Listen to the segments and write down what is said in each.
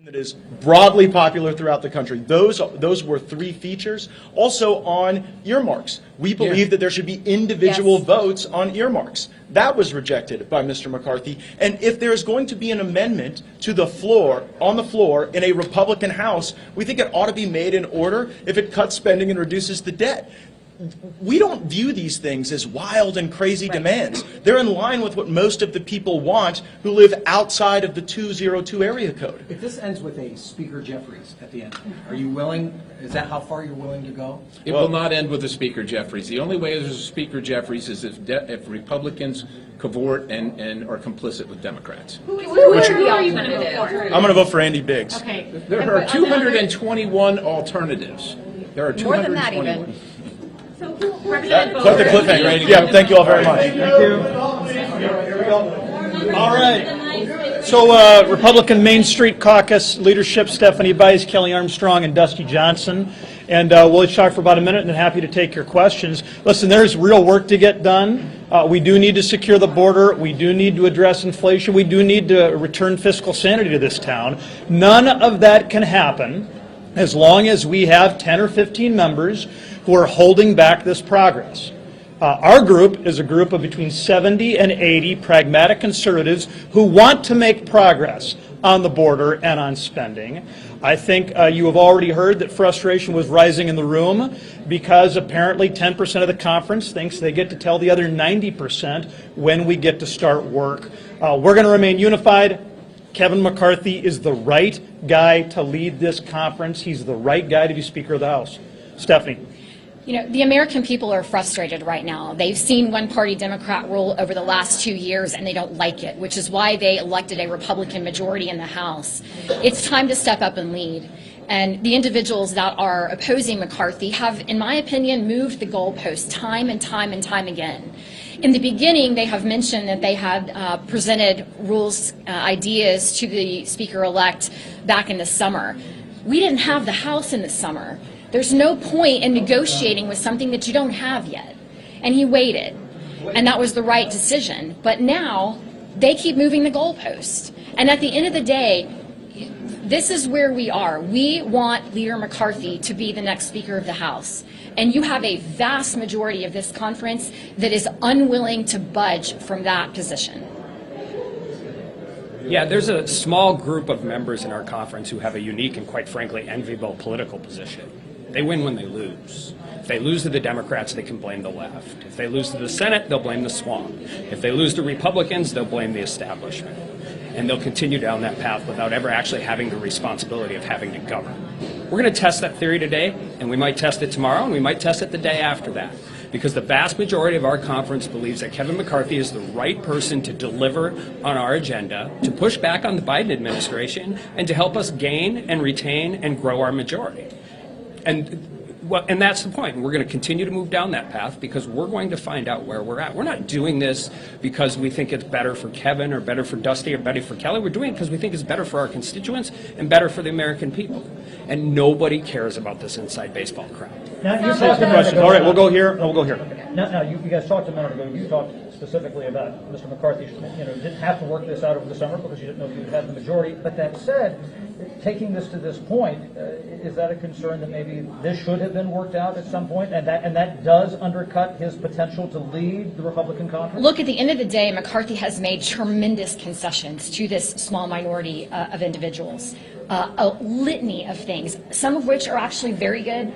That is broadly popular throughout the country. Those were three features. Also on earmarks. We believe that there should be individual votes on earmarks. That was rejected by Mr. McCarthy. And if there is going to be an amendment to the floor, on the floor, in a Republican House, we think it ought to be made in order if it cuts spending and reduces the debt. We don't view these things as wild and crazy demands. They're in line with what most of the people want who live outside of the 202 area code. If this ends with a Speaker Jeffries at the end, are you willing, is that how far you're willing to go? It will not end with a Speaker Jeffries. The only way there's a Speaker Jeffries is if Republicans cavort and are complicit with Democrats. Who are you going to vote for? I'm going to vote for Andy Biggs. Okay. There are 221 alternatives. There are 221. More than that even. So Put the cliffhanger. Yeah, thank you all very much. Thank you. All right. So Republican Main Street Caucus leadership, Stephanie Bice, Kelly Armstrong, and Dusty Johnson. And we'll each talk for about a minute and then happy to take your questions. Listen, there's real work to get done. We do need to secure the border. We do need to address inflation. We do need to return fiscal sanity to this town. None of that can happen as long as we have 10 or 15 members who are holding back this progress. Our group is a group of between 70 and 80 pragmatic conservatives who want to make progress on the border and on spending. I think you have already heard that frustration was rising in the room because apparently 10% of the conference thinks they get to tell the other 90% when we get to start work. We're going to remain unified. Kevin McCarthy is the right guy to lead this conference. He's the right guy to be Speaker of the House. Stephanie. You know, the American people are frustrated right now. They've seen one-party Democrat rule over the last 2 years, and they don't like it, which is why they elected a Republican majority in the House. It's time to step up and lead. And the individuals that are opposing McCarthy have, in my opinion, moved the goalposts time and time and time again. In the beginning, they have mentioned that they had presented rules, ideas to the Speaker-elect back in the summer. We didn't have the House in the summer. There's no point in negotiating with something that you don't have yet. And he waited. And that was the right decision. But now, they keep moving the goalpost. And at the end of the day, this is where we are. We want Leader McCarthy to be the next Speaker of the House. And you have a vast majority of this conference that is unwilling to budge from that position. Yeah, there's a small group of members in our conference who have a unique and, quite frankly, enviable political position. They win when they lose. If they lose to the Democrats, they can blame the left. If they lose to the Senate, they'll blame the swamp. If they lose to Republicans, they'll blame the establishment. And they'll continue down that path without ever actually having the responsibility of having to govern. We're going to test that theory today, and we might test it tomorrow, and we might test it the day after that. Because the vast majority of our conference believes that Kevin McCarthy is the right person to deliver on our agenda, to push back on the Biden administration, and to help us gain and retain and grow our majority. And that's the point. We're going to continue to move down that path because we're going to find out where we're at. We're not doing this because we think it's better for Kevin or better for Dusty or better for Kelly. We're doing it because we think it's better for our constituents and better for the American people. And nobody cares about this inside baseball crowd. Now, you talked a minute ago. All right, we'll go here, and we'll go here. Now, you guys talked a minute ago. You talked specifically about Mr. McCarthy, didn't have to work this out over the summer because you didn't know if you would have the majority. But that said, taking this to this point, is that a concern that maybe this should have been worked out at some point, and that does undercut his potential to lead the Republican conference? Look, at the end of the day, McCarthy has made tremendous concessions to this small minority of individuals. A litany of things, some of which are actually very good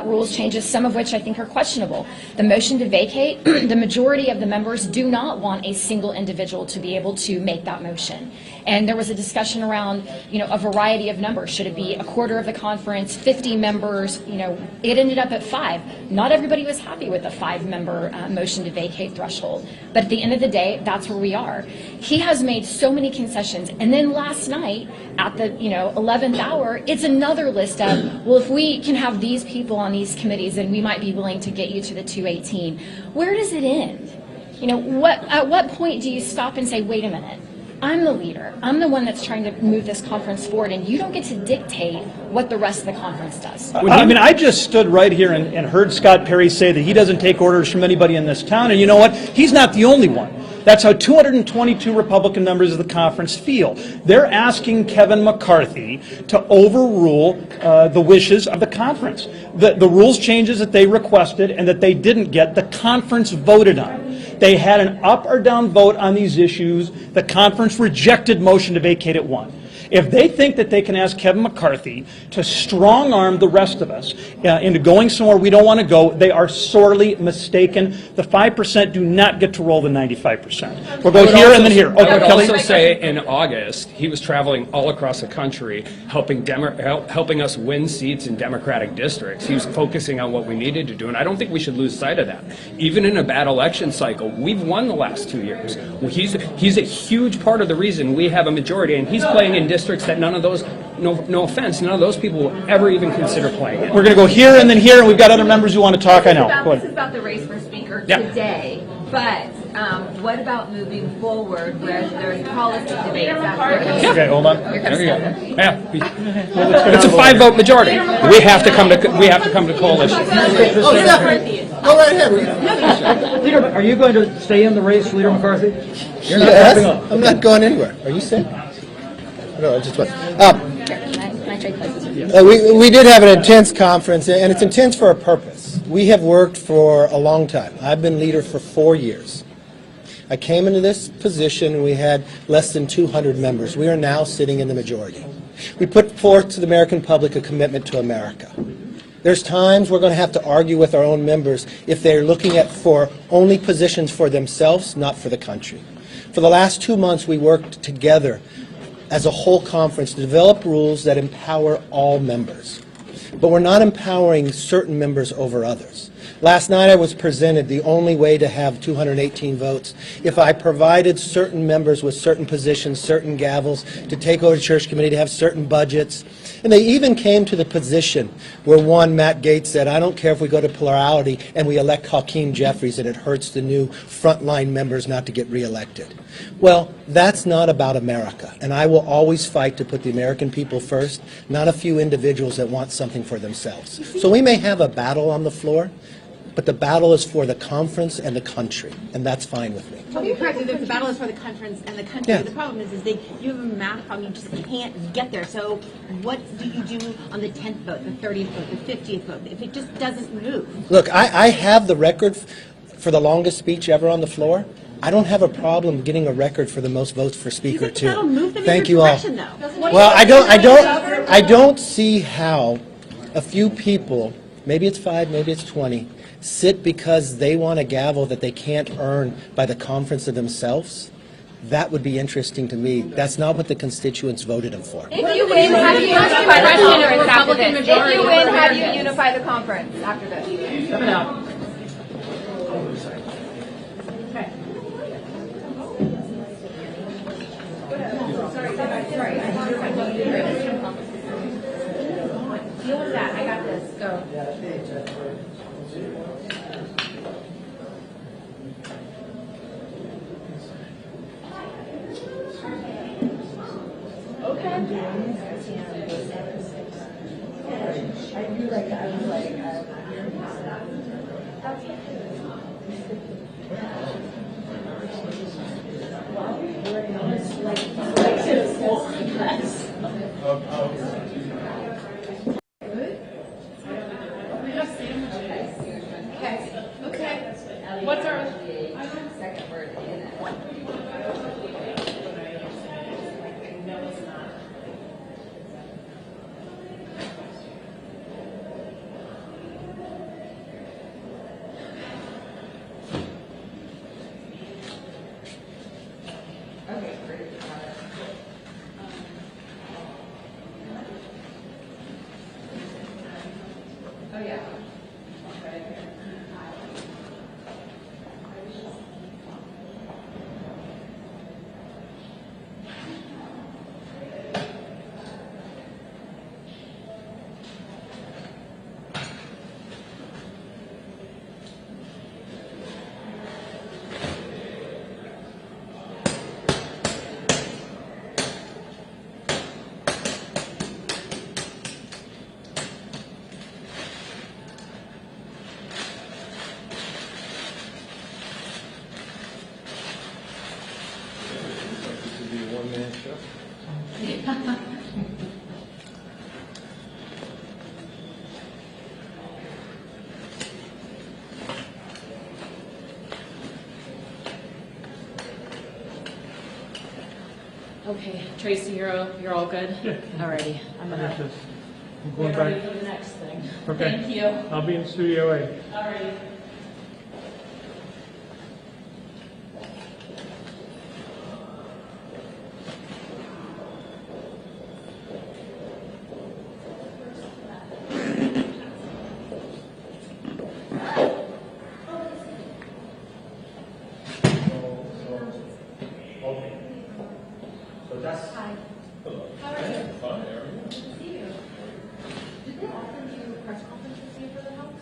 rules changes, some of which I think are questionable. The motion to vacate, the majority of the members do not want a single individual to be able to make that motion. And there was a discussion around, a variety of numbers. Should it be a quarter of the conference, 50 members? It ended up at 5. Not everybody was happy with the 5-member motion to vacate threshold. But at the end of the day, that's where we are. He has made so many concessions. And then last night, at the 11th hour, it's another list of, well, if we can have these people on these committees, then we might be willing to get you to the 218. Where does it end? At what point do you stop and say, wait a minute, I'm the leader. I'm the one that's trying to move this conference forward, and you don't get to dictate what the rest of the conference does. I just stood right here and heard Scott Perry say that he doesn't take orders from anybody in this town, and you know what? He's not the only one. That's how 222 Republican members of the conference feel. They're asking Kevin McCarthy to overrule the wishes of the conference. The rules changes that they requested and that they didn't get, the conference voted on. They had an up or down vote on these issues. The conference rejected motion to vacate at 1. If they think that they can ask Kevin McCarthy to strong-arm the rest of us into going somewhere we don't want to go, they are sorely mistaken. The 5% do not get to roll the 95%. We'll go here and then here. I Okay, would Kelly? also say in August, he was traveling all across the country helping us win seats in Democratic districts. He was focusing on what we needed to do, and I don't think we should lose sight of that. Even in a bad election cycle, we've won the last 2 years. He's a huge part of the reason we have a majority, and he's playing in districts that none of those, no offense, none of those people will ever even consider playing in. We're going to go here and then here, and we've got other members who want to talk. I know. Go This ahead. is about the race for speaker Yeah. today, but what about moving forward where there's policy debates after? Okay, hold on. There you go. Yeah. It's a 5-vote majority. We have to come to coalition. Go right ahead. Leader, are you going to stay in the race, Leader McCarthy? You're not Yes, stepping up. I'm not going anywhere. Are you sick? No, I just went. Can I trade places? We did have an intense conference, and it's intense for a purpose. We have worked for a long time. I've been leader for 4 years. I came into this position and we had less than 200 members. We are now sitting in the majority. We put forth to the American public a commitment to America. There's times we're going to have to argue with our own members if they're looking at for only positions for themselves, not for the country. For the last 2 months, we worked together as a whole conference to develop rules that empower all members. But we're not empowering certain members over others. Last night I was presented the only way to have 218 votes if I provided certain members with certain positions, certain gavels, to take over the church committee, to have certain budgets. And they even came to the position where one, Matt Gaetz, said, I don't care if we go to plurality and we elect Hakeem Jeffries and it hurts the new frontline members not to get reelected. Well, that's not about America, and I will always fight to put the American people first, not a few individuals that want something for themselves. So we may have a battle on the floor, but the battle is for the conference and the country, and that's fine with me. Well, you're correct. The battle is for the conference and the country. Yeah. The problem is you have a math problem. You just can't get there. So what do you do on the 10th vote, the 30th vote, the 50th vote, if it just doesn't move? Look, I have the record for the longest speech ever on the floor. I don't have a problem getting a record for the most votes for speaker, You think too. that'll move them in Thank your you all. direction, though? Well, I don't see how a few people, maybe it's 5, maybe it's 20, sit because they want a gavel that they can't earn by the conference of themselves. That would be interesting to me. That's not what the constituents voted them for. If you win, how do you unify the conference after this? If you win, how do you unify the conference after this? Deal with that. I got this. Go. Okay, Tracy, you're all good? Yeah. Alrighty, I'm I'm gonna going get ready back. for the next thing. Okay. Thank you. I'll be in Studio A. Alrighty. So that's. Hi. How are you? Fun, Aaron. Good to see you. Did they offer you a press conference this year for the house?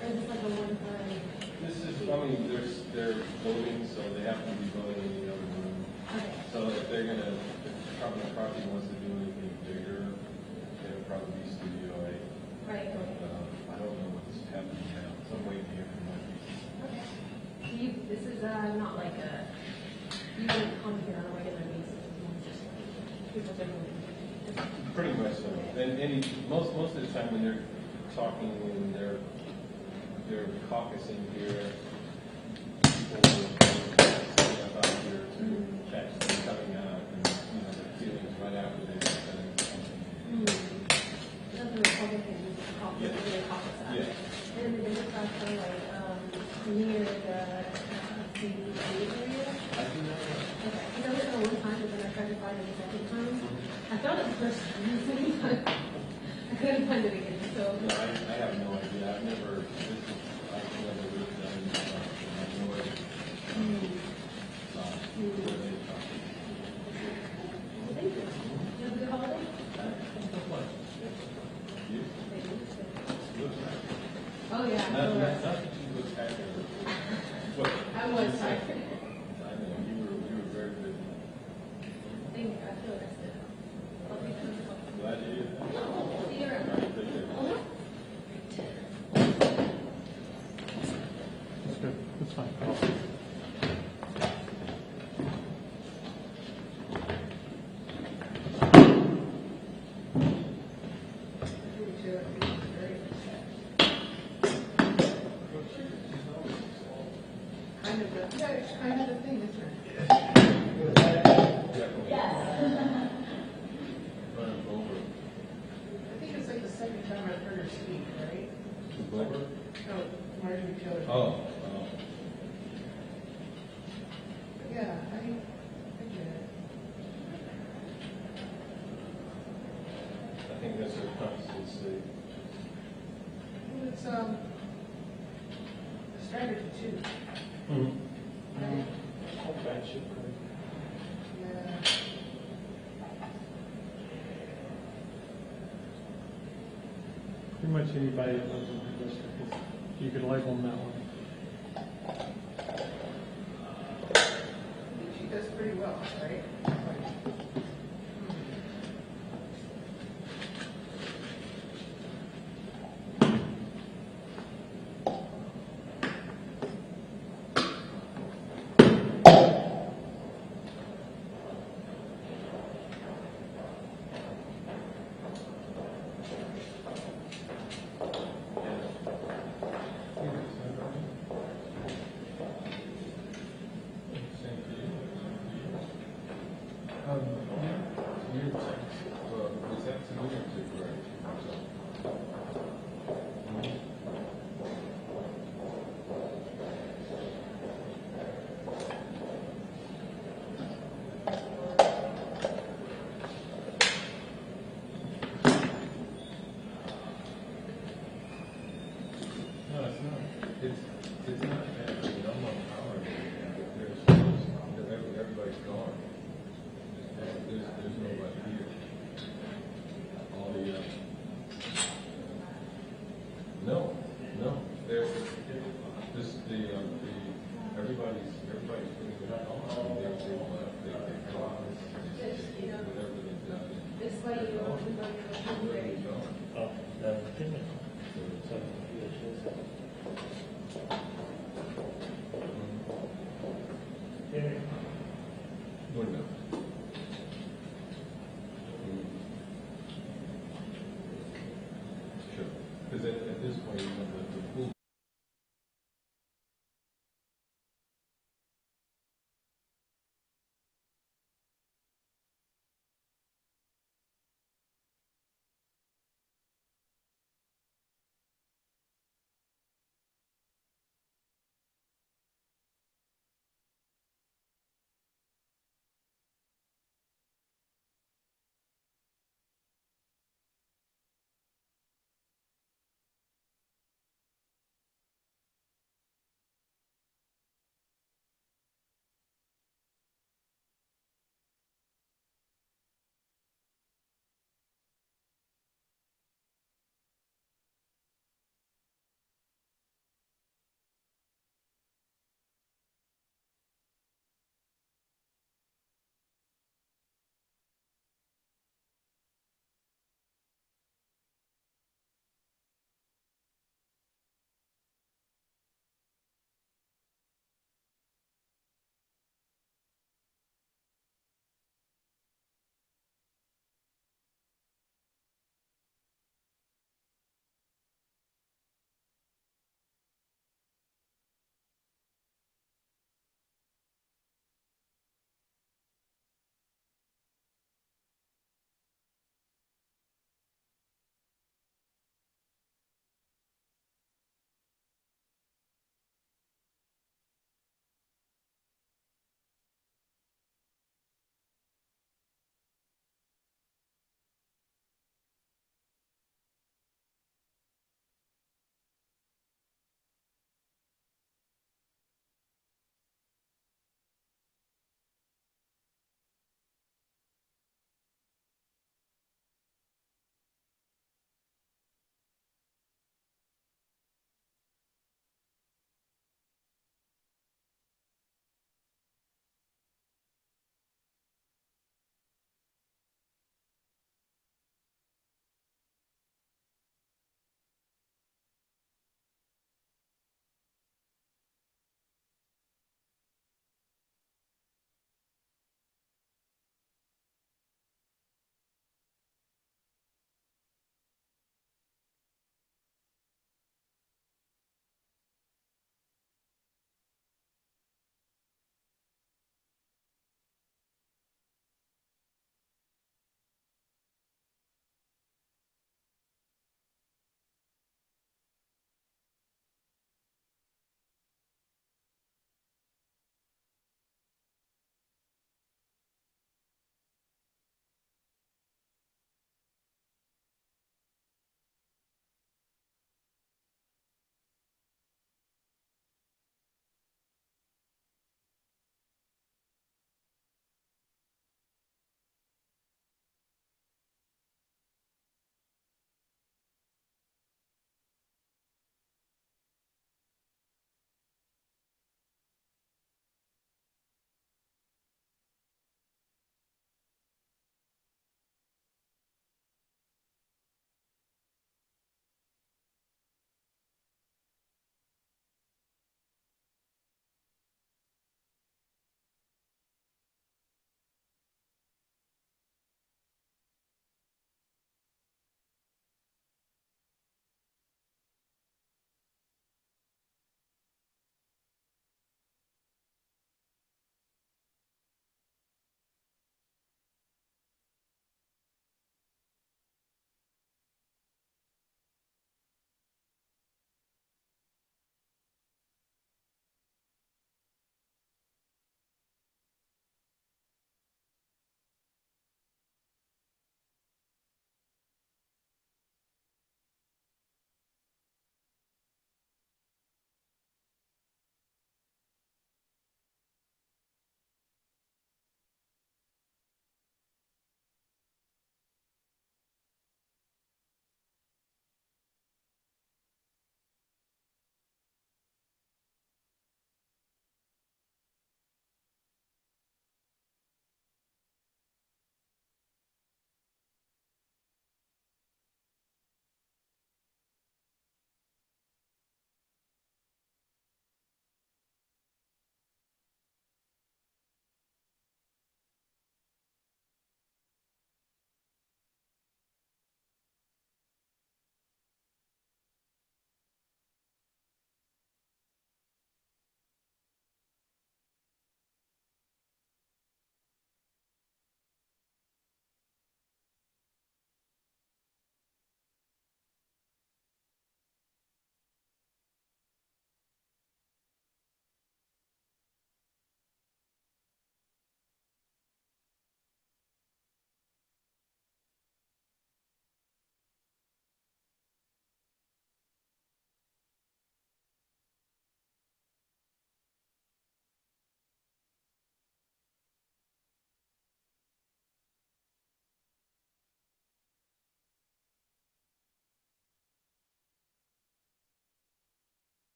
Or is this like a one time? This is, I mean, they're voting, so they have to be voting in the other room. Okay. So if they're gonna, if the property wants to do anything bigger, it'll probably be Studio A. Right. I don't know what's happening now, so I'm waiting to hear from my people. Okay. So you, this is not like a, you don't come here on a regular basis, it's just like, people generally. Pretty much so. And most of the time when they're talking and they're caucusing here, people will stand up out here to catch them coming out and, the feelings right after they've done something. That's the Republican caucus, Yeah. the caucus. Yeah. And the Democrats are like, near the CDC area. I do not know. Okay, because I was there one time, but then I tried to find it a second time. I found it the first time, but I couldn't find it again, so. No, I have no idea. I've never, I've never lived down in the minority. Where they talk. Well, thank you. You have a good holiday? You? Looks like. Oh, yeah. Not that you look happy. But I was tired. I know, you were very good. Thank you, I feel rested. I'll be comfortable. Glad you did. See you around. All right, take care. That's good. That's fine. Kind of a thing, isn't it? I think it's like the second time I've heard her speak, right? Over? No, Marjorie Taylor. Oh. Yeah, I get it. I think that's her constancy. Well, it's a strategy too. Right? Yeah. Pretty much anybody that lives in the district, you could label them that way. I think she does pretty well, right? No, it's not. It's not happening. I'm on power. Everybody's gone. There's nobody here. All the no. There's everybody's putting it on. They left. They closed. Whatever they've done. This way you don't Everybody's gone. Oh, Window. Sure. Because at this point, the pool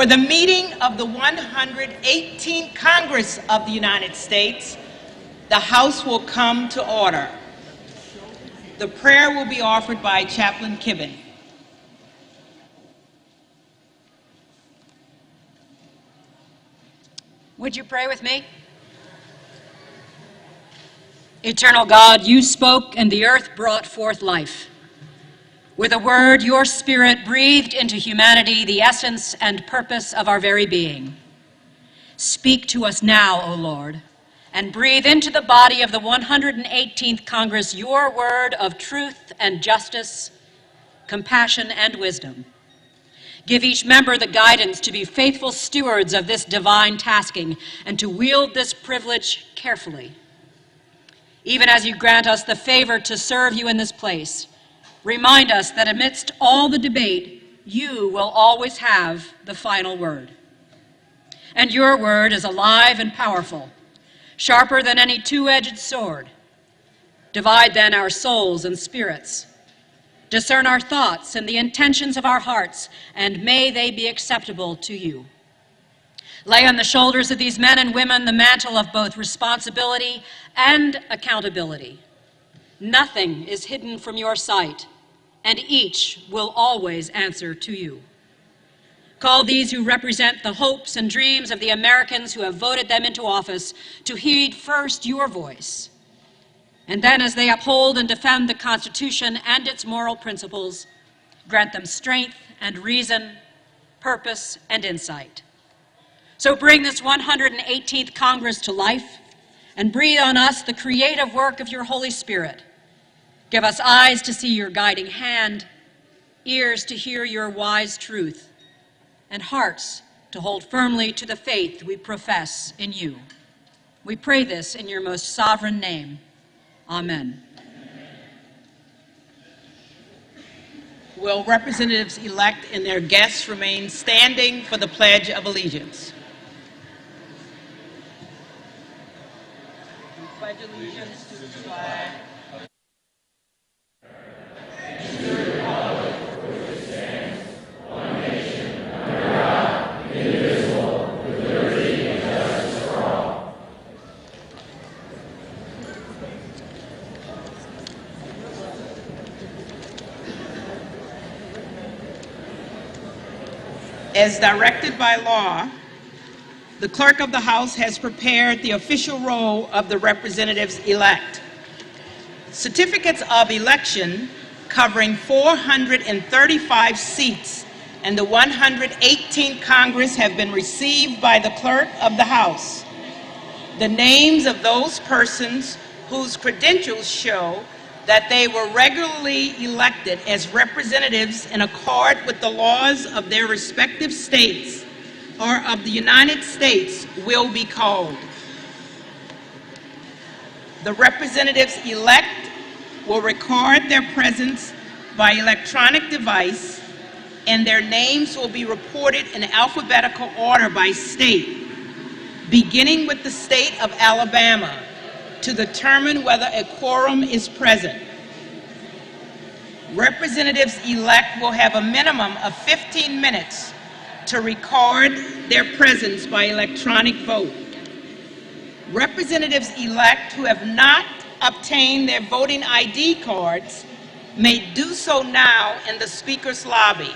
For the meeting of the 118th Congress of the United States, the House will come to order. The prayer will be offered by Chaplain Kibben. Would you pray with me? Eternal God, you spoke and the earth brought forth life. With a word, your Spirit breathed into humanity the essence and purpose of our very being. Speak to us now, O Lord, and breathe into the body of the 118th Congress your word of truth and justice, compassion, and wisdom. Give each member the guidance to be faithful stewards of this divine tasking and to wield this privilege carefully. Even as you grant us the favor to serve you in this place, remind us that amidst all the debate, you will always have the final word. And your word is alive and powerful, sharper than any two-edged sword. Divide then our souls and spirits. Discern our thoughts and the intentions of our hearts, and may they be acceptable to you. Lay on the shoulders of these men and women the mantle of both responsibility and accountability. Nothing is hidden from your sight, and each will always answer to you. Call these who represent the hopes and dreams of the Americans who have voted them into office to heed first your voice. And then, as they uphold and defend the Constitution and its moral principles, grant them strength and reason, purpose and insight. So bring this 118th Congress to life and breathe on us the creative work of your Holy Spirit. Give us eyes to see your guiding hand, ears to hear your wise truth, and hearts to hold firmly to the faith we profess in you. We pray this in your most sovereign name. Amen. Will representatives-elect and their guests remain standing for the Pledge of Allegiance? We pledge allegiance to the flag As directed by law, the clerk of the House has prepared the official roll of the representatives-elect. Certificates of election covering 435 seats in the 118th Congress have been received by the clerk of the House. The names of those persons whose credentials show that they were regularly elected as representatives in accord with the laws of their respective states or of the United States will be called. The representatives-elect will record their presence by electronic device, and their names will be reported in alphabetical order by state, beginning with the state of Alabama, to determine whether a quorum is present. Representatives-elect will have a minimum of 15 minutes to record their presence by electronic vote. Representatives-elect who have not obtained their voting ID cards may do so now in the Speaker's lobby.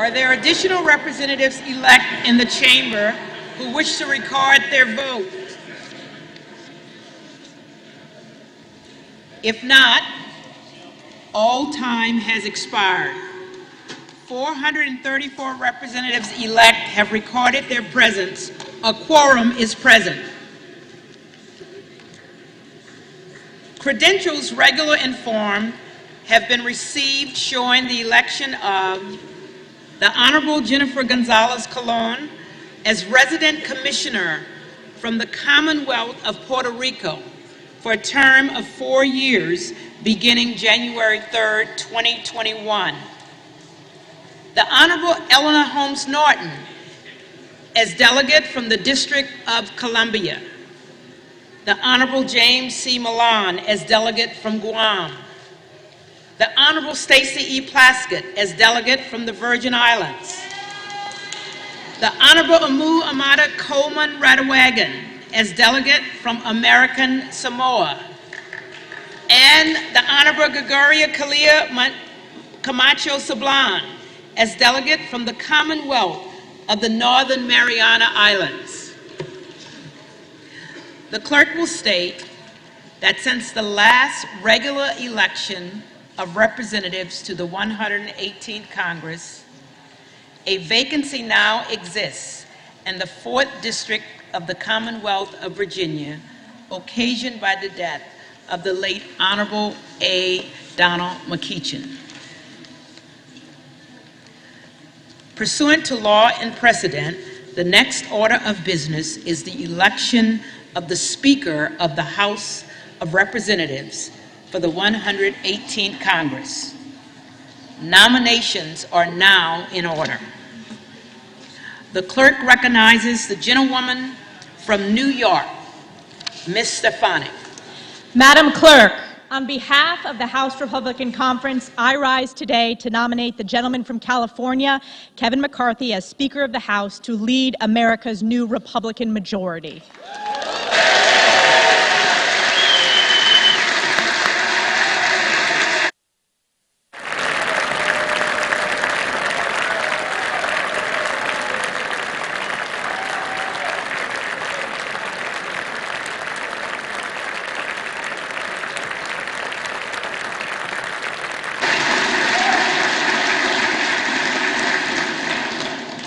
Are there additional representatives-elect in the chamber who wish to record their vote? If not, all time has expired. 434 representatives-elect have recorded their presence. A quorum is present. Credentials, regular and form, have been received showing the election of the Honorable Jennifer Gonzalez Colon as resident commissioner from the Commonwealth of Puerto Rico for a term of 4 years beginning January 3rd, 2021. The Honorable Eleanor Holmes Norton as delegate from the District of Columbia. The Honorable James C. Milan as delegate from Guam. The Honorable Stacey E. Plaskett as delegate from the Virgin Islands. The Honorable Amu Amada Coleman Radawagan as delegate from American Samoa. And the Honorable Gregoria Kalia Camacho Sablan as delegate from the Commonwealth of the Northern Mariana Islands. The clerk will state that since the last regular election of representatives to the 118th Congress, a vacancy now exists in the 4th District of the Commonwealth of Virginia, occasioned by the death of the late Honorable A. Donald McEachin. Pursuant to law and precedent, the next order of business is the election of the Speaker of the House of Representatives for the 118th Congress. Nominations are now in order. The clerk recognizes the gentlewoman from New York, Ms. Stefanik. Madam Clerk, on behalf of the House Republican Conference, I rise today to nominate the gentleman from California, Kevin McCarthy, as Speaker of the House to lead America's new Republican majority.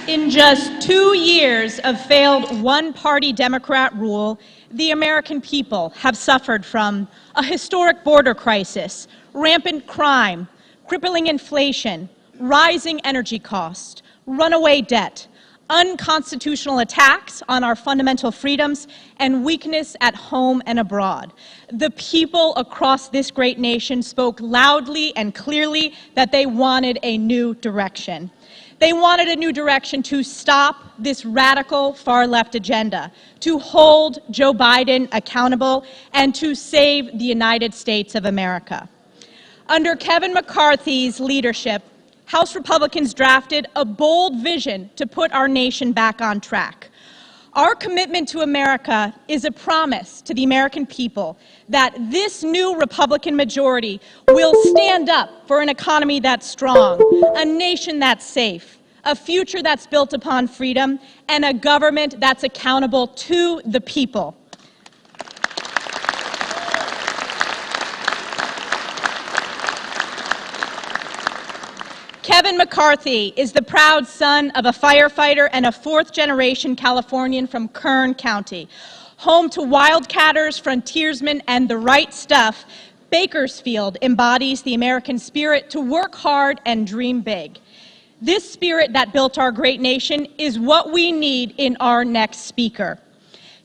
In just 2 years of failed one-party Democrat rule, the American people have suffered from a historic border crisis, rampant crime, crippling inflation, rising energy costs, runaway debt, unconstitutional attacks on our fundamental freedoms, and weakness at home and abroad. The people across this great nation spoke loudly and clearly that they wanted a new direction. They wanted a new direction to stop this radical far-left agenda, to hold Joe Biden accountable, and to save the United States of America. Under Kevin McCarthy's leadership, House Republicans drafted a bold vision to put our nation back on track. Our commitment to America is a promise to the American people that this new Republican majority will stand up for an economy that's strong, a nation that's safe, a future that's built upon freedom, and a government that's accountable to the people. Kevin McCarthy is the proud son of a firefighter and a fourth-generation Californian from Kern County. Home to wildcatters, frontiersmen, and the right stuff, Bakersfield embodies the American spirit to work hard and dream big. This spirit that built our great nation is what we need in our next speaker.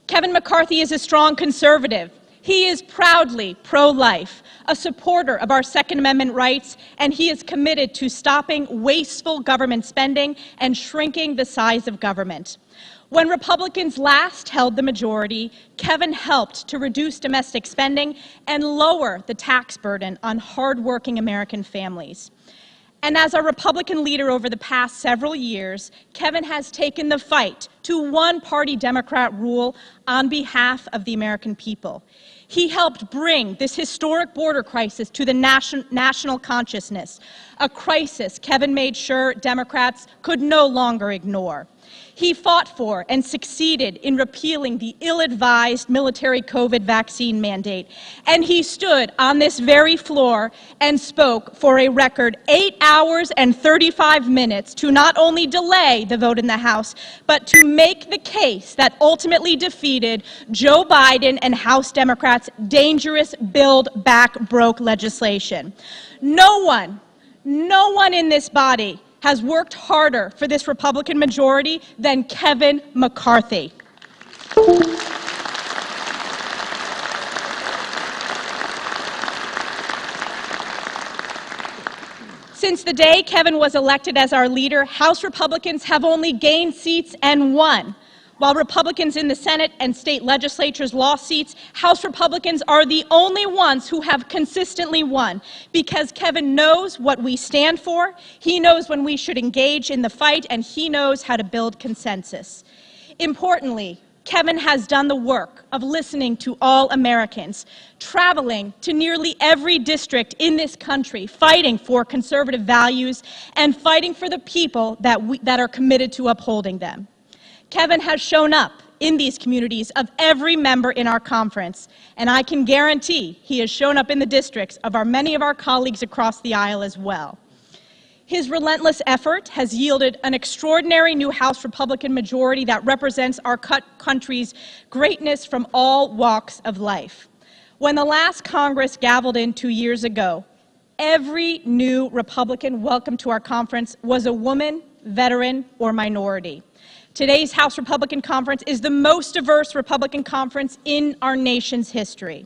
Kevin McCarthy is a strong conservative. He is proudly pro-life, a supporter of our Second Amendment rights, and he is committed to stopping wasteful government spending and shrinking the size of government. When Republicans last held the majority, Kevin helped to reduce domestic spending and lower the tax burden on hardworking American families. And as our Republican leader over the past several years, Kevin has taken the fight to one-party Democrat rule on behalf of the American people. He helped bring this historic border crisis to the national consciousness, a crisis Kevin made sure Democrats could no longer ignore. He fought for and succeeded in repealing the ill-advised military COVID vaccine mandate. And he stood on this very floor and spoke for a record 8 hours and 35 minutes to not only delay the vote in the House, but to make the case that ultimately defeated Joe Biden and House Democrats' dangerous Build Back Broke legislation. No one in this body has worked harder for this Republican majority than Kevin McCarthy. Since the day Kevin was elected as our leader, House Republicans have only gained seats and won. While Republicans in the Senate and state legislatures lost seats, House Republicans are the only ones who have consistently won, because Kevin knows what we stand for, he knows when we should engage in the fight, and he knows how to build consensus. Importantly, Kevin has done the work of listening to all Americans, traveling to nearly every district in this country, fighting for conservative values and fighting for the people that are committed to upholding them. Kevin has shown up in these communities of every member in our conference, and I can guarantee he has shown up in the districts of many of our colleagues across the aisle as well. His relentless effort has yielded an extraordinary new House Republican majority that represents our country's greatness from all walks of life. When the last Congress gavelled in 2 years ago, every new Republican welcomed to our conference was a woman, veteran, or minority. Today's House Republican Conference is the most diverse Republican conference in our nation's history.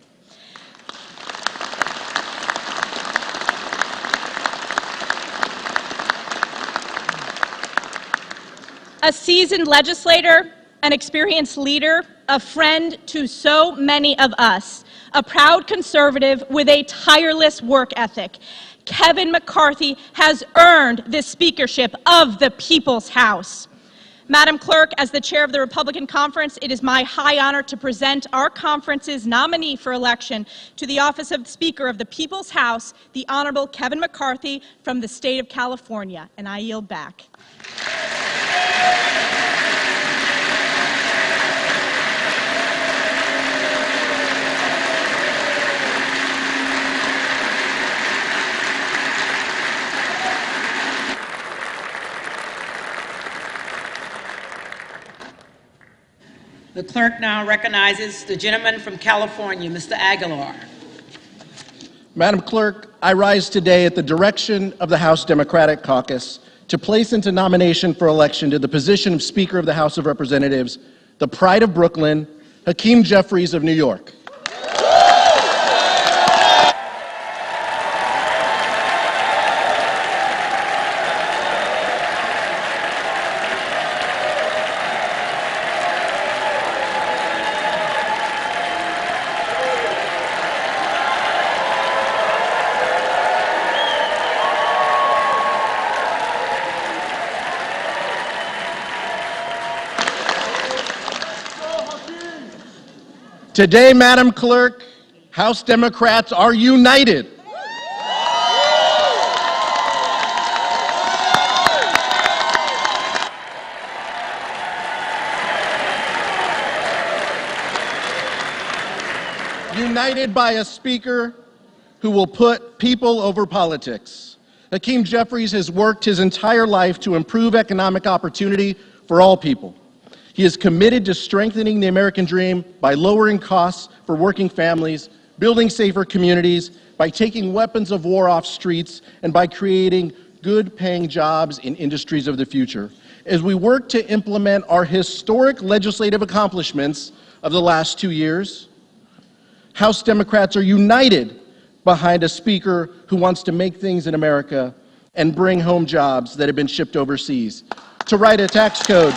A seasoned legislator, an experienced leader, a friend to so many of us, a proud conservative with a tireless work ethic, Kevin McCarthy has earned this speakership of the People's House. Madam Clerk, as the chair of the Republican Conference, it is my high honor to present our conference's nominee for election to the office of Speaker of the People's House, the Honorable Kevin McCarthy from the state of California, and I yield back. The clerk now recognizes the gentleman from California, Mr. Aguilar. Madam Clerk, I rise today at the direction of the House Democratic Caucus to place into nomination for election to the position of Speaker of the House of Representatives the pride of Brooklyn, Hakeem Jeffries of New York. Today, Madam Clerk, House Democrats are united. United by a Speaker who will put people over politics. Hakeem Jeffries has worked his entire life to improve economic opportunity for all people. He is committed to strengthening the American dream by lowering costs for working families, building safer communities, by taking weapons of war off streets, and by creating good-paying jobs in industries of the future. As we work to implement our historic legislative accomplishments of the last 2 years, House Democrats are united behind a Speaker who wants to make things in America and bring home jobs that have been shipped overseas, to write a tax code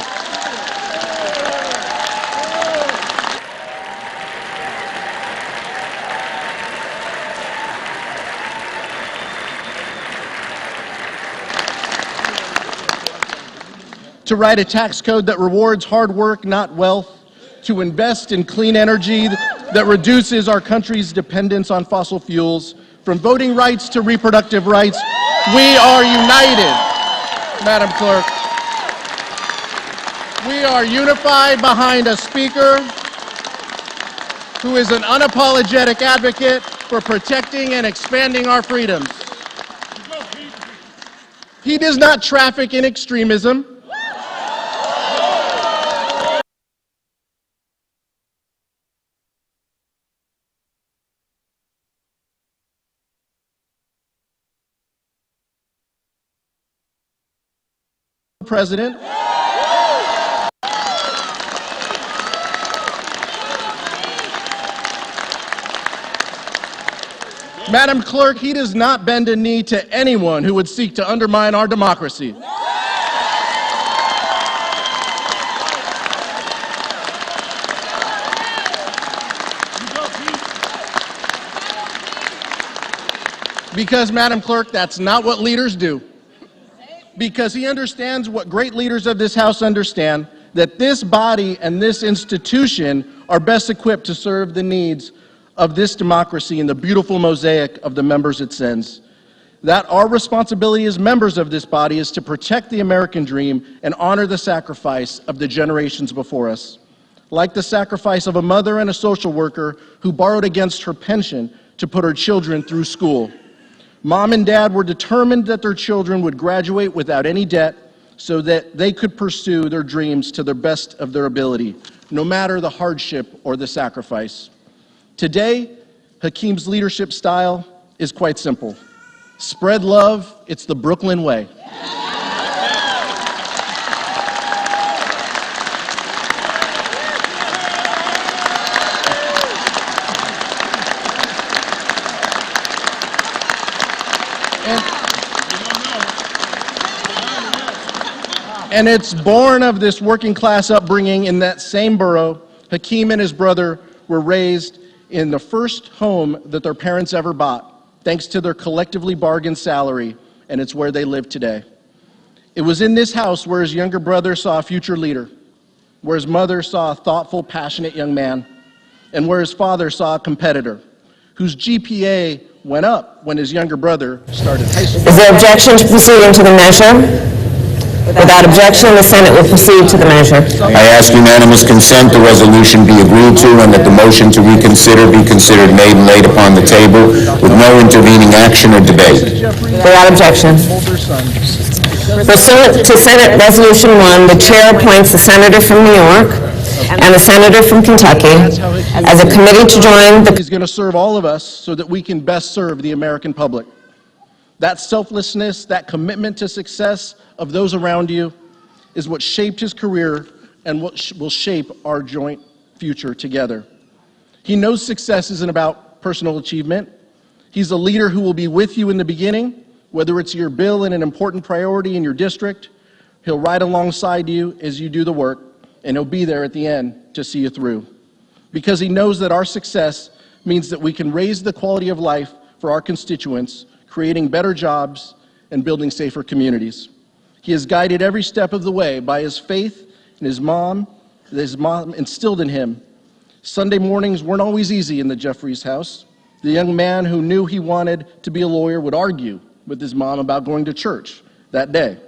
that rewards hard work, not wealth, to invest in clean energy that reduces our country's dependence on fossil fuels, from voting rights to reproductive rights. We are united, Madam Clerk. We are unified behind a speaker who is an unapologetic advocate for protecting and expanding our freedoms. He does not traffic in extremism. President. Madam Clerk, he does not bend a knee to anyone who would seek to undermine our democracy. Because, Madam Clerk, that's not what leaders do. Because he understands what great leaders of this House understand, that this body and this institution are best equipped to serve the needs of this democracy and the beautiful mosaic of the members it sends. That our responsibility as members of this body is to protect the American dream and honor the sacrifice of the generations before us. Like the sacrifice of a mother and a social worker who borrowed against her pension to put her children through school. Mom and Dad were determined that their children would graduate without any debt so that they could pursue their dreams to the best of their ability, no matter the hardship or the sacrifice. Today, Hakeem's leadership style is quite simple. Spread love, it's the Brooklyn way. And it's born of this working class upbringing in that same borough. Hakeem and his brother were raised in the first home that their parents ever bought, thanks to their collectively bargained salary, and it's where they live today. It was in this house where his younger brother saw a future leader, where his mother saw a thoughtful, passionate young man, and where his father saw a competitor, whose GPA went up when his younger brother started high school. Is there objection to proceeding to the measure? Without objection, the Senate will proceed to the measure. I ask unanimous consent the resolution be agreed to and that the motion to reconsider be considered made and laid upon the table with no intervening action or debate. Without objection. Pursuant to Senate Resolution 1, the chair appoints the senator from New York and the senator from Kentucky as a committee to join the... He's going to serve all of us so that we can best serve the American public. That selflessness, that commitment to success of those around you is what shaped his career and what will shape our joint future together. He knows success isn't about personal achievement. He's a leader who will be with you in the beginning, whether it's your bill and an important priority in your district. He'll ride alongside you as you do the work, and he'll be there at the end to see you through. Because he knows that our success means that we can raise the quality of life for our constituents, creating better jobs and building safer communities. He has guided every step of the way by his faith and his mom instilled in him. Sunday mornings weren't always easy in the Jeffries house. The young man who knew he wanted to be a lawyer would argue with his mom about going to church that day.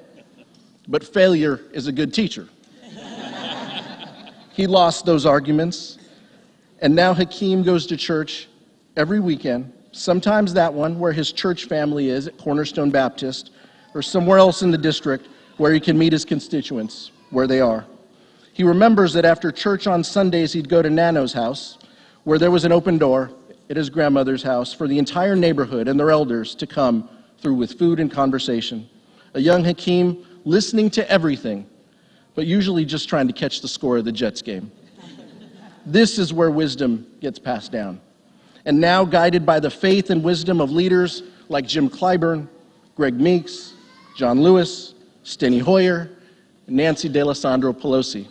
But failure is a good teacher. He lost those arguments, and now Hakeem goes to church every weekend. Sometimes that one where his church family is at Cornerstone Baptist, or somewhere else in the district where he can meet his constituents where they are. He remembers that after church on Sundays he'd go to Nano's house, where there was an open door at his grandmother's house for the entire neighborhood and their elders to come through with food and conversation. A young Hakeem listening to everything, but usually just trying to catch the score of the Jets game. This is where wisdom gets passed down. And now, guided by the faith and wisdom of leaders like Jim Clyburn, Greg Meeks, John Lewis, Steny Hoyer, and Nancy D'Alessandro Pelosi.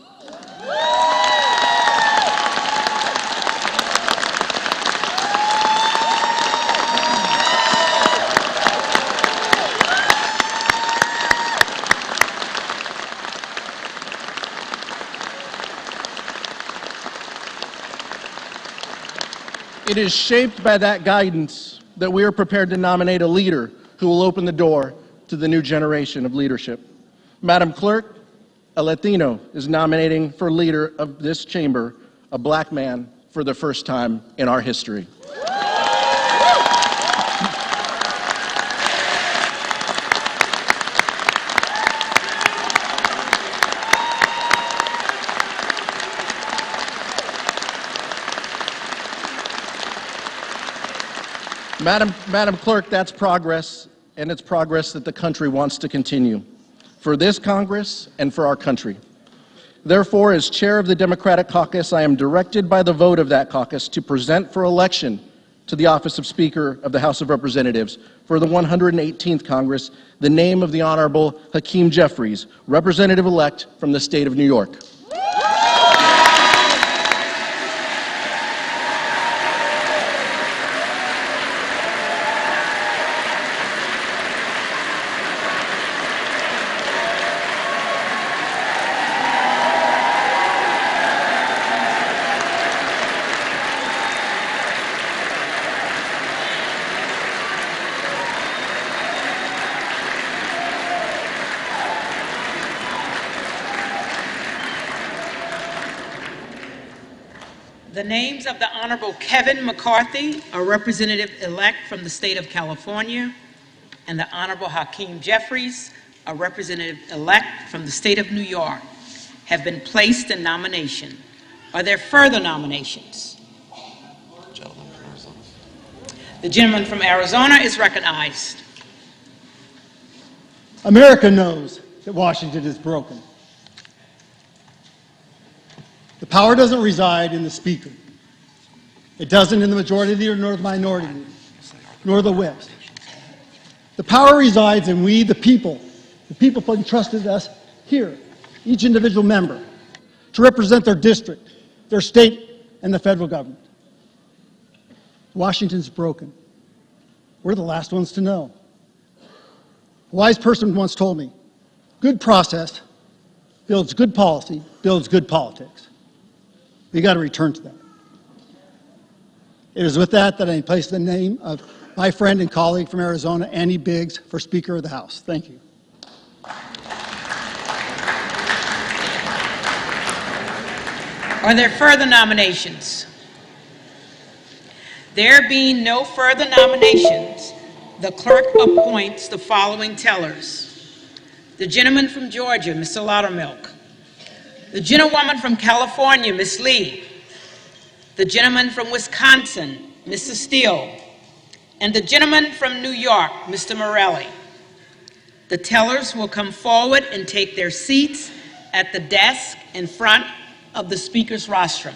It is shaped by that guidance that we are prepared to nominate a leader who will open the door to the new generation of leadership. Madam Clerk, a Latino is nominating for leader of this chamber a black man for the first time in our history. Madam Clerk, that's progress, and it's progress that the country wants to continue, for this Congress and for our country. Therefore, as chair of the Democratic Caucus, I am directed by the vote of that caucus to present for election to the office of Speaker of the House of Representatives for the 118th Congress the name of the Honorable Hakeem Jeffries, Representative-elect from the state of New York. The names of the Honorable Kevin McCarthy, a representative-elect from the state of California, and the Honorable Hakeem Jeffries, a representative-elect from the state of New York, have been placed in nomination. Are there further nominations? The gentleman from Arizona is recognized. America knows that Washington is broken. The power doesn't reside in the Speaker. It doesn't in the majority leader nor the minority leader, nor the whips. The power resides in we, the people. The people entrusted us here, each individual member, to represent their district, their state, and the federal government. Washington's broken. We're the last ones to know. A wise person once told me, good process builds good policy, builds good politics. We got to return to that. It is with that that I place the name of my friend and colleague from Arizona, Andy Biggs, for Speaker of the House. Thank you. Are there further nominations? There being no further nominations, the clerk appoints the following tellers. The gentleman from Georgia, Mr. Loudermilk. The gentlewoman from California, Ms. Lee. The gentleman from Wisconsin, Mr. Steele. And the gentleman from New York, Mr. Morelli. The tellers will come forward and take their seats at the desk in front of the Speaker's rostrum.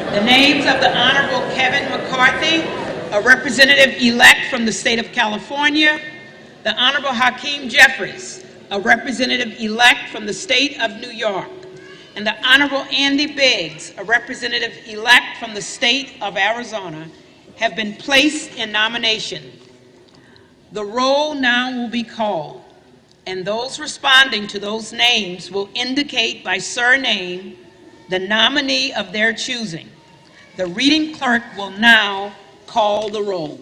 The names of the Honorable Kevin McCarthy, a representative-elect from the state of California, the Honorable Hakeem Jeffries, a representative-elect from the state of New York, and the Honorable Andy Biggs, a representative-elect from the state of Arizona, have been placed in nomination. The roll now will be called, and those responding to those names will indicate by surname the nominee of their choosing. The reading clerk will now call the roll.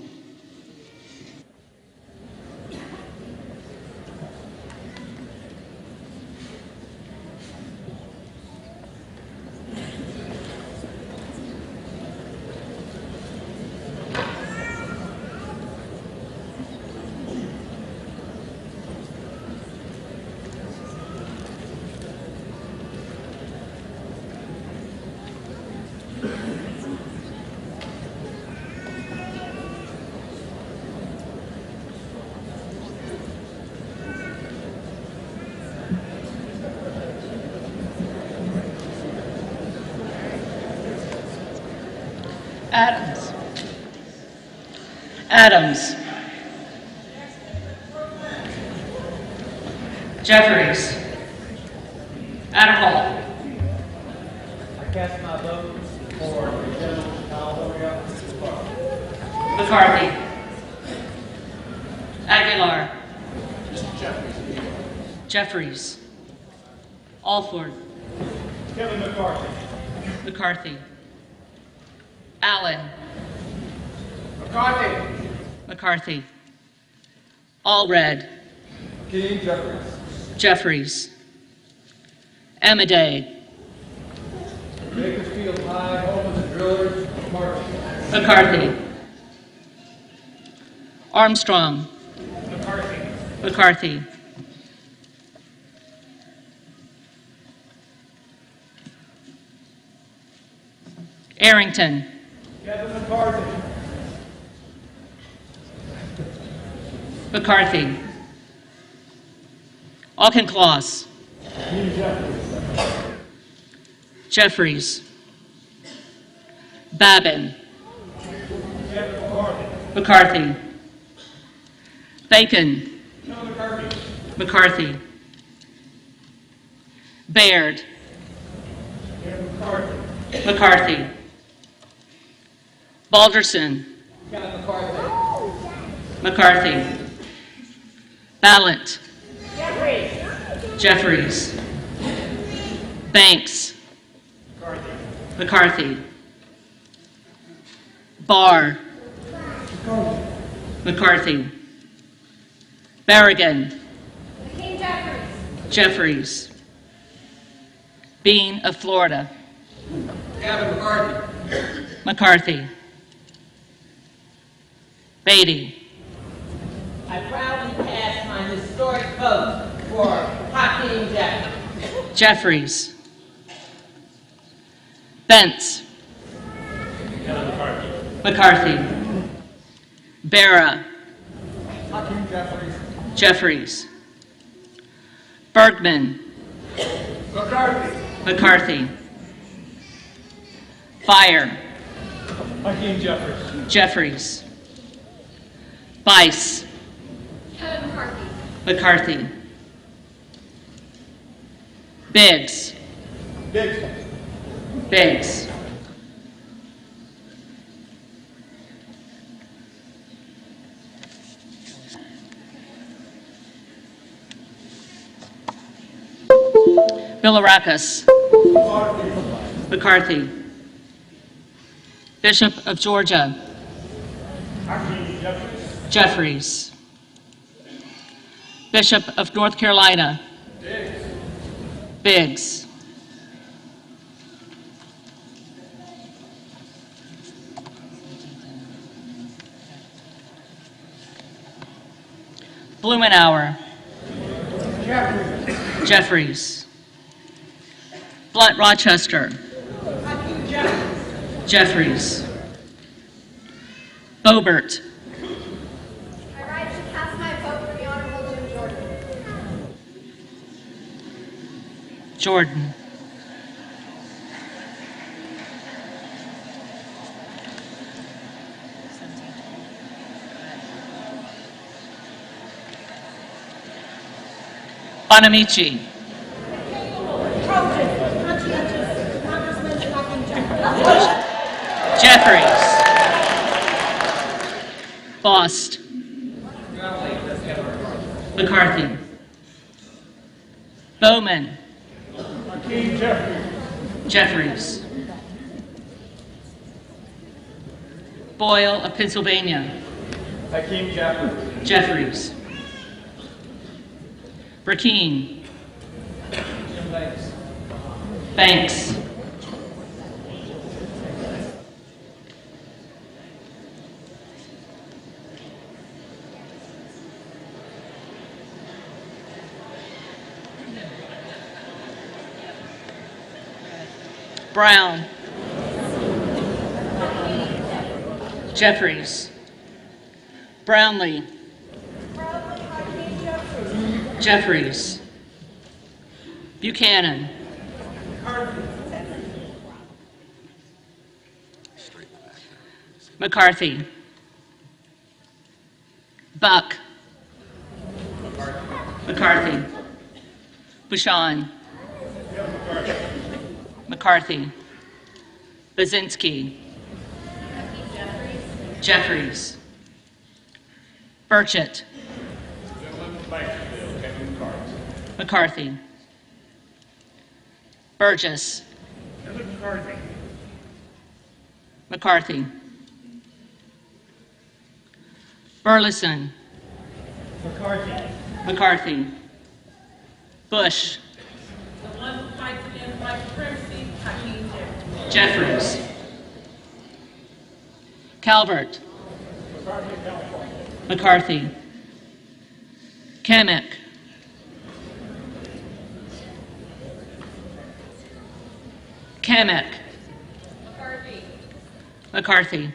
Adams. Adams. Jeffries. Adderhall. I cast my vote for the gentleman from California. McCarthy. Aguilar. Jeffries. Alford. Kevin McCarthy. McCarthy. Allen. McCarthy. McCarthy. Allred. King Jeffries. Jeffries. Amadei. Bakersfield High, Holmes and Drillers, McCarthy. McCarthy. Armstrong. McCarthy. McCarthy. Arrington. Kevin McCarthy. McCarthy. Auchincloss. King Jeffries. Jeffries. Babin. Kevin McCarthy. McCarthy. Bacon. Kevin McCarthy. McCarthy. Baird. Kevin McCarthy. McCarthy. Balderson. Kevin McCarthy. McCarthy. Ballot. Jeffries. Jeffries. Banks. McCarthy. McCarthy. Barr. McCarthy. Berrigan. King Jeffries. Jeffries. Bean of Florida. Kevin McCarthy. McCarthy. Beatty. I proudly cast my historic vote for Hakeem Jeffries. Jeffries. Bentz. Kevin McCarthy. McCarthy. Barra. Hakeem Jeffries. Jeffries. Bergman. McCarthy. McCarthy. Fire. Hakeem Jeffries. Jeffries. Bice. Kevin McCarthy. McCarthy. Biggs. Biggs. Biggs. Bilirakis. McCarthy. Bishop of Georgia. Hakeem Jeffries. Jeffries. Bishop of North Carolina. Biggs. Biggs. Blumenauer. Jeffries. Jeffries. Blunt Rochester. Hakeem Jeffries. Jeffries. Boebert. I rise to cast my vote for the Honorable Jim Jordan. Jordan. Bonamici. Jeffries. Bost. McCarthy. Bowman. Hakeem Jeffries. Jeffries. Boyle of Pennsylvania. Hakeem Jeffries. Jeffries. Burkeen. Jim Banks. Banks. Brown. Jeffries. Brownlee. Jeffries. Buchanan. McCarthy. Buck. McCarthy. Bouchon. McCarthy. Baczynski. Jeffries. Burchett. McCarthy. Burgess. McCarthy. Burleson. McCarthy. Bush. The one who fights against white supremacy, Hakeem Jeffries. Calvert. McCarthy. Kamek. Kamek. McCarthy.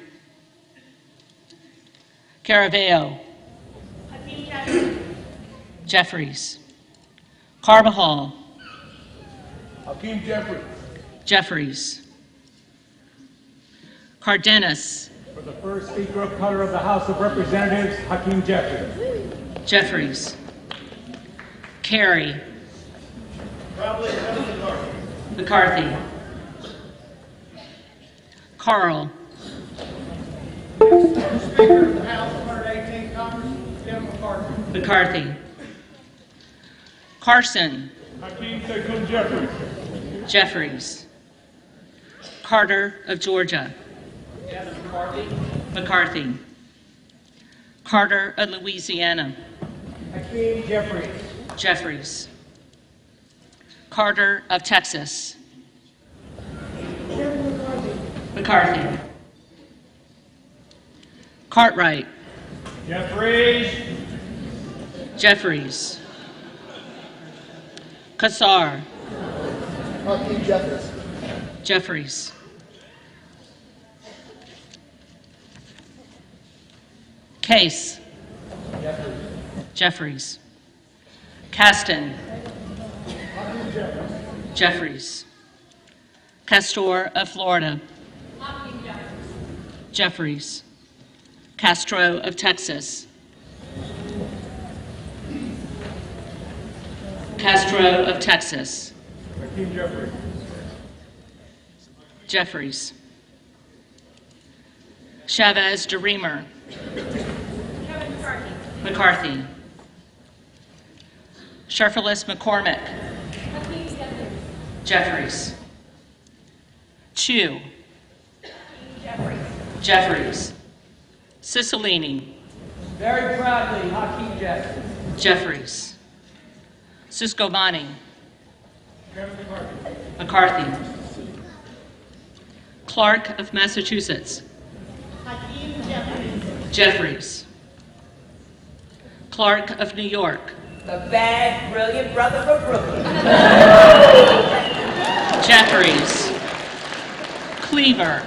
Caraveo. Jeffries. Carbajal. Hakeem Jeffries. Jeffries. Cardenas. For the first Speaker of color of the House of Representatives, Hakeem Jeffries. Jeffries. Carey. McCarthy. Carl. Speaker of the House, 118th Congress, Tim McCarthy. McCarthy. Carson. Hakeem Sekou Jeffries. Jeffries. Carter of Georgia. McCarthy. Carter of Louisiana. Hakeem Jeffries. Jeffries. Carter of Texas. McCarthy. Cartwright. Jeffries. Jeffries. Kassar. Hakeem Jeffries. Jeffries. Case. Jeffries. Caston. Jeffries. Castor of Florida. Jeffries. Castro of Texas. Castro of Texas. Hakeem Jeffries. Jeffries. Chavez DeReamer. McCarthy. Sherfilis McCormick. Jeffries. Chu. Jeffries. Cicilline. Very proudly, Hakeem Jeffries. Jeffries. Siscovani. Kevin McCarthy. McCarthy. Clark of Massachusetts. Hakeem Jeffries. Jeffries. Clark of New York. The bad, brilliant brother from Brooklyn. Jeffries. Cleaver.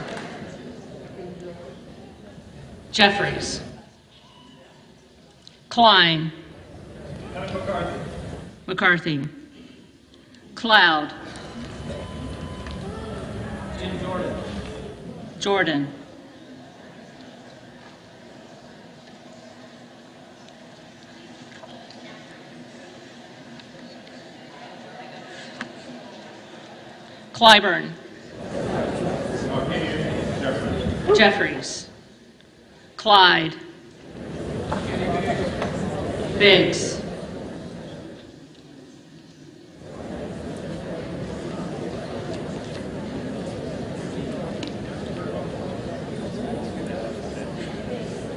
Jeffries. Klein. McCarthy. McCarthy. Cloud. Jim Jordan. Jordan. Clyburn. Jeffries. Clyde. Biggs.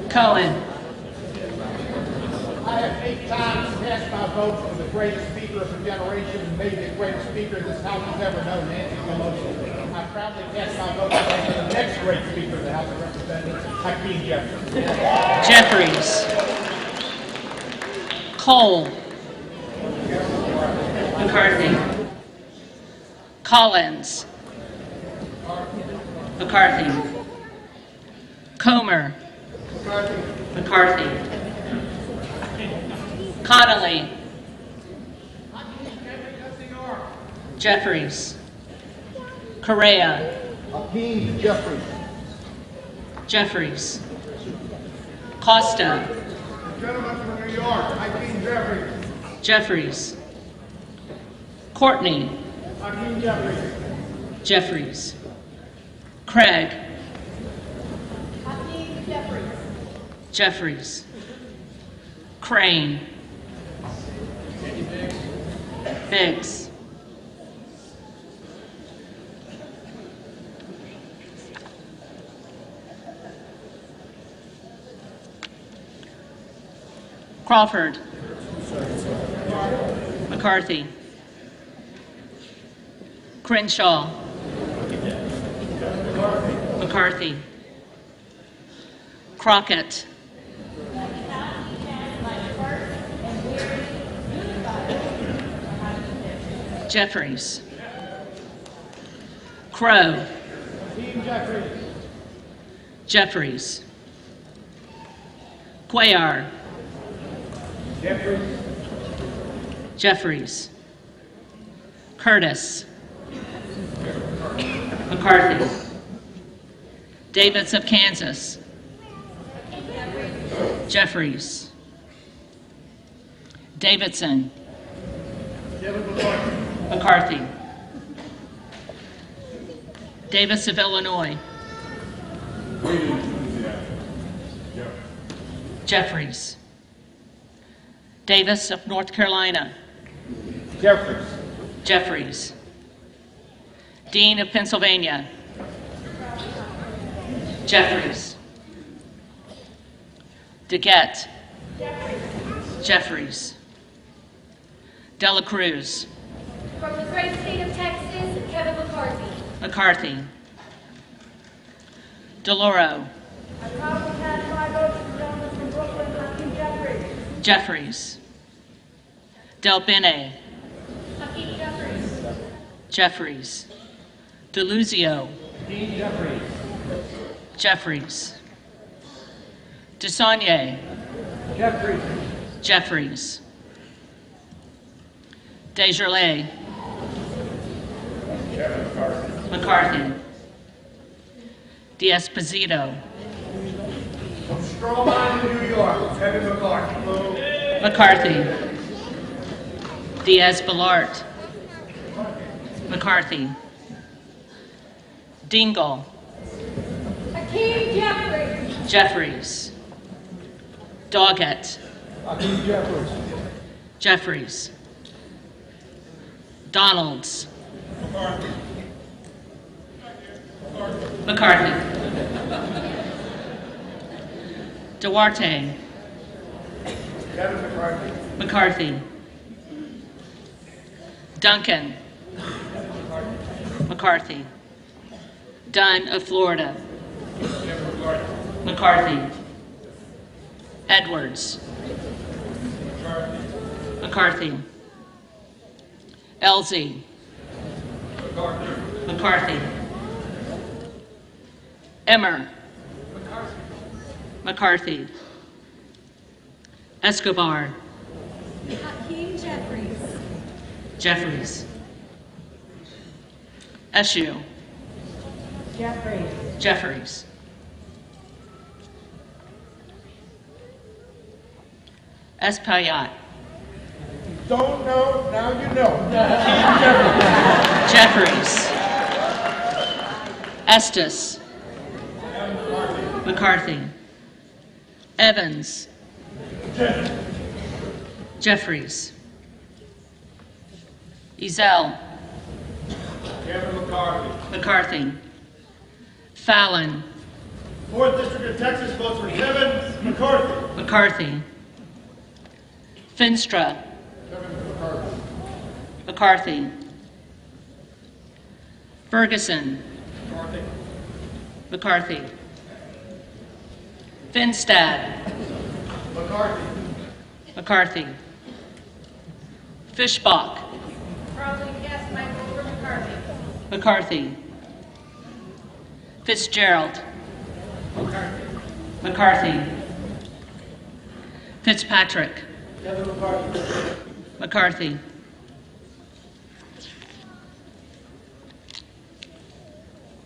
Cohen. I have 8 times cast my vote for the greatest speaker of a generation and maybe the greatest speaker this House has ever known, Nancy Pelosi. I proudly cast my vote for the next great speaker of the House of Representatives, Hakeem Jeffries. Jeffries. Cole. McCarthy. Collins. McCarthy. Comer. McCarthy. Connolly. Jeffries. Correa. Hakeem Jeffries. Jeffries. Costa. The gentleman from New York, Hakeem Jeffries. Jeffries. Courtney. Hakeem Jeffries. Jeffries. Craig. Hakeem Jeffries. Jeffries. Crane. Biggs. Crawford. McCarthy. Crenshaw. McCarthy. Crockett. Jeffries. Crow. Hakeem Jeffries. Jeffries. Cuellar. Jeffries. Jeffries. Curtis. McCarthy. Davids of Kansas. Jeffries. Davidson. McCarthy. Davis of Illinois. Jeffries. Davis of North Carolina. Jeffries. Jeffries. Dean of Pennsylvania. Jeffries. DeGette. Jeffries. Dela Cruz. From the great state of Texas, Kevin McCarthy. McCarthy. DeLauro. I proudly cast my vote for the gentleman from Brooklyn, Hakeem Jeffries. Jeffries. Del Bene. Hakeem Jeffries. Jeffries. DeLuzio. Hakeem Jeffries. Jeffries. DeSaulnier. Jeffries. Jeffries. Desjardins. McCarthy. D'Esposito. From Strawman, New York, Kevin McCarthy. McCarthy. Diaz-Balart. McCarthy. Dingle. Hakeem Jeffries. Jeffries. Doggett. Hakeem Jeffries. Jeffries. Donalds. McCarthy. Duarte. Kevin McCarthy. McCarthy. Duncan. McCarthy. Dunn of Florida. McCarthy. Edwards. McCarthy. Elsie. McCarthy. Emmer. McCarthy. Escobar. Hakeem Jeffries. Jeffries. Eshue. Jeffries. Jeffries. Espaillat. Don't know, now you know. Jeffries. Estes. McCarthy. Evans. Jeffries. Ezell. Kevin McCarthy. McCarthy. Fallon. 4th District of Texas votes for Kevin McCarthy. McCarthy. Finstra. Kevin McCarthy. McCarthy. Ferguson. McCarthy. McCarthy. Finstad. McCarthy. McCarthy. Fishbach. Proudly cast my vote for McCarthy. McCarthy. Fitzgerald. McCarthy. McCarthy. Fitzpatrick. Kevin McCarthy. McCarthy.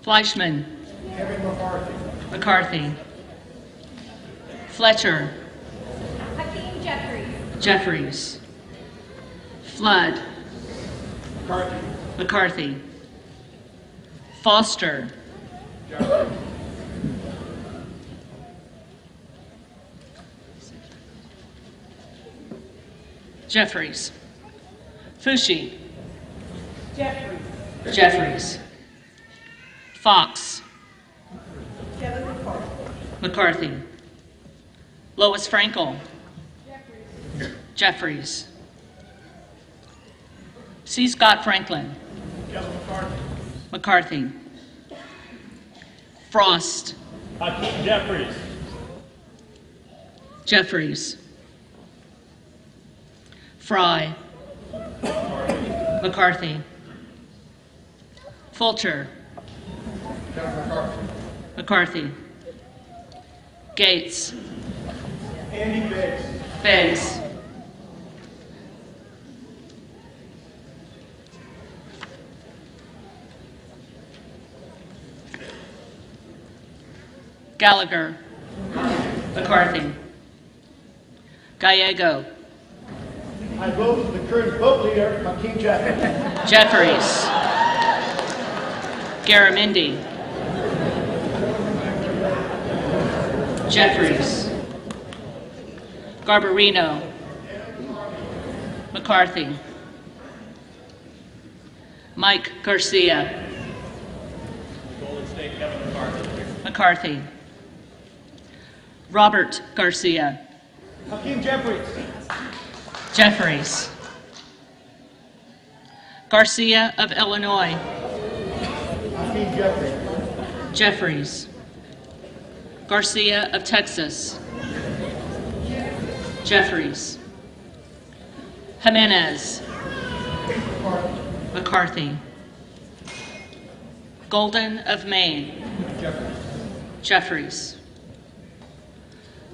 Fleischman. Kevin McCarthy. McCarthy. Fletcher. Hakeem Jeffries. Jeffries. Flood. McCarthy. McCarthy. Foster. Jeffries. Fushi. Jeffries. Jeffries. Fox. Kevin McCarthy. McCarthy. Lois Frankel. Jeffries. C. Scott Franklin. Kevin McCarthy. McCarthy. Frost. Hakeem Jeffries. Jeffries. Fry. McCarthy. Fulcher. Kevin McCarthy. McCarthy. Gates. Andy Biggs. Biggs. Gallagher. McCarthy. Gallego. I vote for the current vote leader, Hakeem Jeffries. Jeffries. Garamendi. Jeffries. Garbarino. McCarthy. Mike Garcia. Golden State, Kevin McCarthy. McCarthy. Robert Garcia. Hakeem Jeffries. Jeffries. Garcia of Illinois. Hakeem Jeffries. Jeffries. Garcia of Texas. Jeffries. Jimenez. McCarthy. Golden of Maine. Jeffries.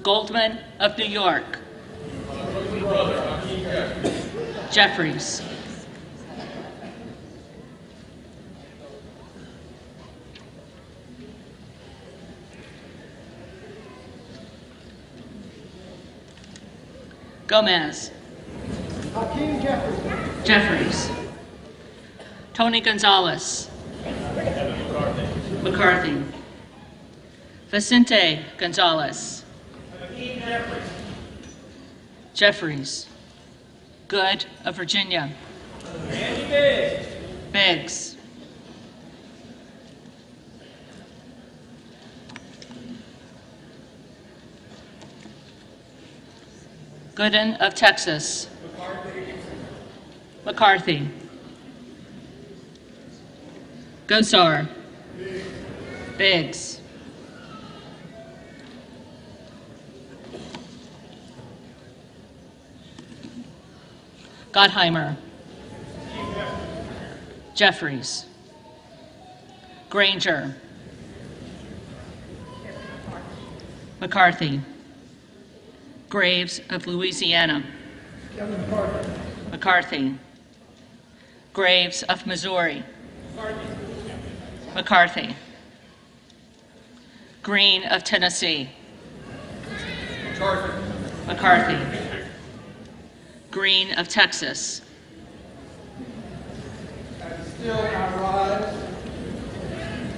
Goldman of New York. Jeffries. Gomez. Hakeem Jeffries. Jeffries. Tony Gonzalez. McCarthy. Vicente Gonzalez. Hakeem Jeffries. Jeffries. Good of Virginia. Andy Biggs. Biggs. Gooden of Texas. McCarthy. Gosar. Biggs. Gottheimer. Jeffries. Granger. McCarthy. Graves of Louisiana. Kevin McCarthy. McCarthy. Graves of Missouri. McCarthy. Green of Tennessee. McCarthy. Green of Texas. And still I rise,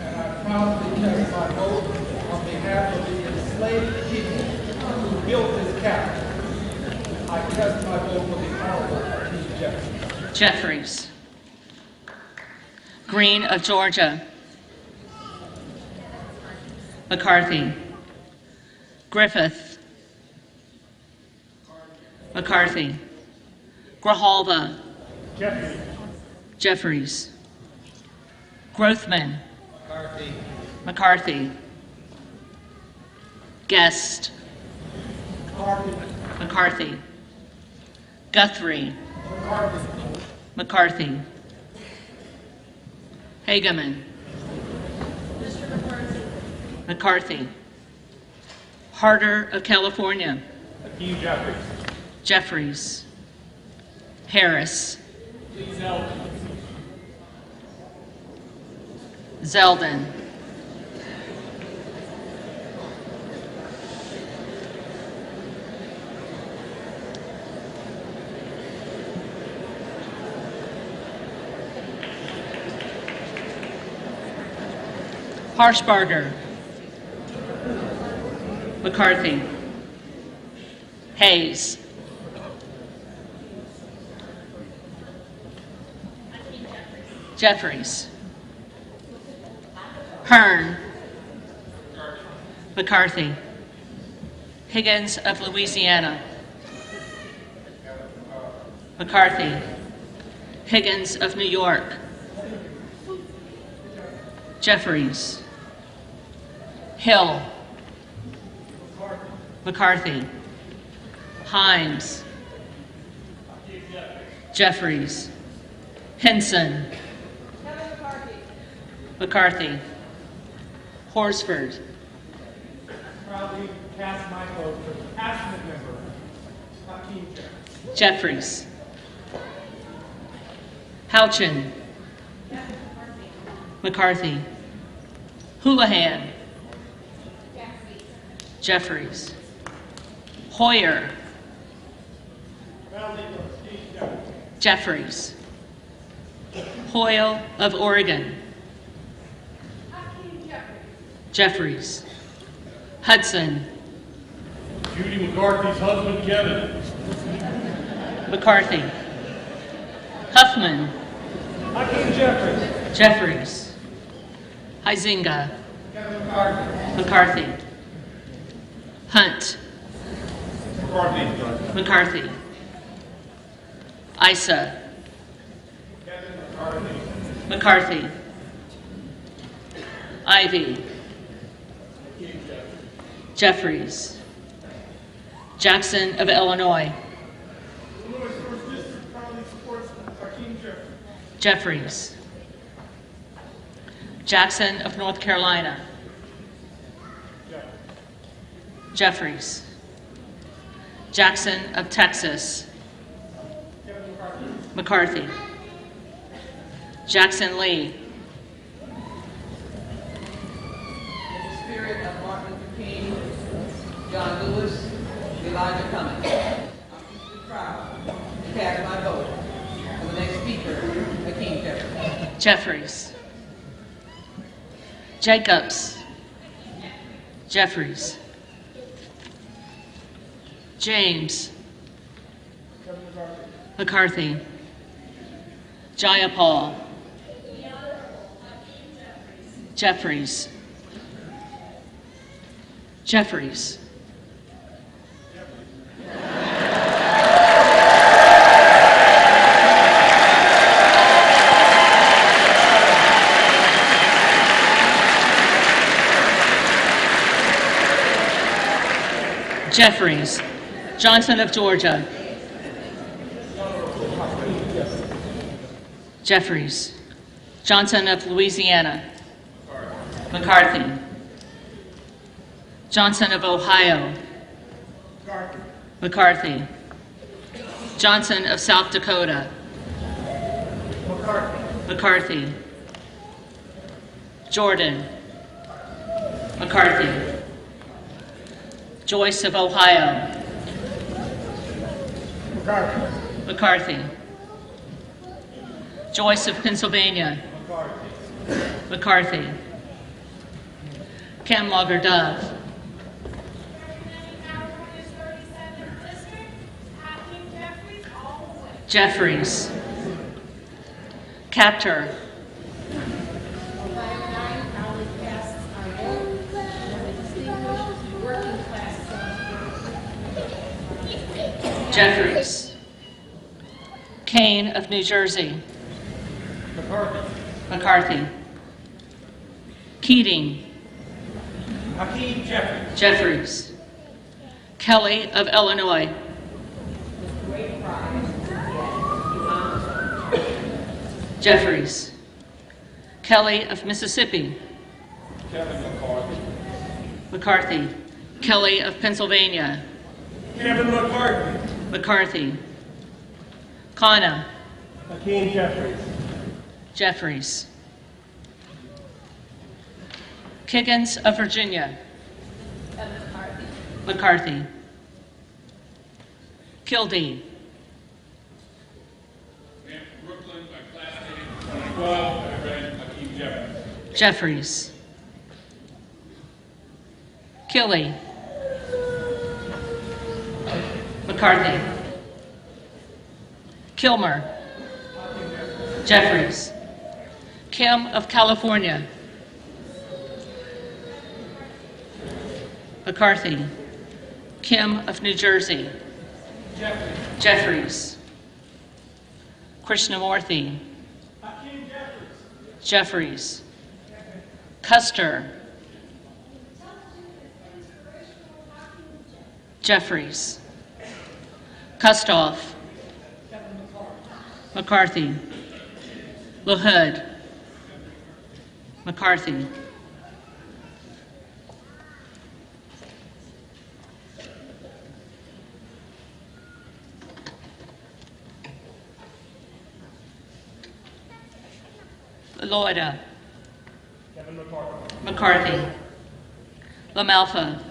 and I proudly cast my vote on behalf of the enslaved people who built this capital. I cast my vote for the Honorable Hakeem Jeffries. Jeffries. Green of Georgia. McCarthy. Griffith. McCarthy. Grijalva. Jeffries. Jeffries. Grothman. McCarthy. McCarthy. Guest. McCarthy. McCarthy. Guthrie. McCarthy. McCarthy. Hageman. McCarthy. Harder of California. Hakeem Jeffries. Jeffries. Harris. Zeldin. Zeldin. Harshbarger. McCarthy. Hayes. Jeffries. Hearn. McCarthy. Higgins of Louisiana. McCarthy. Higgins of New York. Jeffries. Hill. McCarthy. Himes. Jeffries. Henson. McCarthy. Horsford. Proudly cast my vote for the passionate member, Hakeem Jeffries. Houchin. McCarthy. Houlihan. Jeffries. Hoyer. Jeffries. Hoyle of Oregon. Jeffries. Hudson. Judy McCarthy's husband, Kevin. McCarthy. Huffman. Hakeem Jeffries. Jeffries. Huizinga. McCarthy. Hunt. McCarthy. Issa. McCarthy. Ivy. Jeffries. Jackson of Illinois. Jeffries. Jackson of North Carolina. Jeffries. Jackson of Texas. McCarthy. Jackson Lee. In the spirit of Martin Luther King, John Lewis, Elijah Cummings, I'm deeply proud to cast my vote for the next speaker, Hakeem Jeffries. Jeffries. Jacobs. Jeffries. James. McCarthy. Jayapal. Jeffries. Jeffries. Jeffries. Johnson of Georgia. Jeffries. Johnson of Louisiana. McCarthy. Johnson of Ohio. McCarthy. Johnson of South Dakota. McCarthy. Jordan. McCarthy. Joyce of Ohio. McCarthy. Joyce of Pennsylvania. McCarthy. Camlogger Dove. Jeffries. Captor. Jeffries. Kane of New Jersey. McCarthy. Keating. Hakeem Jeffries. Jeffries. Kelly of Illinois. Jeffries. Kelly of Mississippi. Kevin McCarthy. McCarthy. Kelly of Pennsylvania. Kevin McCarthy. McCarthy. Kana. Hakeem Jeffries. Jeffries. Kiggins of Virginia. McCarthy. Kildee. Brooklyn, by class 12, I read Hakeem Jeffries. Jeffries. Killy. McCarthy. Kilmer. Jeffries. Kim of California. McCarthy. Kim of New Jersey. Jeffries. Krishnamurthy. Jeffries. Custer. Jeffries. Kustoff. McCarthy. LaHood. McCarthy. Loida. McCarthy. LaMalfa.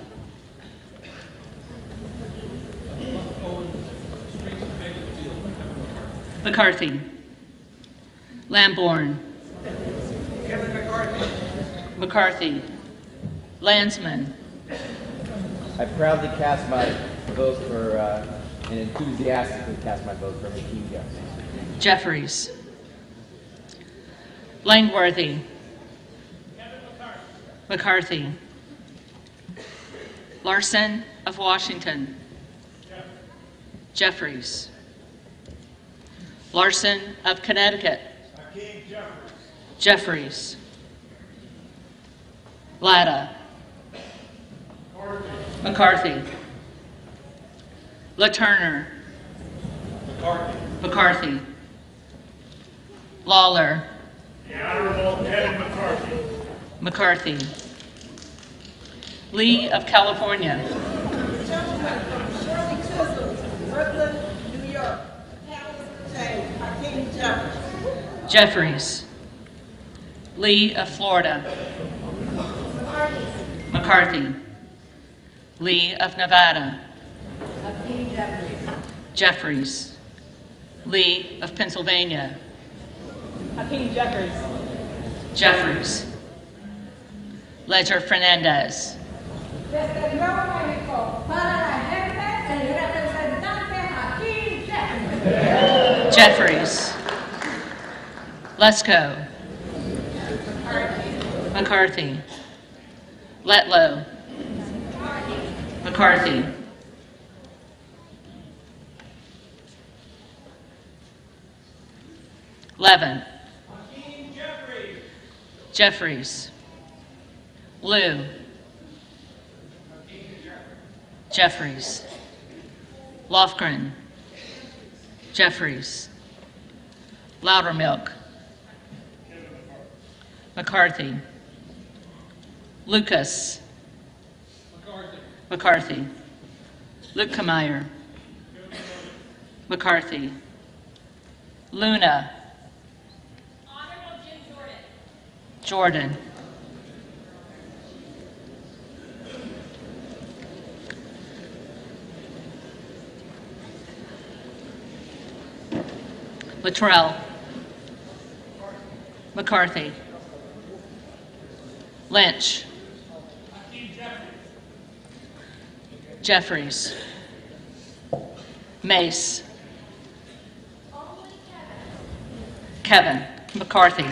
McCarthy. Lamborn. McCarthy. Landsman. I proudly cast my vote for, and enthusiastically cast my vote for Hakeem Jeffries. Jeffries. Langworthy. McCarthy. Larson of Washington. Jeffries. Larson of Connecticut. Jeffries. Latta. McCarthy. LaTurner. McCarthy. Lawler. The Honorable Kevin McCarthy. McCarthy. Lee of California. Brooklyn, New York. Hakeem Jeffries. Jeffries. Lee of Florida. McCarthy. Lee of Nevada. Jeffries. Lee of Pennsylvania. Hakeem Jeffries. Jeffries. Ledger Fernandez. Desde Nuevo México, para la gente, el representante Hakeem Jeffries. Jeffries. Lesko. McCarthy. Letlow. McCarthy. Levin. Jeffries. Liu. Jeffries. Lofgren. Jeffries. Loudermilk. McCarthy. Lucas. McCarthy. Lukemeyer. McCarthy. Luna. Jordan. Luttrell. McCarthy. Lynch. Jeffries. Mace. Kevin. McCarthy.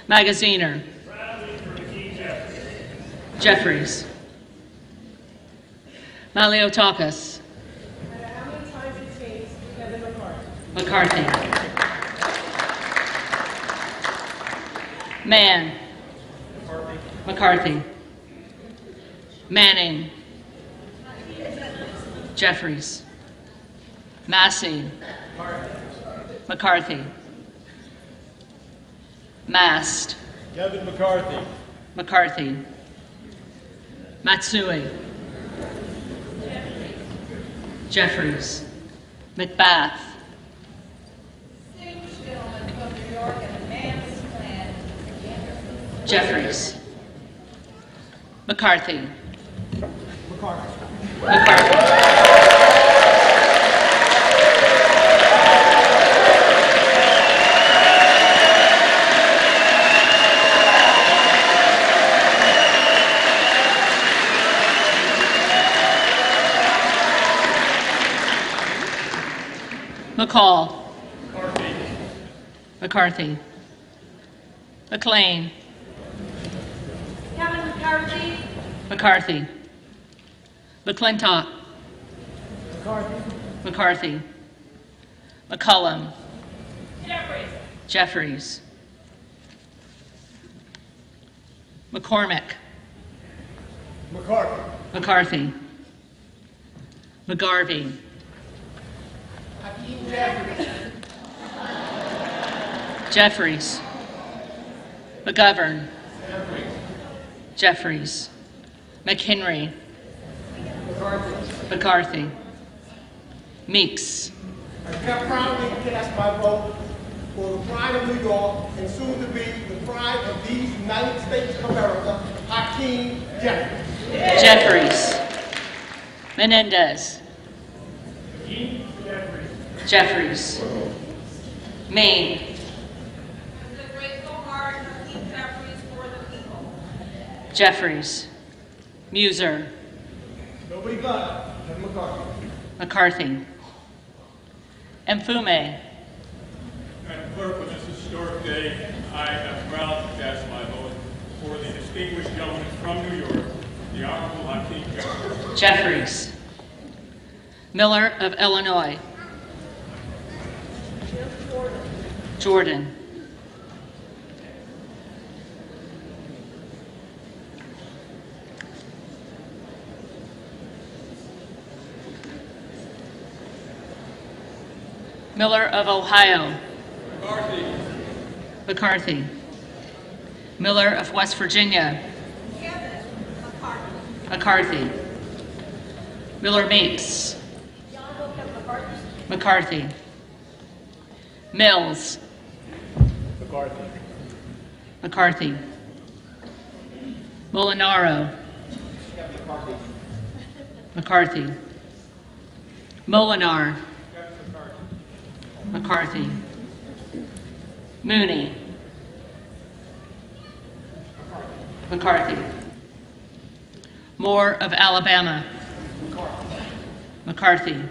Magaziner. Jeffries. Maliotakis. How many times it takes Kevin McCarthy. Mann. McCarthy. Manning. Jeffries. Massey. McCarthy. Mast. Kevin McCarthy. McCarthy. Matsui. Jeffries. McBath. Jeffries. McCarthy. McCarthy. McCall. McCarthy. McLean. Kevin McCarthy. McCarthy. McClintock. McCarthy. McCullum. Jeffries. McCormick. McCarthy. McGarvey. Jeffries. McGovern. Jeffries. McHenry. McCarthy. Meeks. I proudly cast my vote for the pride of New York and soon to be the pride of these United States of America, Hakeem Jeffries. Jeffries. Menendez. Jeffries. Maine. Jeffries. Muser. Nobody but McCarthy. McCarthy. Mfume. Madam Clerk, on this historic day, I am proud to cast my vote for the distinguished gentleman from New York, the Honorable Hakeem Jeffries. Jeffries. Miller of Illinois. Jordan. Miller of Ohio. McCarthy. Miller of West Virginia. McCarthy. Miller Meeks. McCarthy. Mills. McCarthy. Molinaro. McCarthy. Molinar. McCarthy. Mooney. McCarthy. Moore of Alabama. McCarthy.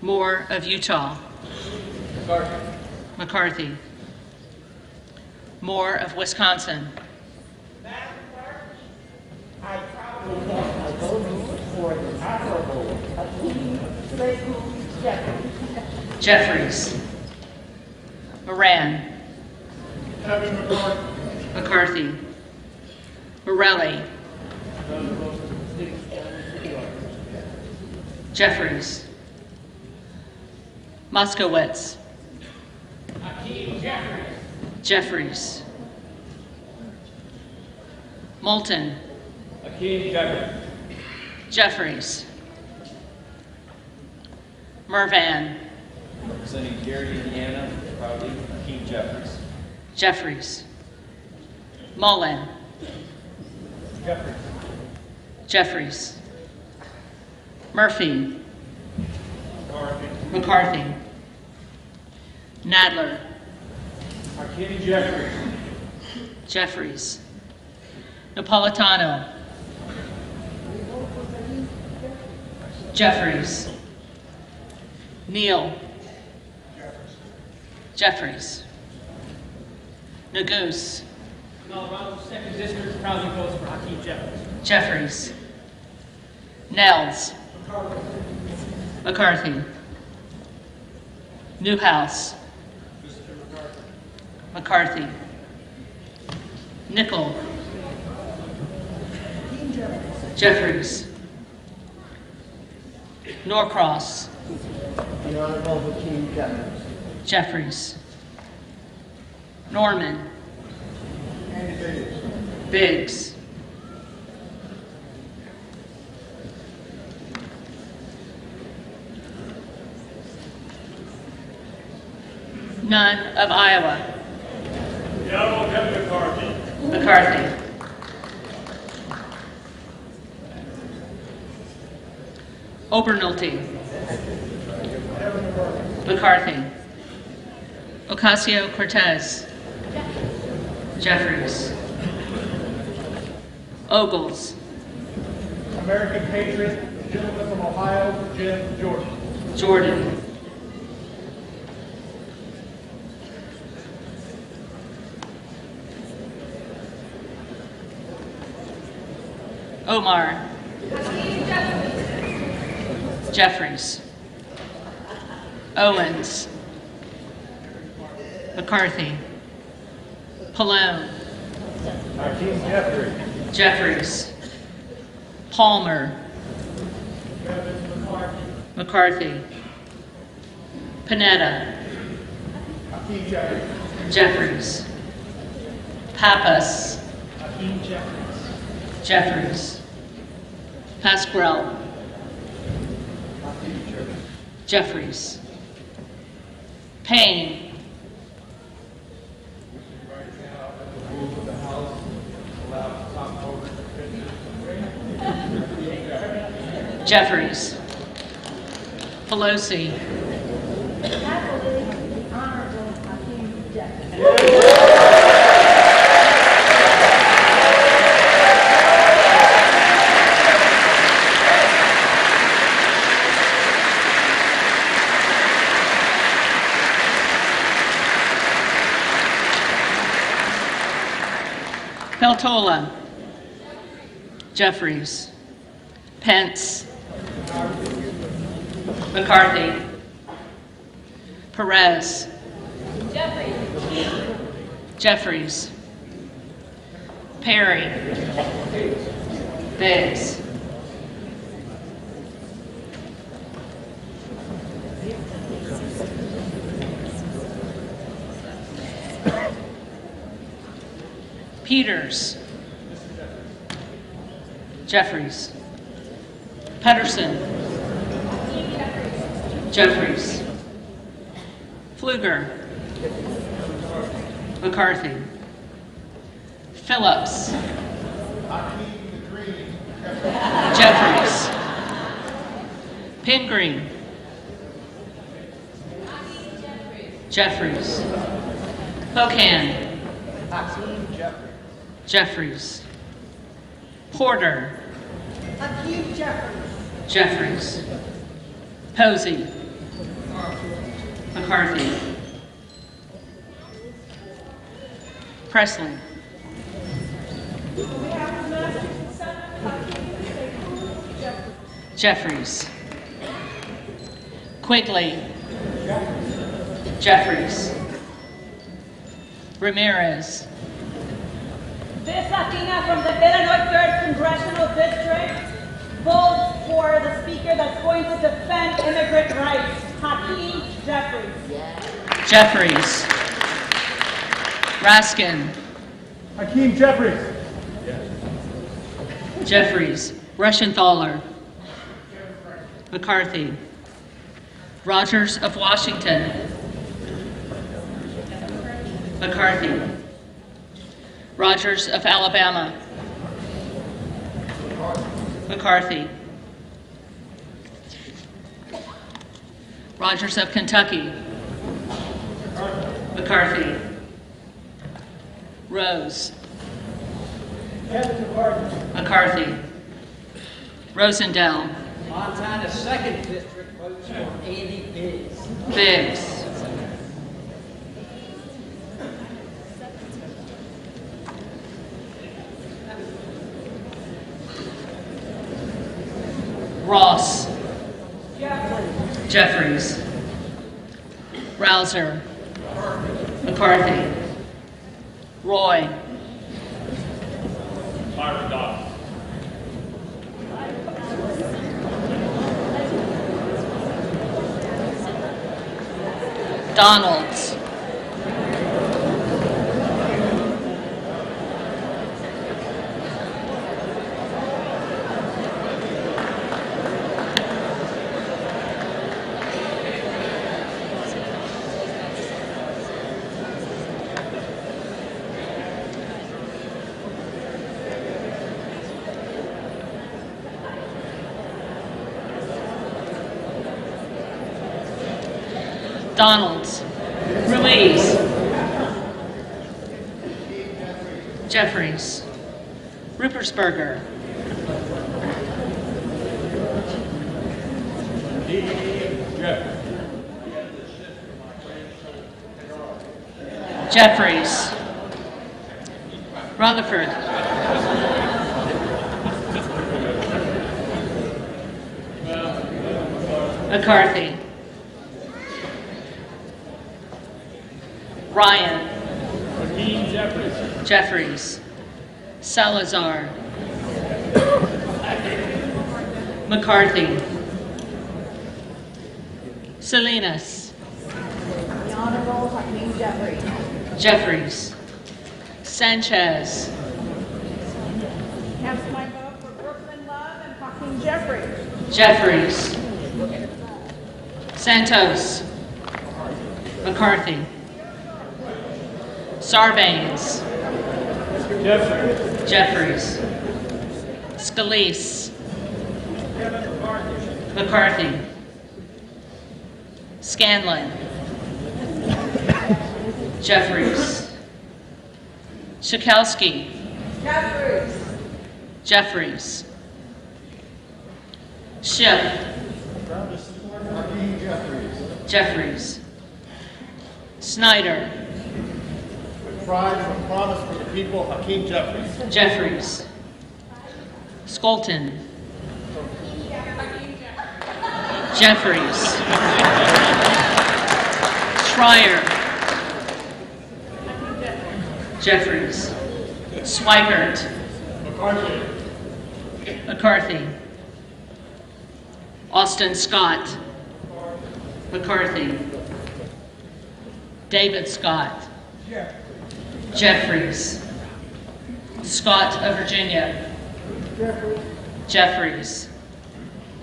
Moore of Utah. McCarthy. Moore of Wisconsin. I proudly cast my vote for the Honorable Hakeem Jeffries. Jeffries. Moran. McCarthy. Morelli. Jeffries. Moskowitz. Jeffries. Moulton. Jeffries. Mervan. Representing Gary, Indiana, proudly, Hakeem Jeffries. Jeffries. Mullen. Jeffries. Murphy. McCarthy. Nadler. Hakeem Jeffries. Jeffries. Napolitano. Jeffries. Neal. Jeffries. Nagoose. Colorado 2nd District proudly votes for Hakeem Jeffries. Jeffries. Nels. McCarthy. Newhouse. McCarthy. Nickel. Jeffries. Norcross. The Honorable Hakeem Jeffries. Jeffries. Norman. Biggs. None of Iowa. The Honorable Kevin McCarthy. McCarthy. Obernolte. McCarthy. Ocasio-Cortez. Jeffries. Ogles. American patriot, gentleman from Ohio, Jim Jordan. Jordan. Omar. Jeffries. Owens. McCarthy. Pallone. Jeffries. Palmer. McCarthy. Panetta. Jeffries. Pappas. Jeffries. Pasquale. Jeffries. Payne. Jeffries. Pelosi. Peltola. Jeffries. Pence. McCarthy. Perez. Jeffries. Perry. Biggs. Peters. Jeffries. Pedersen. Jeffries. Pfluger. McCarthy. Phillips. Jeffries. Pingree. Jeffries. Pocan. Jeffries. Porter. Jeffries. Posey. McCarthy. Presley. Jeffries. Quigley. Jeffries. Ramirez. This Latina from the Illinois 3rd Congressional District votes for the speaker that's going to defend immigrant rights, Hakeem Jeffries. Jeffries. Raskin. Hakeem Jeffries. Jeffries. Rushenthaler. McCarthy. Rogers of Washington. McCarthy. Rogers of Alabama. McCarthy. Rogers of Kentucky. McCarthy. Rose. McCarthy. Rosendale. Montana's 2nd District votes for Andy Biggs. Biggs. Ross. Jeffries. Rouser. McCarthy. Roy. Myron Dodd. Donalds. Donalds. Ruiz. Jeffries. Ruppersberger. Jeffries. Rutherford. McCarthy. Ryan. Jeffries. Salazar. McCarthy. Salinas. The Honorable Hakeem Jeffries. Jeffries. Sanchez. Cast my vote for Brooklyn Love and Hakeem Jeffries. Jeffries. Santos. McCarthy. Sarbanes. Jeffries. Scalise. McCarthy. Scanlon. Jeffries. Schakowsky. Jeffries. Schiff. Jeffries. Snyder. With pride and promise for the people, Hakeem Jeffries. Jeffries. Skolton. Jeffries. Schreier. Jeffries. Swigert. McCarthy. Austin Scott. McCarthy. David Scott. Jeffries. Scott of Virginia. Jeffries.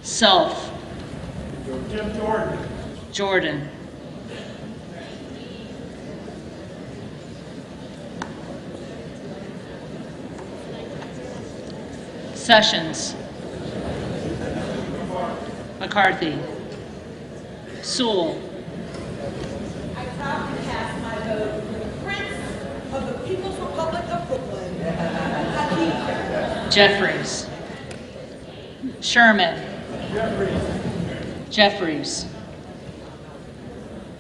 Self. Jim Jordan. Jordan. Sessions. McCarthy. Sewell. I proudly cast my vote for the Prince of the People's Republic of Brooklyn, Hakeem Jeffries. Jeffries. Sherman. Jeffries.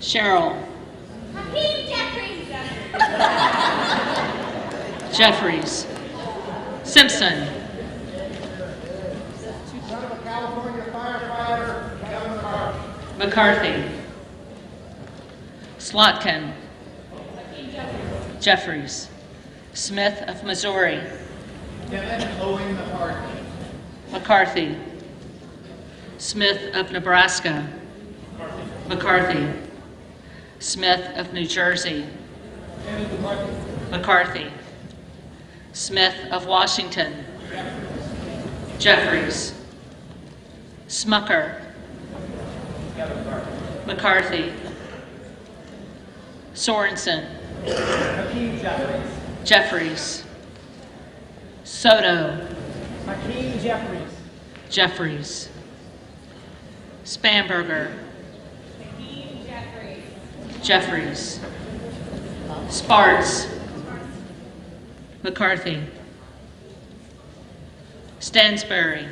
Cheryl. Hakeem Jeffries. Jeffries. Simpson. Son of a California firefighter, Kevin McCarthy. McCarthy. Slotkin. Jeffries. Smith of Missouri. Kevin Owen McCarthy. McCarthy. Smith of Nebraska. McCarthy. Smith of New Jersey. McCarthy. Smith of Washington. Jeffries. Smucker. McCarthy. Sorensen. Hakeem Jeffries. Jeffries. Soto. Hakeem Jeffries. Jeffries. Spanberger. Jeffries. Sparts. McCarthy. Stansberry.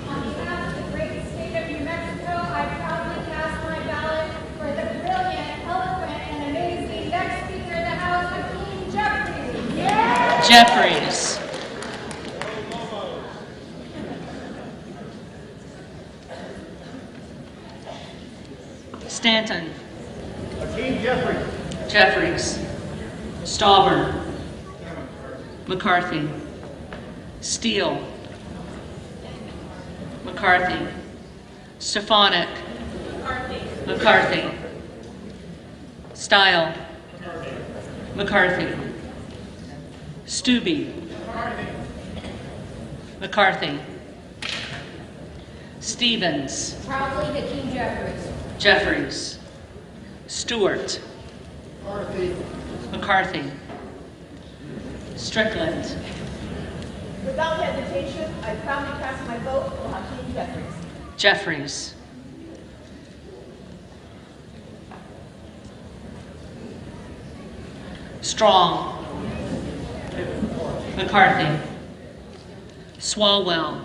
On behalf of the great state of New Mexico, I proudly cast my ballot for the brilliant, eloquent, and amazing next Speaker of the House, Hakeem Jeffries. Jeffries. Stanton. Hakeem Jeffries. Jeffries. Stauber. McCarthy. Steele. McCarthy. Stefanik. McCarthy. Style. McCarthy. Stubbe. McCarthy. Stevens. Proudly, Hakeem Jeffries. Jeffries. Stewart. McCarthy. McCarthy. Strickland. Without hesitation, I proudly cast my vote for Hakeem Jeffries. Jeffries. Strong. McCarthy. Swalwell.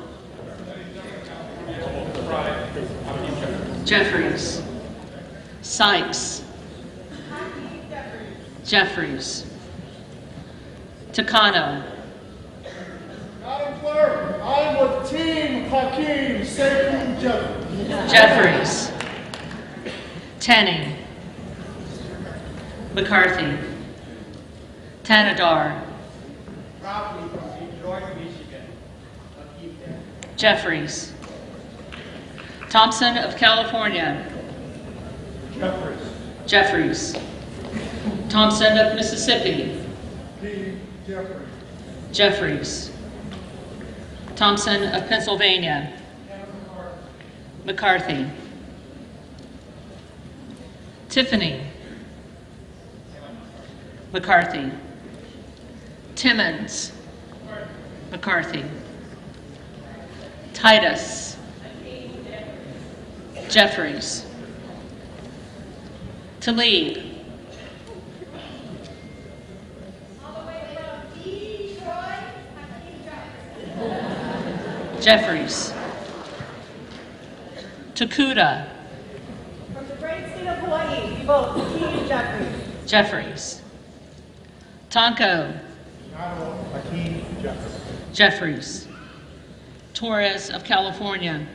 Jeffries. Sykes. Jeffries. Takano. Madam Clerk, I am with Team Hakeem Jeffries. Jeffries. Tanning. McCarthy. Tanadar. Property from Detroit, Michigan. Jeffries. Thompson of California. Jeffries. Jeffries. Thompson of Mississippi. Jeffries. Jeffries. Thompson of Pennsylvania. McCarthy. Tiffany. McCarthy. Timmons. McCarthy. Titus. Jeffries. Talib. Jeffries. Takuda. From the great state of Hawaii, we vote Hakeem Jeffries. Jeffries. Tonko. Hakeem Jeffries. Jeffries. Torres of California.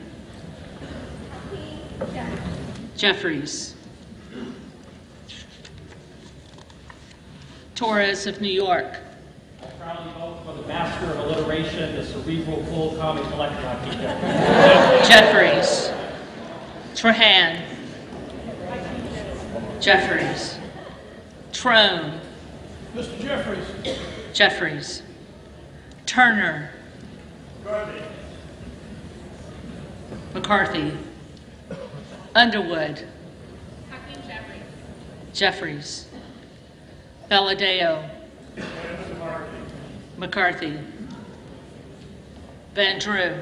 Jeffries. Torres of New York. I proudly vote for the master of alliteration, the cerebral full comic collector, Hakeem Jeffries. Jeffries. Trahan. Jeffries. Trone. Mr. Jeffries. Jeffries. Turner. McCarthy. Underwood. Jeffries. Valadeo. McCarthy. Van Drew.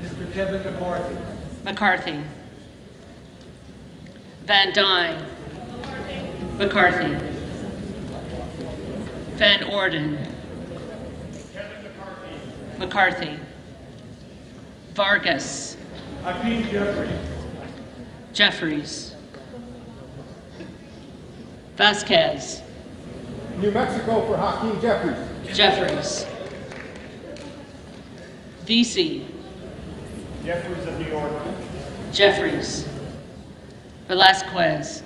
Mr. Kevin McCarthy. McCarthy. Van Dyne. McCarthy. Van Orden. McCarthy. Vargas. Hakeem Jeffries. Jeffries. Vasquez. New Mexico for Hakeem Jeffries. Jeffries. VC. Jeffries of New York. Jeffries. Velasquez.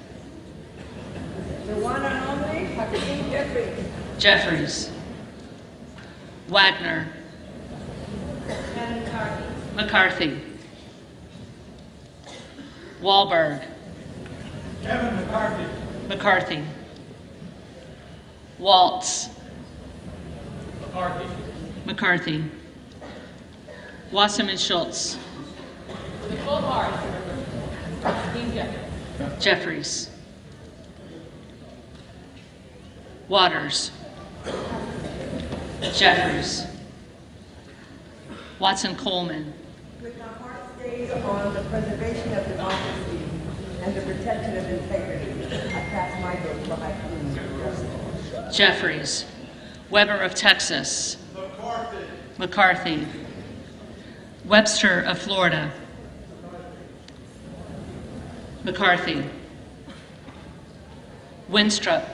The one and only Hakeem Jeffries. Jeffries. Wagner. And McCarthy. McCarthy. Wahlberg. Kevin McCarthy. McCarthy. Waltz. McCarthy. McCarthy. Wasserman Schultz. The full heart. Hakeem Jeffries. Jeffries. Waters. Jeffries. Watson Coleman. With my heart stayed on the preservation of democracy and the protection of integrity, I cast my vote for Hakeem. Jeffries. Weber of Texas. McCarthy. McCarthy. Webster of Florida. McCarthy. Winstrup.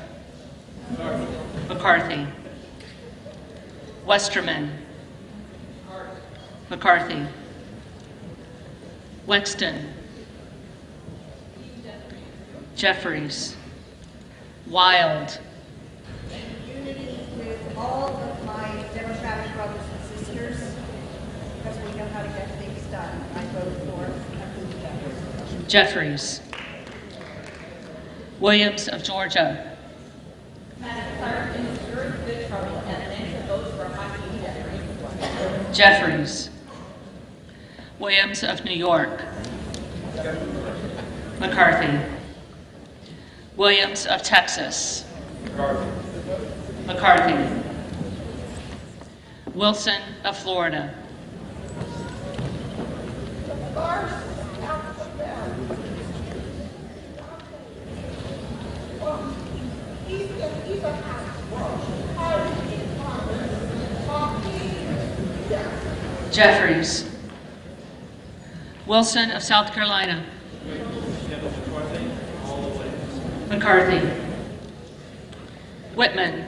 McCarthy. Westerman. McCarthy. Wexton. Jeffries. Wild. Unity with all of my Democratic brothers and sisters, because we know how to get things done. I vote for Hakeem Jeffries. Jeffries. Williams of Georgia. Madam Clerk, in the spirit of good trouble and an extra vote for Hakeem Jeffries. Jeffries. Williams of New York. McCarthy. Williams of Texas. McCarthy. Wilson of Florida. Jeffries. Wilson of South Carolina. McCarthy. Whitman.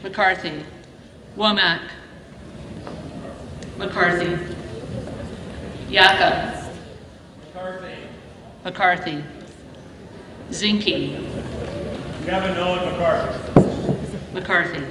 McCarthy. Womack. McCarthy. Yaka. McCarthy. Zinke. Kevin Nolan McCarthy. McCarthy.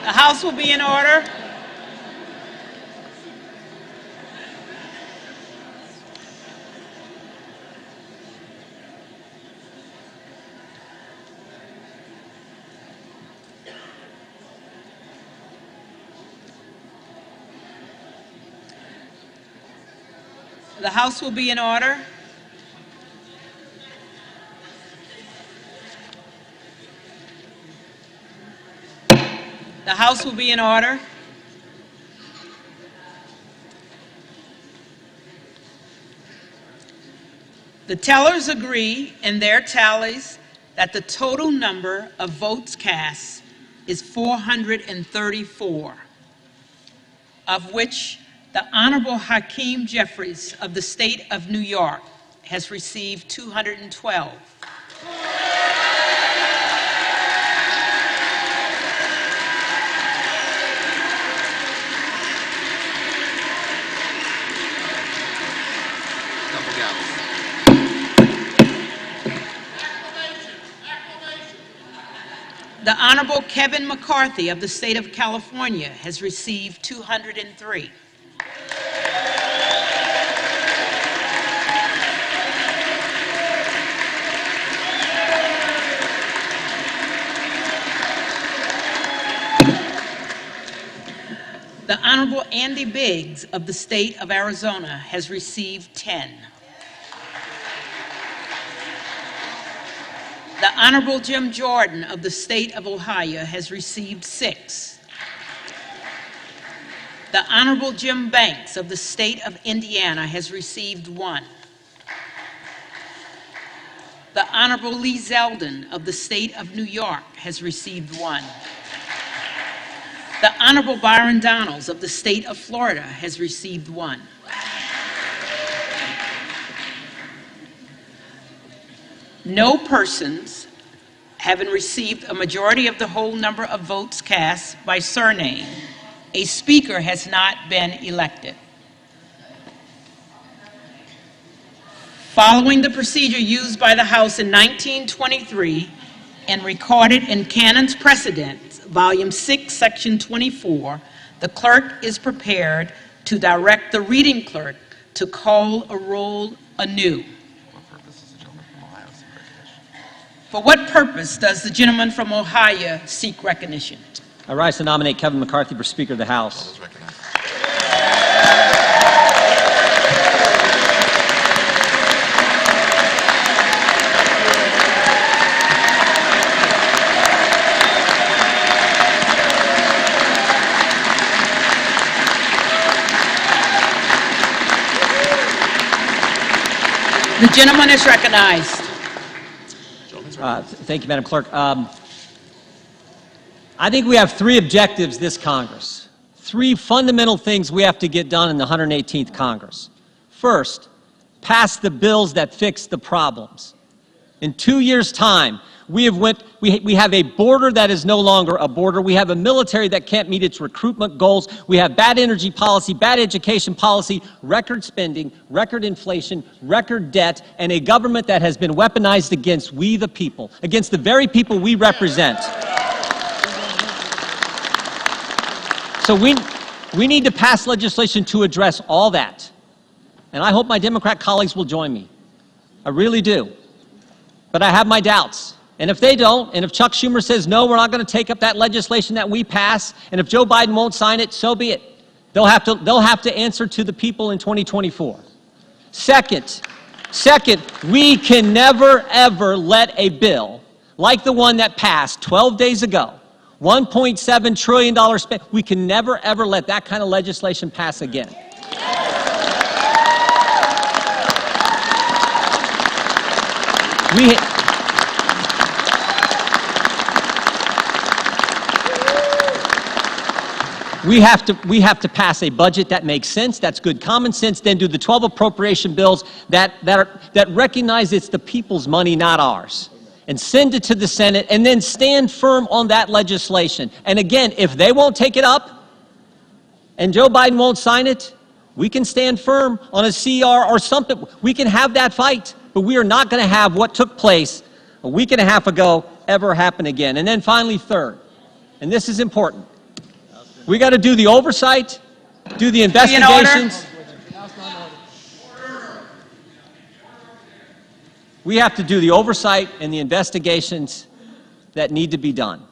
The House will be in order. The House will be in order. The House will be in order. The tellers agree in their tallies that the total number of votes cast is 434, of which the Honorable Hakeem Jeffries of the state of New York has received 212. The Honorable Kevin McCarthy of the state of California has received 203. The Honorable Andy Biggs of the state of Arizona has received 10. The Honorable Jim Jordan of the state of Ohio has received 6. The Honorable Jim Banks of the state of Indiana has received 1. The Honorable Lee Zeldin of the state of New York has received 1. The Honorable Byron Donalds of the state of Florida has received 1. No persons having received a majority of the whole number of votes cast by surname, a speaker has not been elected. Following the procedure used by the House in 1923 and recorded in Canon's Precedents, Volume 6, Section 24, the clerk is prepared to direct the reading clerk to call a roll anew. For what purpose does the gentleman from Ohio seek recognition? I rise to nominate Kevin McCarthy for Speaker of the House. The gentleman is recognized. Thank you, Madam Clerk. I think we have 3 objectives this Congress. 3 fundamental things we have to get done in the 118th Congress. First, pass the bills that fix the problems. In 2 years' time, we have a border that is no longer a border. We have a military that can't meet its recruitment goals. We have bad energy policy, bad education policy, record spending, record inflation, record debt, and a government that has been weaponized against we the people, against the very people we represent. So we need to pass legislation to address all that. And I hope my Democrat colleagues will join me. I really do. But I have my doubts. And if they don't, and if Chuck Schumer says, no, we're not going to take up that legislation that we pass, and if Joe Biden won't sign it, so be it. They'll have to answer to the people in 2024. Second, we can never, ever let a bill like the one that passed 12 days ago, $1.7 trillion spent, we can never, ever let that kind of legislation pass again. We have to pass a budget that makes sense, that's good common sense, then do the 12 appropriation bills that recognize it's the people's money, not ours, and send it to the Senate, and then stand firm on that legislation. And again, if they won't take it up, and Joe Biden won't sign it, we can stand firm on a CR or something. We can have that fight, but we are not going to have what took place a week and a half ago ever happen again. And then finally, third, and this is important, We got to do the oversight, do the investigations. We have to do the oversight and the investigations that need to be done.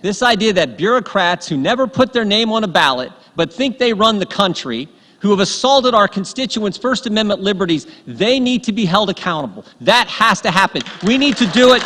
This idea that bureaucrats who never put their name on a ballot but think they run the country, who have assaulted our constituents' First Amendment liberties, they need to be held accountable. That has to happen. We need to do it.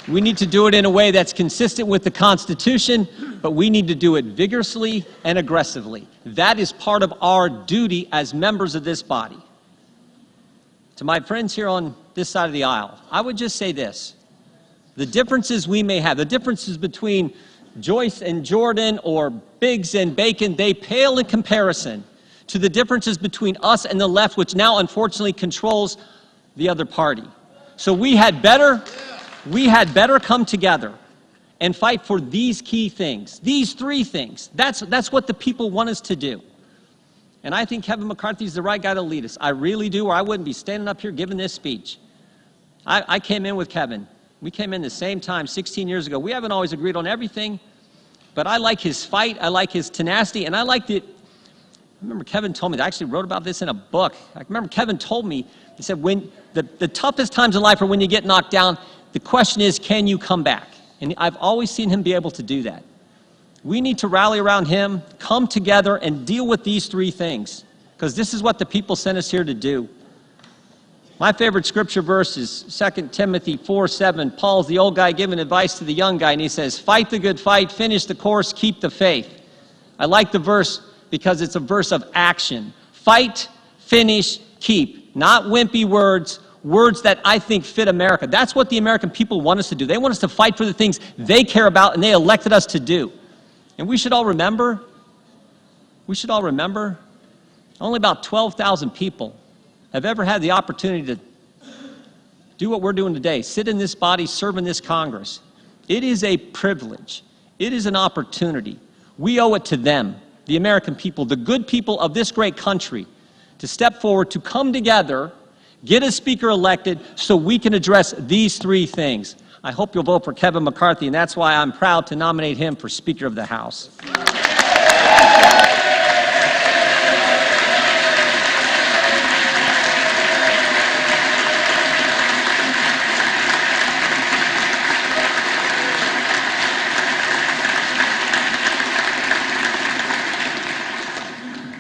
We need to do it in a way that's consistent with the Constitution, but we need to do it vigorously and aggressively. That is part of our duty as members of this body. To my friends here on this side of the aisle, I would just say this. The differences we may have, the differences between Joyce and Jordan or Biggs and Bacon, they pale in comparison to the differences between us and the left, which now unfortunately controls the other party. So we had better come together and fight for these key things, these three things. That's what the people want us to do. And I think Kevin McCarthy is the right guy to lead us. I really do, or I wouldn't be standing up here giving this speech. I came in with Kevin. We came in the same time 16 years ago. We haven't always agreed on everything, but I like his fight, I like his tenacity, and I liked it. I remember Kevin told me, I actually wrote about this in a book. I remember Kevin told me, he said, when the toughest times in life are when you get knocked down, the question is, can you come back? And I've always seen him be able to do that. We need to rally around him, come together, and deal with these three things, because this is what the people sent us here to do. My favorite scripture verse is 2 Timothy 4:7. Paul's the old guy giving advice to the young guy, and he says, fight the good fight, finish the course, keep the faith. I like the verse because it's a verse of action. Fight, finish, keep. Not wimpy words, words that I think fit America. That's what the American people want us to do. They want us to fight for the things they care about and they elected us to do. And we should all remember, only about 12,000 people have ever had the opportunity to do what we're doing today, sit in this body, serve in this Congress. It is a privilege. It is an opportunity. We owe it to them, the American people, the good people of this great country, to step forward, to come together, get a speaker elected so we can address these three things. I hope you'll vote for Kevin McCarthy, and that's why I'm proud to nominate him for Speaker of the House.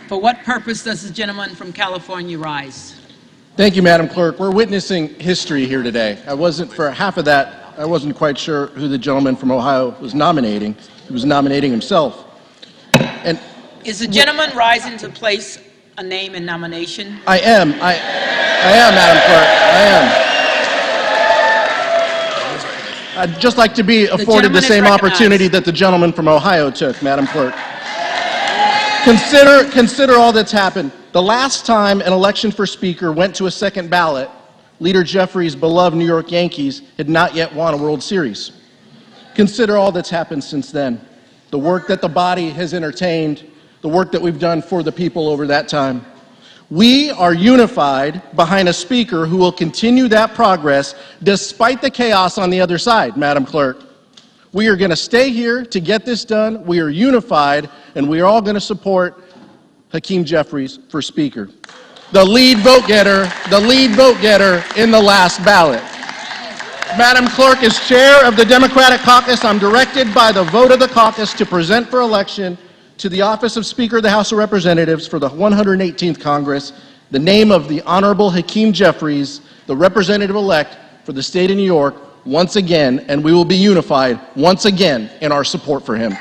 For what purpose does the gentleman from California rise? Thank you, Madam Clerk. We're witnessing history here today. For half of that, I wasn't quite sure who the gentleman from Ohio was nominating. He was nominating himself. And is the gentleman rising to place a name in nomination? I am, Madam Clerk. I am. I'd just like to be afforded the same opportunity that the gentleman from Ohio took, Madam Clerk. Consider all that's happened. The last time an election for Speaker went to a second ballot, Leader Jeffries' beloved New York Yankees had not yet won a World Series. Consider all that's happened since then. The work that the body has entertained, the work that we've done for the people over that time. We are unified behind a Speaker who will continue that progress despite the chaos on the other side, Madam Clerk. We are going to stay here to get this done. We are unified, and we are all going to support Hakeem Jeffries for Speaker. The lead vote getter in the last ballot. Madam Clerk, as chair of the Democratic Caucus, I'm directed by the vote of the caucus to present for election to the office of Speaker of the House of Representatives for the 118th Congress the name of the Honorable Hakeem Jeffries, the representative-elect for the state of New York, once again, and we will be unified once again in our support for him.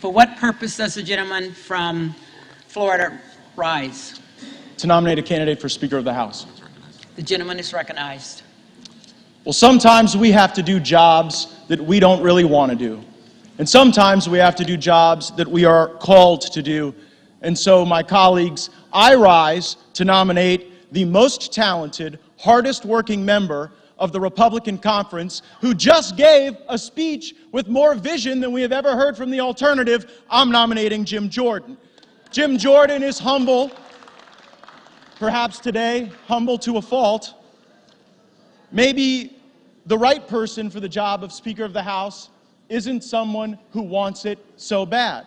For what purpose does the gentleman from Florida rise? To nominate a candidate for Speaker of the House. The gentleman is recognized. Well, sometimes we have to do jobs that we don't really want to do. And sometimes we have to do jobs that we are called to do. And so, my colleagues, I rise to nominate the most talented, hardest working member of the Republican conference, who just gave a speech with more vision than we have ever heard from the alternative. I'm nominating Jim Jordan. Jim Jordan is humble, perhaps today, humble to a fault. Maybe the right person for the job of Speaker of the House isn't someone who wants it so bad.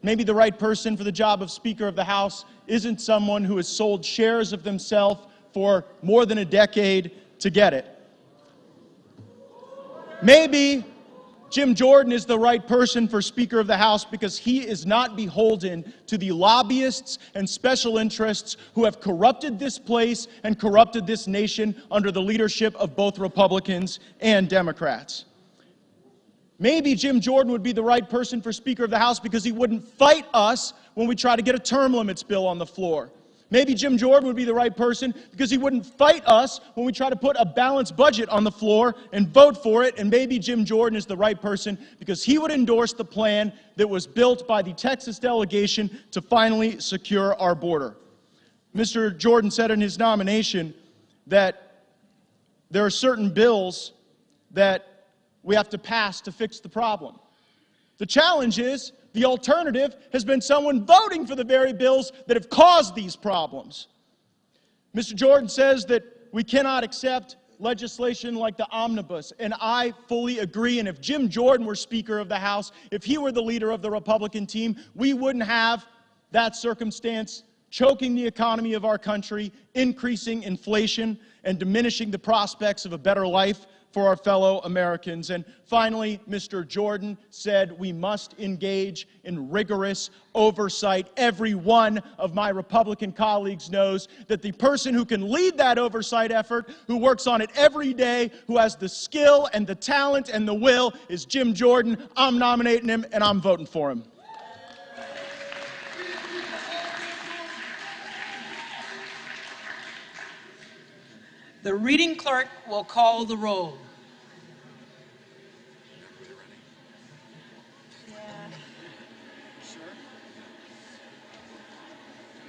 Maybe the right person for the job of Speaker of the House isn't someone who has sold shares of themselves for more than a decade to get it. Maybe Jim Jordan is the right person for Speaker of the House because he is not beholden to the lobbyists and special interests who have corrupted this place and corrupted this nation under the leadership of both Republicans and Democrats. Maybe Jim Jordan would be the right person for Speaker of the House because he wouldn't fight us when we try to get a term limits bill on the floor. Maybe Jim Jordan would be the right person because he wouldn't fight us when we try to put a balanced budget on the floor and vote for it. And maybe Jim Jordan is the right person because he would endorse the plan that was built by the Texas delegation to finally secure our border. Mr. Jordan said in his nomination that there are certain bills that we have to pass to fix the problem. The challenge is the alternative has been someone voting for the very bills that have caused these problems. Mr. Jordan says that we cannot accept legislation like the omnibus, and I fully agree. And if Jim Jordan were Speaker of the House, if he were the leader of the Republican team, we wouldn't have that circumstance choking the economy of our country, increasing inflation, and diminishing the prospects of a better life for our fellow Americans. And finally, Mr. Jordan said we must engage in rigorous oversight. Every one of my Republican colleagues knows that the person who can lead that oversight effort, who works on it every day, who has the skill and the talent and the will, is Jim Jordan. I'm nominating him, and I'm voting for him. The reading clerk will call the roll.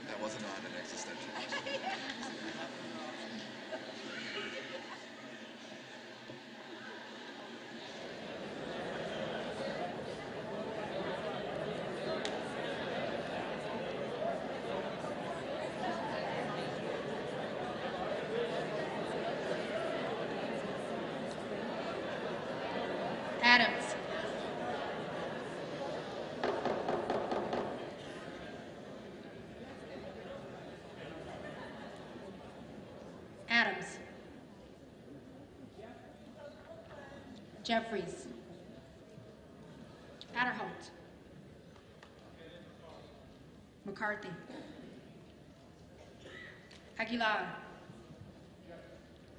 That wasn't on an existential. Adams. Adams. Jeffries. Adderholt. McCarthy. Aguilar.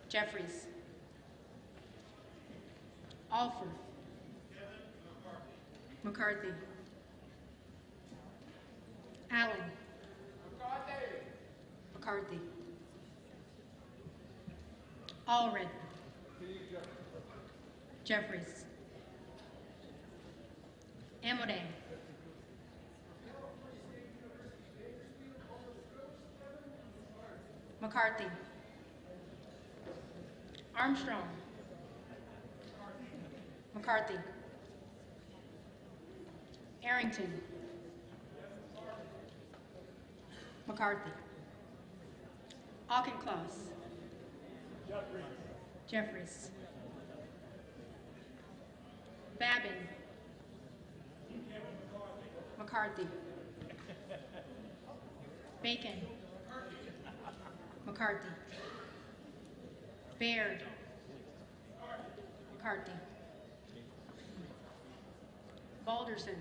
Jeffries. Alford. McCarthy. Allen. McCarthy. Allred. Jeffries. Amodei. McCarthy. Armstrong. McCarthy. Arrington. McCarthy. Auchincloss. Jeffries. Babin. McCarthy. Bacon. McCarthy. Baird. McCarthy. Balderson.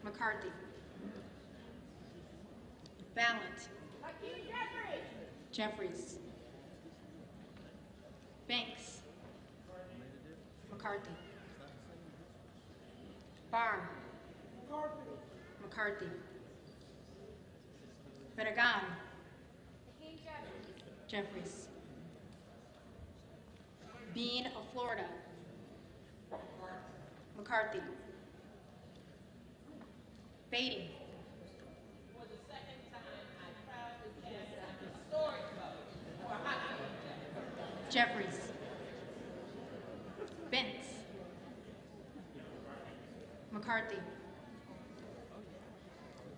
McCarthy. Ballant. Jeffries. Banks. McCarthy. Barr. McCarthy. Benegan. Jeffries. Bean of Florida. McCarthy. Beatty. Jeffries. Bentz. McCarthy.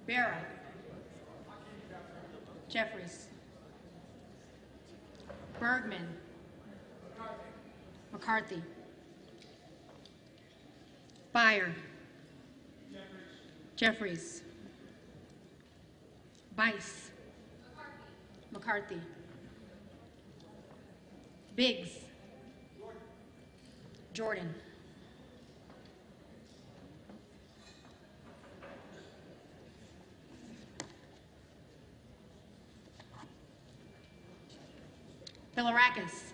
Barra. Jeffries. Bergman. McCarthy. Byer. Jeffries. Bice. McCarthy. Biggs. Jordan. Bilirakis.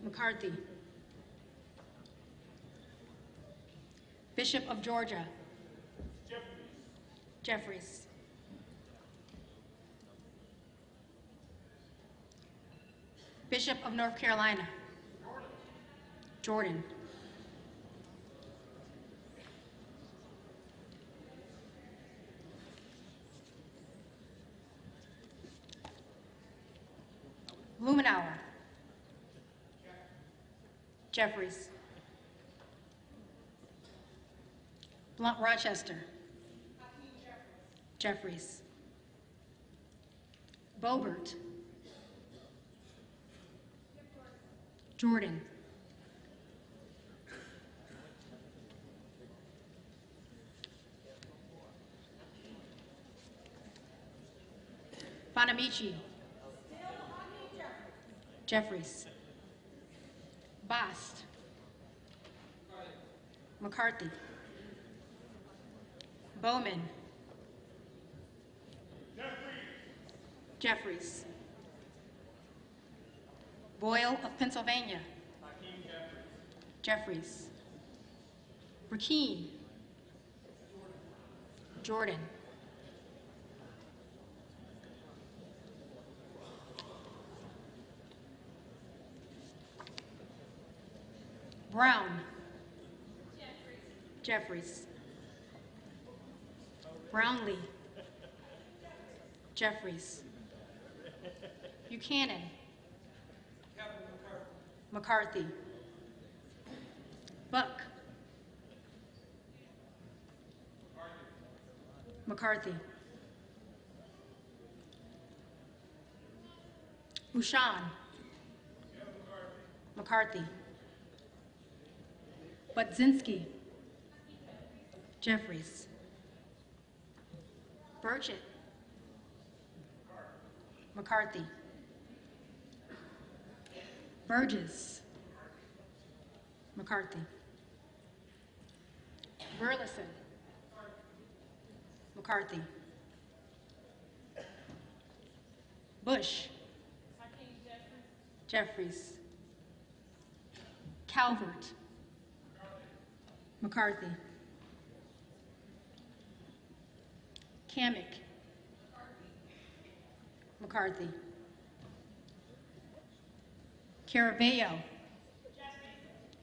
McCarthy. Bishop of Georgia. Jeffries. Bishop of North Carolina. Jordan. Lumenauer. Jeffries. Blunt Rochester. Jeffries. Bobert. Jordan. Bonamici. Jeffries. Bast. McCarthy. Bowman. Jeffries. Boyle of Pennsylvania. Jeffries. Rakeen. Jordan. Brown. Jeffries. Brownlee. Jeffries. Buchanan. McCarthy. Buck. McCarthy. Bouchon. McCarthy. Budzinski. Jeffries. Burchett. McCarthy. Burgess. McCarthy. Burleson. McCarthy. Bush. Jeffries. Calvert. McCarthy. Kamick. McCarthy. Caraballo.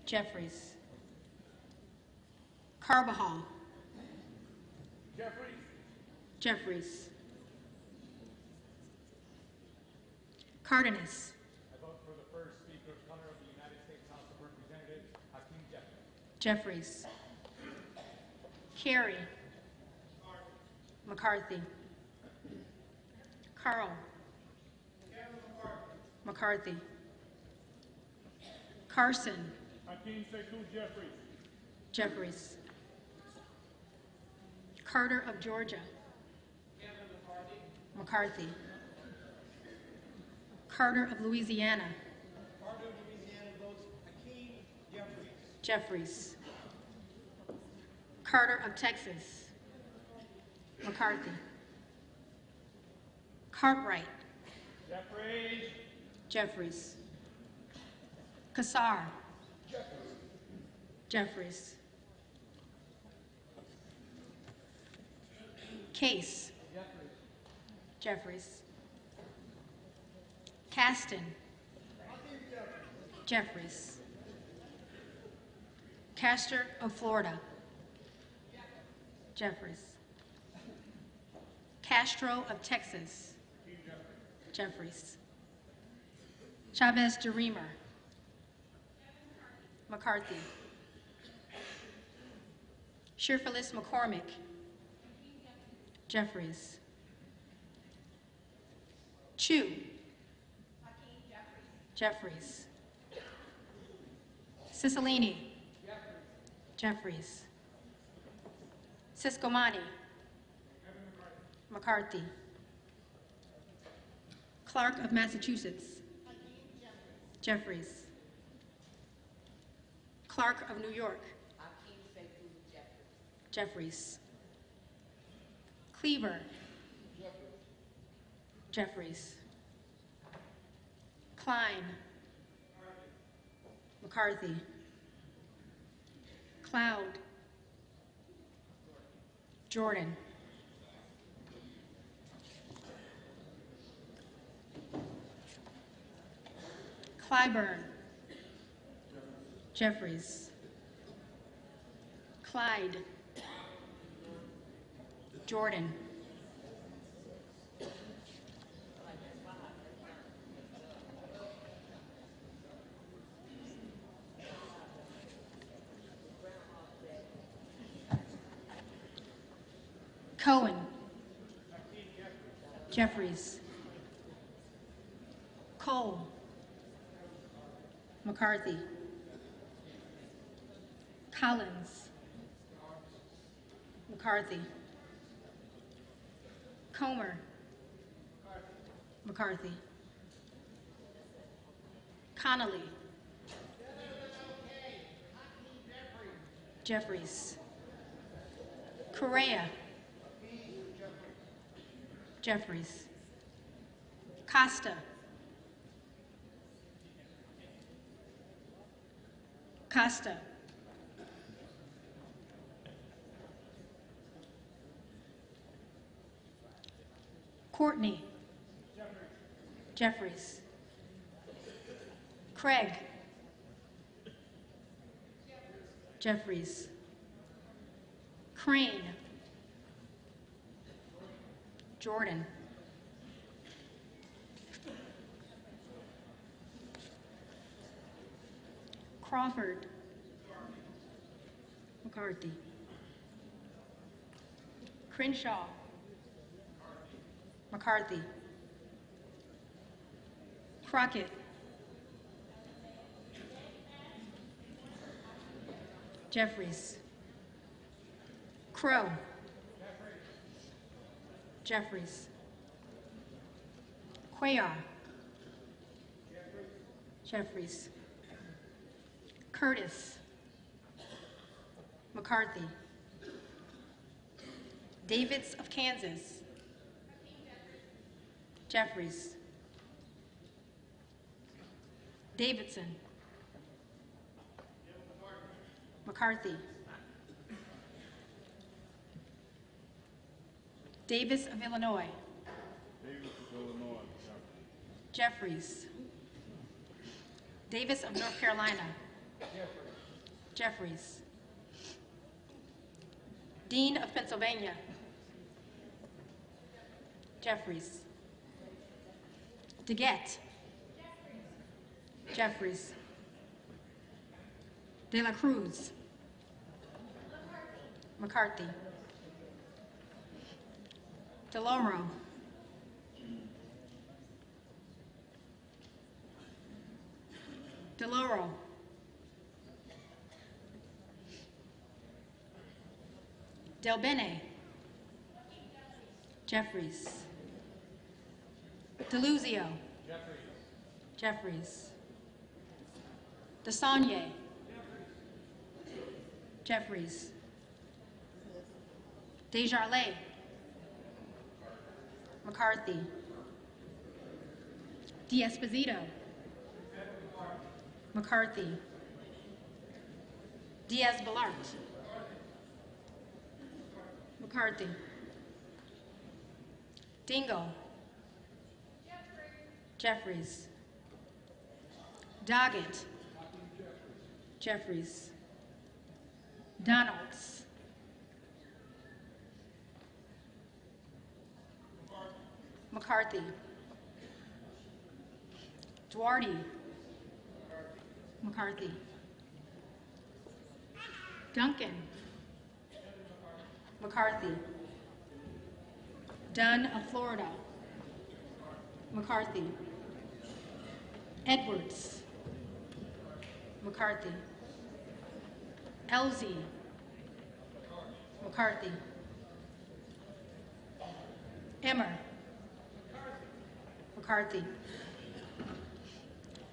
Jeffries. Carbajal. Jeffries. Cardenas. I vote for the first speaker of color of the United States House of Representatives, Hakeem Jeffries. Jeffries. Carey. McCarthy. Carl. McCarthy. Carson. Hakeem Sekou Jeffries. Jeffries. Carter of Georgia. McCarthy. Carter of Louisiana. Carter of Louisiana votes Hakeem Jeffries. Jeffries. Carter of Texas. McCarthy. Cartwright. Jeffries. Jeffries. Kassar. Jeffries. Jeffries. Case. Jeffries. Jeffries. Caston. Hakeem Jeffries. Jeffries. Castor of Florida. Jeffries. Castro of Texas. Jeffries. Chavez DeReamer. McCarthy. Sherphyllis McCormick. Jeffries. Chu. Jeffries. Cicilline. Jeffries. Siscomani. McCarthy. Clark of Massachusetts. Jeffries. Clark of New York. Jeffries. Cleaver. Jeffries. Klein. McCarthy. Cloud. Jordan. Clyburn. Jeffries. Clyde. Jordan. Cohen. Jeffries. Cole. McCarthy. Collins. McCarthy. Comer. McCarthy. Connolly. Jeffries. Correa. Jeffries. Costa. Costa. Courtney. Jeffries. Craig. Jeffries. Crane. Jordan. Crawford. McCarthy. Crenshaw. McCarthy. Crockett. Jeffries. Crow. Jeffries. Cuellar. Jeffries. Curtis. McCarthy. Davids of Kansas. Jeffries. Davidson. McCarthy. Davis of Illinois. Jeffries. Davis of North Carolina. Jeffries. Dean of Pennsylvania. Jeffries. DeGette. Jeffries. De la Cruz. McCarthy. DeLauro. DeLauro. Del Bene. Jeffries. DeLuzio. Jeffries. DeSaulnier. Jeffries. Desjardins. McCarthy. D'Esposito. McCarthy. Diaz-Balart. McCarthy. Dingle. Jeffries. Doggett. Jeffries. Donalds. McCarthy. Duarte. McCarthy. Duncan. McCarthy. Dunn of Florida. McCarthy. Edwards. McCarthy. Elsie. McCarthy. Emmer. McCarthy.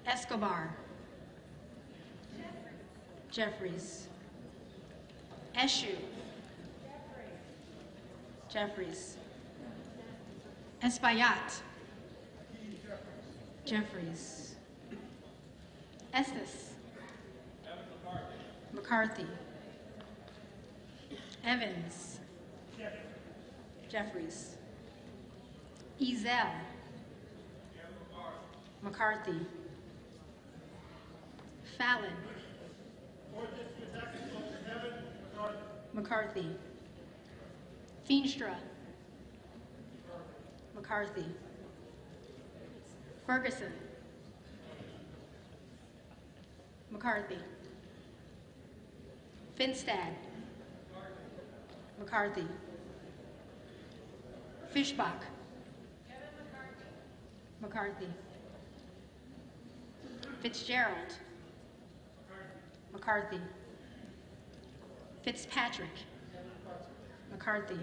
Escobar. Jeffries. Eshu. Jeffries. Espaillat. Jeffries. Estes. McCarthy. Evans. Jeffries. Ezel. McCarthy. Fallon. McCarthy. Feenstra. McCarthy. Ferguson. McCarthy. Finstad. McCarthy. Fishbach. McCarthy. Fitzgerald. McCarthy. Fitzpatrick. McCarthy.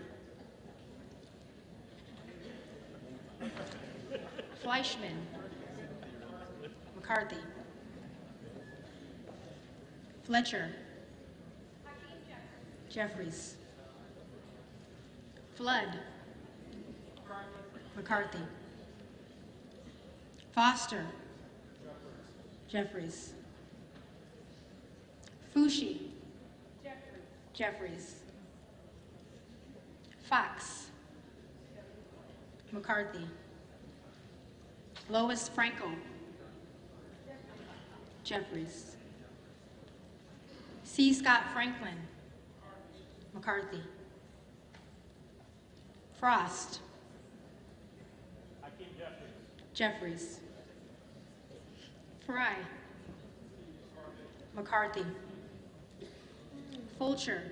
Fleischman. McCarthy. Fletcher. Jeffries. Flood. McCarthy. Foster. Jeffries. Fushi. Jeffries. Fox. McCarthy. Lois Franco. Jeffries. C. Scott Franklin. McCarthy. Frost. Jeffries. Fry. McCarthy. Fulcher.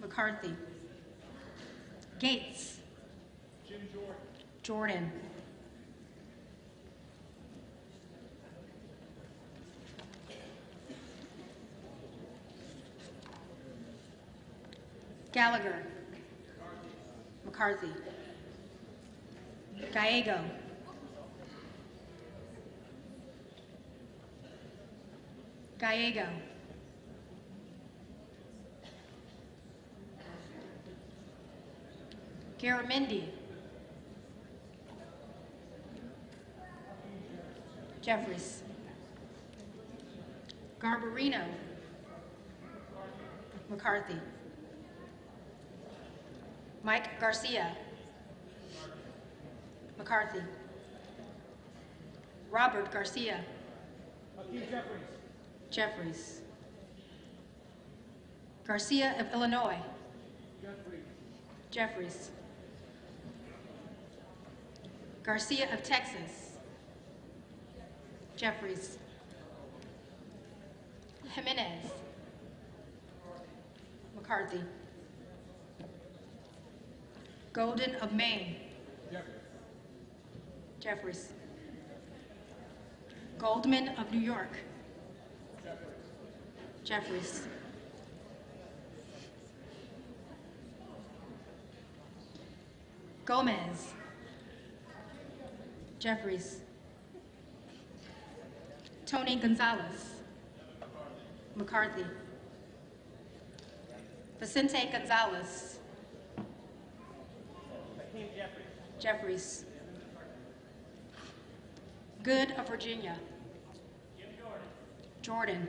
McCarthy. Gates. Jordan. Gallagher. McCarthy. Gallego. Gallego. Garamendi. Jeffries. Garbarino. McCarthy. Mike Garcia. McCarthy. Robert Garcia. Jeffries. Garcia of Illinois. Jeffries. Garcia of Texas. Jeffries. Jimenez. McCarthy. Golden of Maine. Jeffries. Goldman of New York. Jeffries. Gomez. Jeffries. Tony Gonzalez. McCarthy. Vicente Gonzalez. Jeffries. Good of Virginia. Jordan.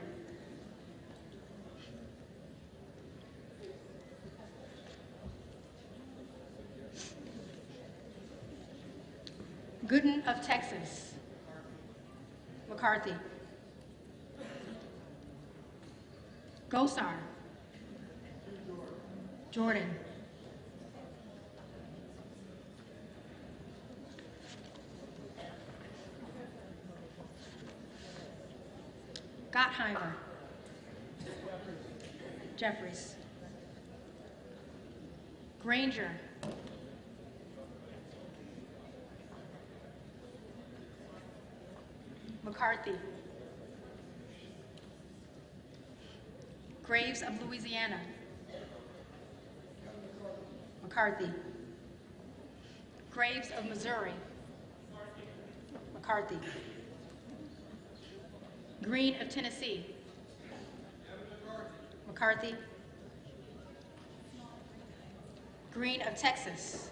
Gooden of Texas. McCarthy. Gosar. Jordan. Gottheimer. Jeffries. Granger. McCarthy. Graves of Louisiana. McCarthy. Graves of Missouri. McCarthy. Green of Tennessee. McCarthy. Green of Texas.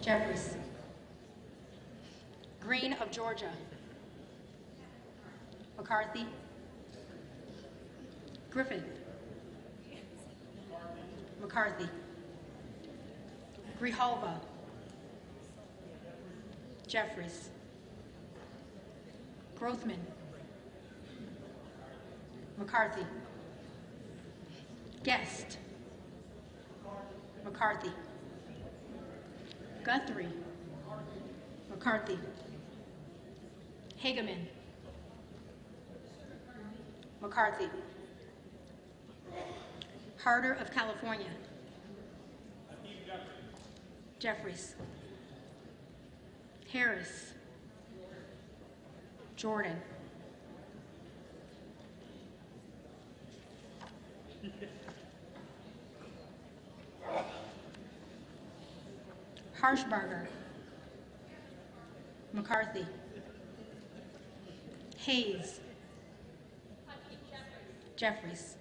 Jeffries. Green of Georgia. McCarthy. Griffith. McCarthy. Grijalva. Jeffries. Grothman. McCarthy. Guest. McCarthy. Guthrie. McCarthy. Hageman. McCarthy. Harder of California. Jeffries. Harris. Jordan. Harshbarger. McCarthy. Hayes. Jeffries.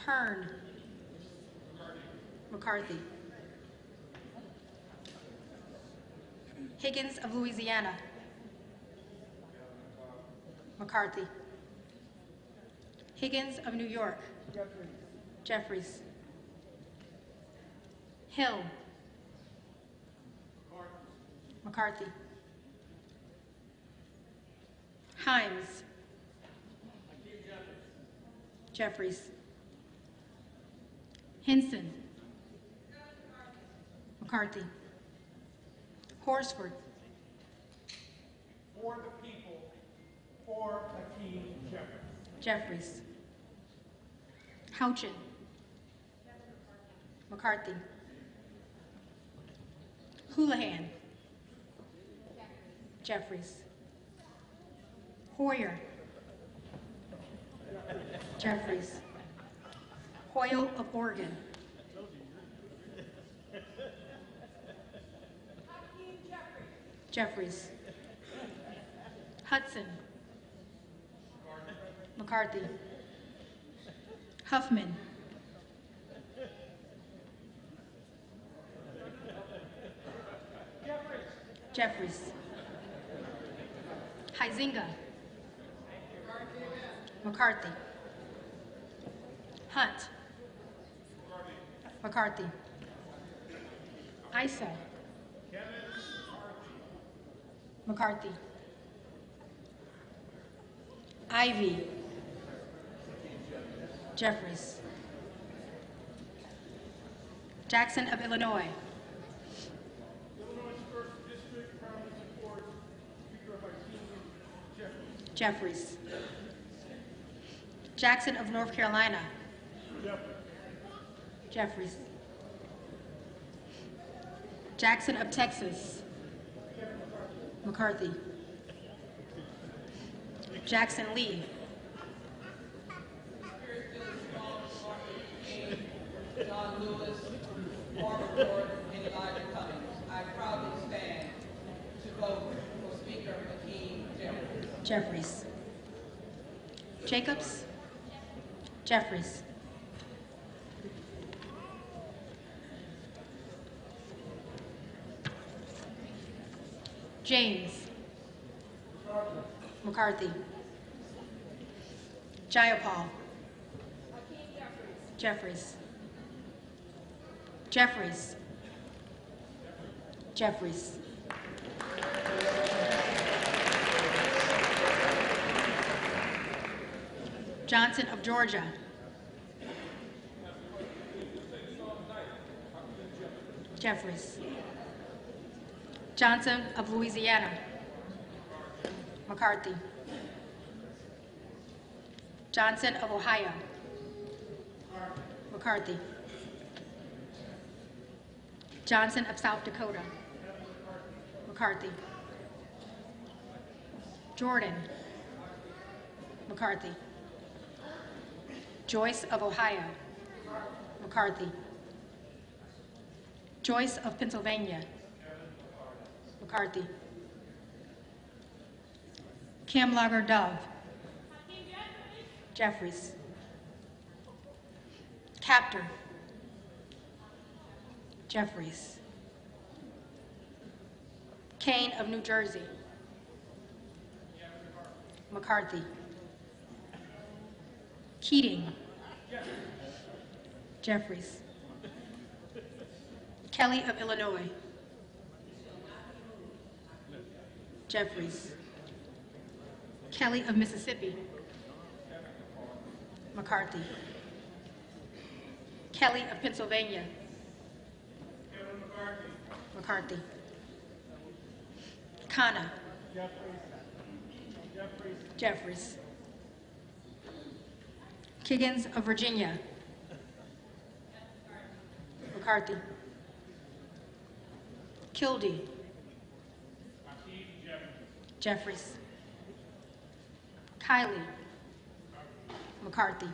Hearn. McCarthy. Higgins of Louisiana. McCarthy. Higgins of New York. Jeffries. Hill. McCarthy. Himes. Jeffries. Hinson. McCarthy. Horsford. For the people, for Hakeem Jeffries. Jeffries. Houchin. McCarthy. Houlihan. Jeffries. Hoyer. Jeffries. Hoyle of Oregon. Jeffries. Hudson. McCarthy. Huffman. Jeffries. Huizinga. McCarthy. Hunt. McCarthy. Issa. McCarthy. Ivy. Jeffries. Jackson of Illinois. Jeffries. Jackson of North Carolina. Jeffries. Jackson of Texas. McCarthy. Jackson Lee. John Lewis, Barbara Ford, and Elijah Cummings. I proudly stand to vote for Speaker Hakeem Jeffries. Jeffries. Jacobs. Jeffries. James. McCarthy. Jayapal. Jeffries. Jeffries. Jeffries. Johnson of Georgia. Jeffries. Johnson of Louisiana. McCarthy. Johnson of Ohio. McCarthy. Johnson of South Dakota. McCarthy. Jordan. McCarthy. Joyce of Ohio. McCarthy. Joyce of Pennsylvania. McCarthy. Kim Lager-Dove. Jeffries. Captor. Jeffries. Kane of New Jersey. McCarthy. Keating. Jeffries. Kelly of Illinois. Jeffries. Kelly of Mississippi. McCarthy. Kelly of Pennsylvania. McCarthy. Khanna. Jeffries. Kiggins of Virginia. McCarthy. Kildee. Jeffries. Kiley. McCarthy.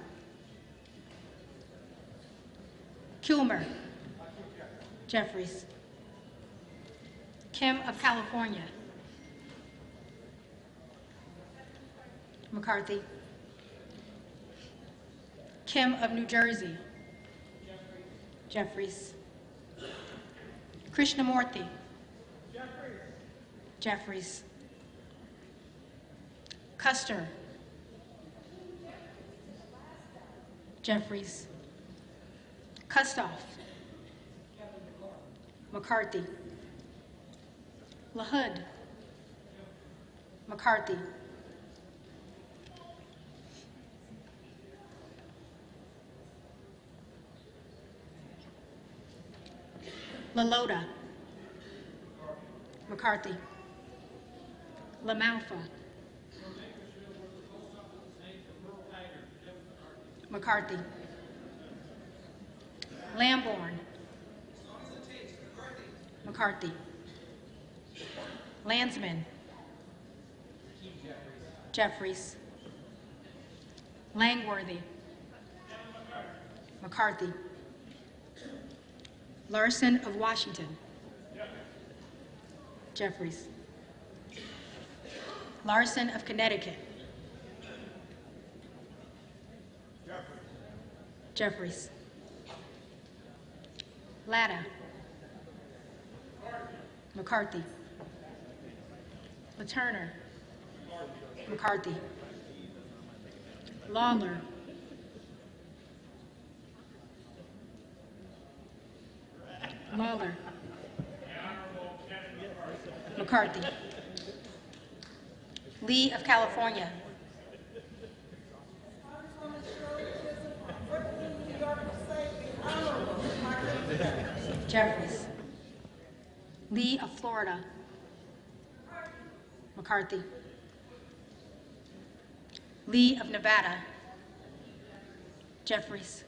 Kilmer. Jeffries. Kim of California. McCarthy. Kim of New Jersey. Jeffries. Krishnamurthy. Jeffries. Custer. Jeffries. Kustoff. McCarthy. LaHood. McCarthy. LaLota. McCarthy. LaMalfa. McCarthy. Lamborn. McCarthy. Landsman. Jeffries. Langworthy. McCarthy. Larson of Washington. Jeffries. Larson of Connecticut. Jeffries. Latta. McCarthy. LaTurner. McCarthy. Lawler. Lawler. McCarthy. Lee of California. Jeffries. Lee of Florida. McCarthy. Lee of Nevada. Jeffries.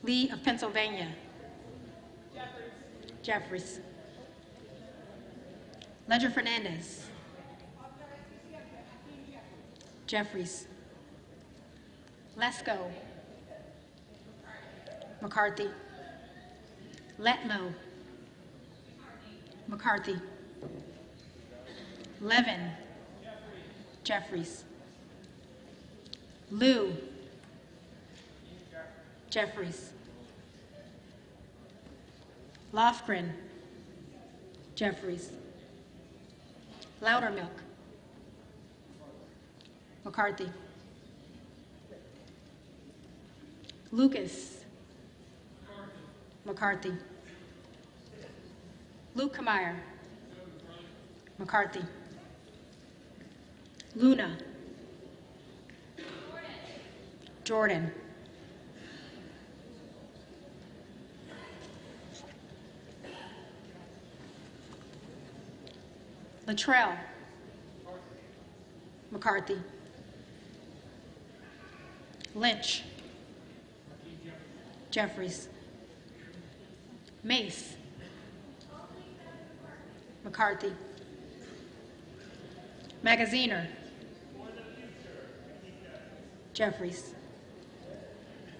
Lee of Pennsylvania. Jeffries. Ledger Fernandez. Jeffries. Lesko. McCarthy. Letlow. McCarthy. Levin. Jeffries. Liu. Jeffries. Lofgren. Jeffries. Loudermilk. McCarthy. Lucas. McCarthy. Lukemeyer. McCarthy. Luna. Jordan. Latrell. McCarthy. Lynch. Jeffries. Mace. McCarthy. Magaziner. Jeffries.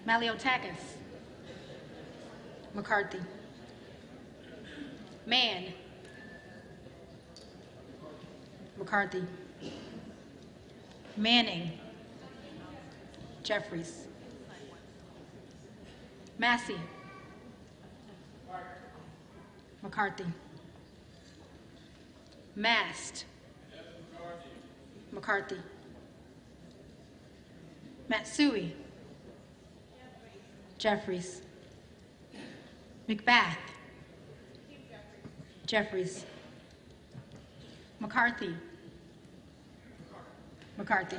Maliotakis. McCarthy. Mann. McCarthy. Manning. Jeffries. Massey. McCarthy. Mast. McCarthy. Matsui. Jeffries. McBath. Jeffries. McCarthy. McCarthy.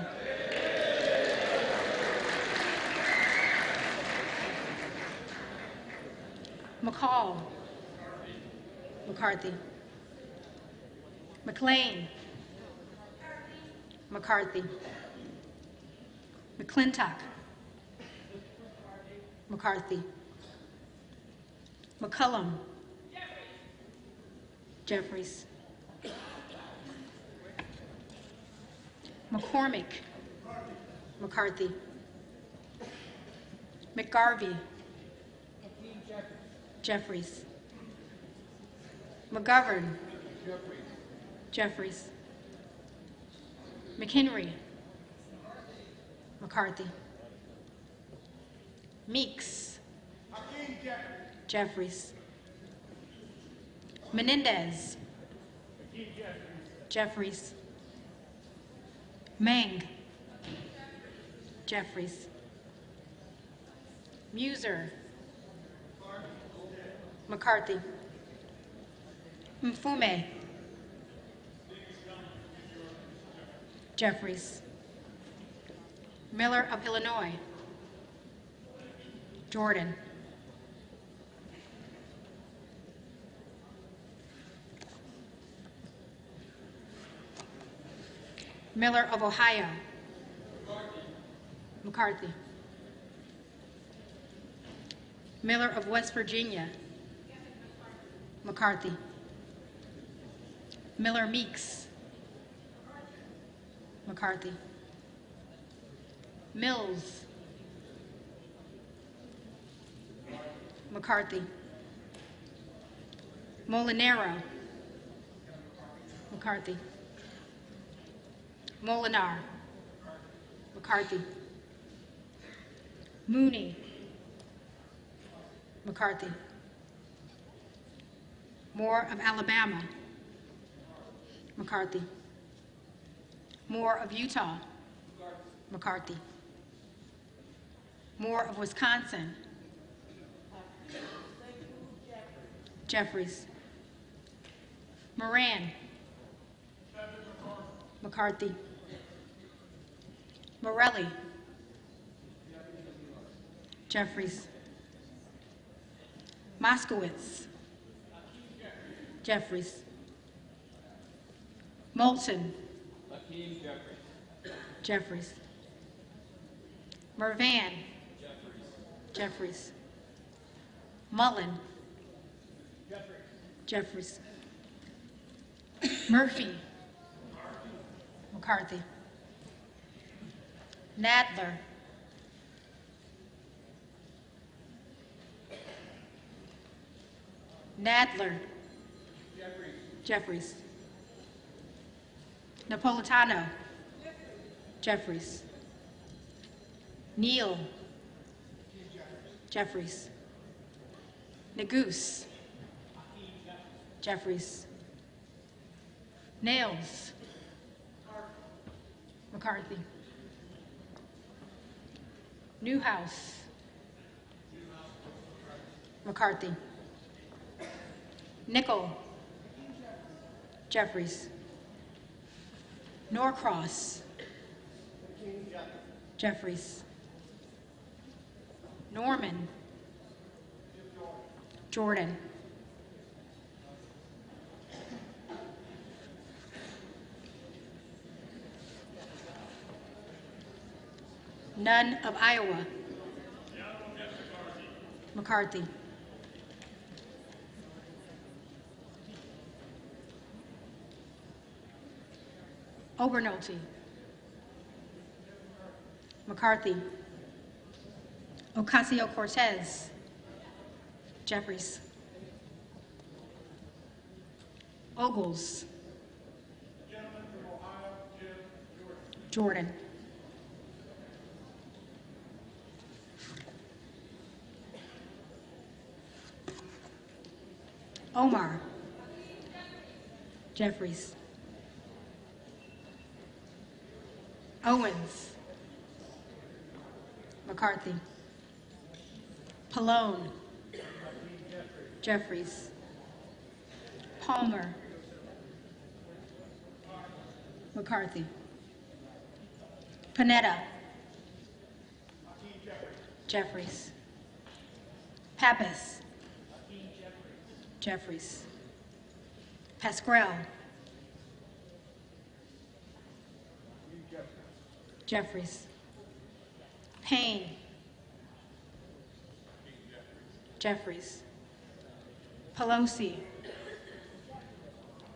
McCall. McCarthy. McLean. McCarthy. McClintock. McCarthy. McCullum. Jeffries. McCormick. McCarthy. McGarvey. Jeffries. McGovern. Jeffries. McHenry. McCarthy. Meeks. Jeffries. Menendez. Jeffries. Meng. Jeffries. Muser. McCarthy. Mfume. Jeffries. Miller of Illinois. Jordan. Miller of Ohio. McCarthy. Miller of West Virginia. McCarthy. Miller Meeks. McCarthy. Mills. McCarthy. Molinaro. McCarthy. Molinar. McCarthy. Mooney. McCarthy. Moore of Alabama. McCarthy. Moore of Utah. McCarthy. Moore of Wisconsin. Jeffries. Moran. McCarthy. Morelli. Jeffries. Moskowitz. Jeffries. Moulton. Jeffries. Mervan. Jeffries. Mullen. Jeffries. Murphy. McCarthy. Nadler. Nadler. Jeffries. Napolitano. Jeffries. Neal. Jeffries. Nagoose. Jeffries. Nails. McCarthy. Newhouse. McCarthy. Nickel. Jeffries. Norcross. Jeffries. Norman, Jordan, None of Iowa, McCarthy, Obernolte, McCarthy, Ocasio-Cortez, Jeffries, Ogles, Jordan, Omar, Jeffries, Owens, McCarthy, Pallone, Jeffries, Palmer, McCarthy, Panetta, Jeffries, Pappas, Jeffries, Pasquale, Jeffries, Payne, Jeffries, Pelosi,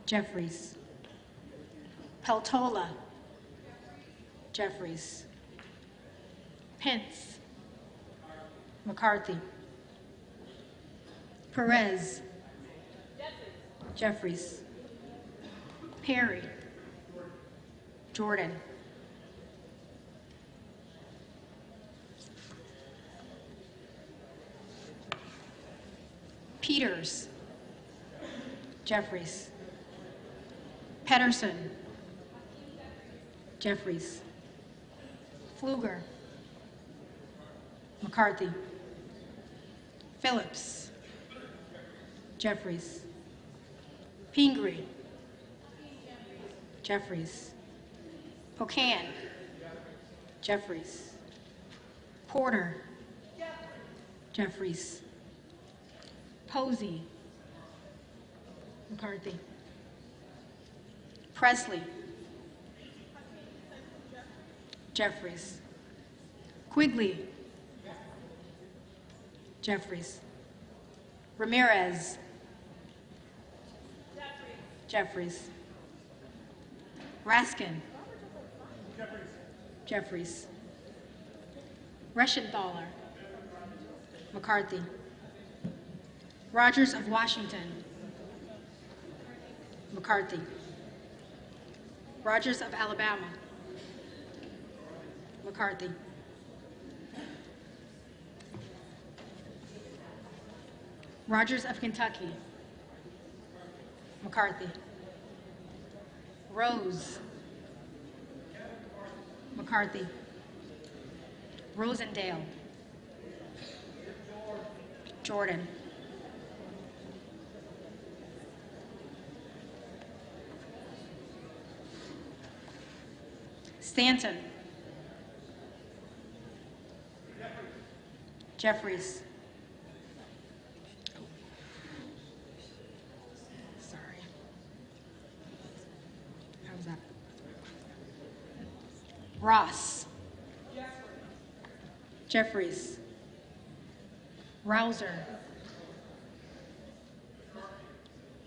Jeffries, Peltola, Jeffries, Pence, McCarthy, Perez, Jeffries, Perry, Jordan, Peters, Jeffries, Pedersen, Jeffries, Pfluger, McCarthy, Phillips, Jeffries, Pingree, Jeffries, Pocan, Jeffries, Porter, Jeffries, Posey, McCarthy, Presley, Jeffries, Quigley, Jeffries, Ramirez, Jeffries, Raskin, Jeffries, Reschenthaler, McCarthy, Rogers of Washington, McCarthy, Rogers of Alabama, McCarthy, Rogers of Kentucky, McCarthy, Rose, McCarthy, Rosendale, Jordan, Stanton, Jeffries, sorry, how was that? Ross, Jeffries, Rouser,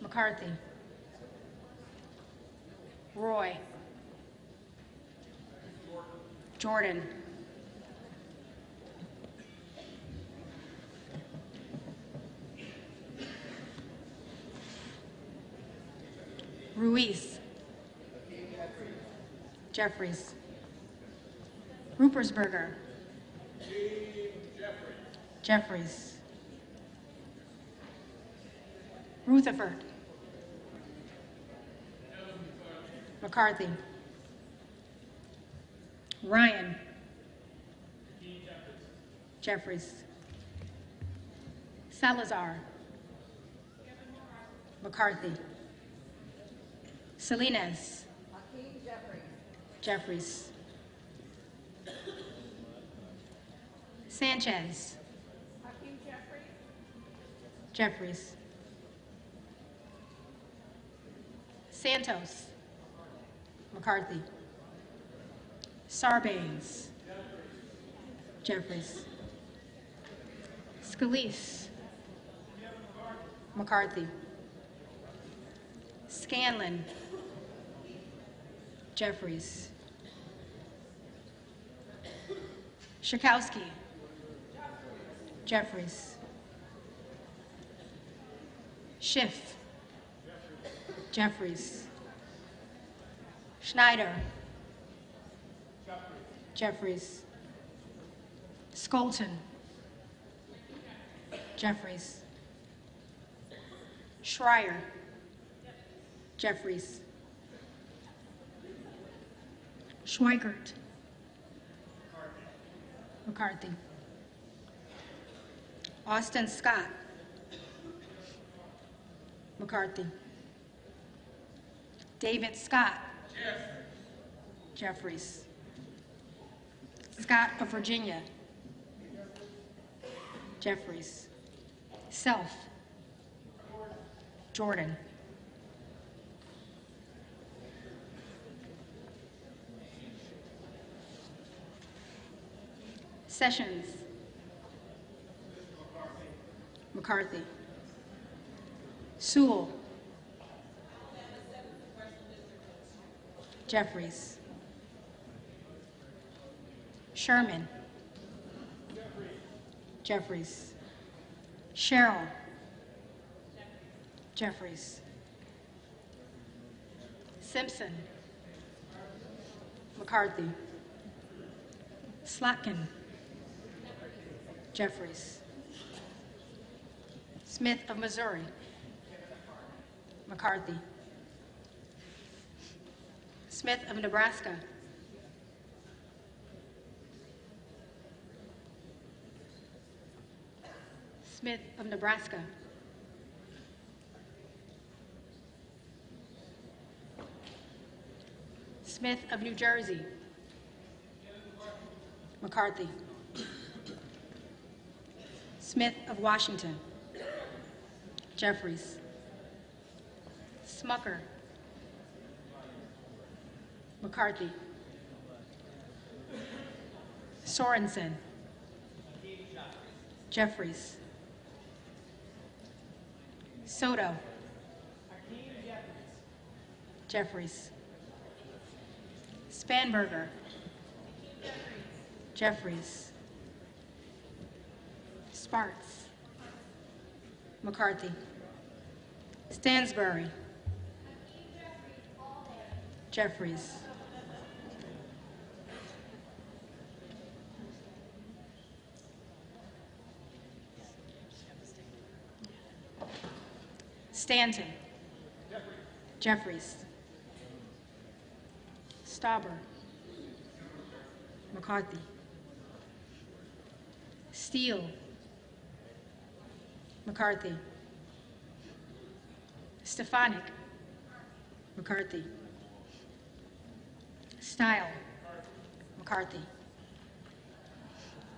McCarthy, Roy, Jordan, Ruiz, Jeffries, Rupersberger, Jeffries, Rutherford, McCarthy, Ryan, Jeffries, Salazar, McCarthy, Salinas, Jeffries, Sanchez, Jeffries. Santos. McCarthy. Sarbanes. Jeffries. Scalise. McCarthy. Scanlon. Jeffries. Schakowsky. Jeffries. Schiff. Jeffries. Schneider. Jeffries. Skolton. Jeffries. Schreier. Jeffries. Schweikert. McCarthy. Austin Scott. McCarthy. David Scott. Jeffries. Scott of Virginia. Jeffries. Self. Jordan. Sessions. McCarthy. Sewell. Jeffries. Sherman. Jeffries. Sherrill. Jeffries. Simpson. McCarthy. Slotkin. Jeffries. Smith of Missouri. McCarthy. Smith of Nebraska. Smith of Nebraska. Smith of New Jersey. McCarthy. Smith of Washington. Jeffries. Smucker. McCarthy. Sorensen. Jeffries. Soto. Jeffries. Spanberger. Jeffries. Sparks. McCarthy. Stansbury. Jeffries. Stanton. Jeffries. Stauber. McCarthy. Steele. McCarthy. Stefanik. McCarthy. Stile. McCarthy.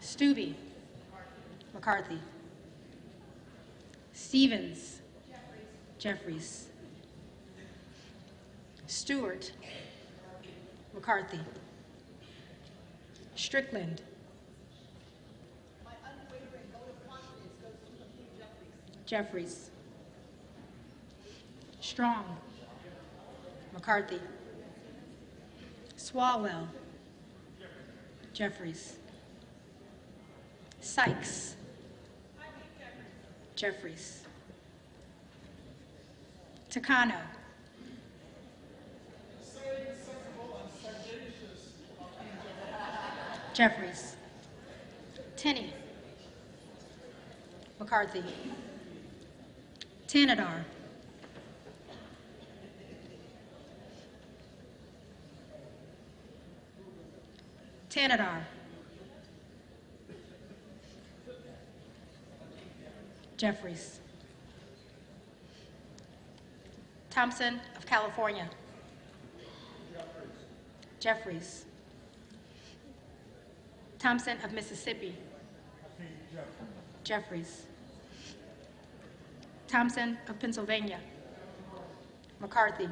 Stubbe. McCarthy. Stevens. Jeffries. Stewart. McCarthy. Strickland. Jeffries. Strong. McCarthy. Swalwell. Jeffries. Sykes. Jeffries. Takano. Jeffries. Tenney. McCarthy. Tanadar. Tanadar. Jeffries. Thompson of California. Jeffries. Thompson of Mississippi. Jeffries. Thompson of Pennsylvania. McCarthy.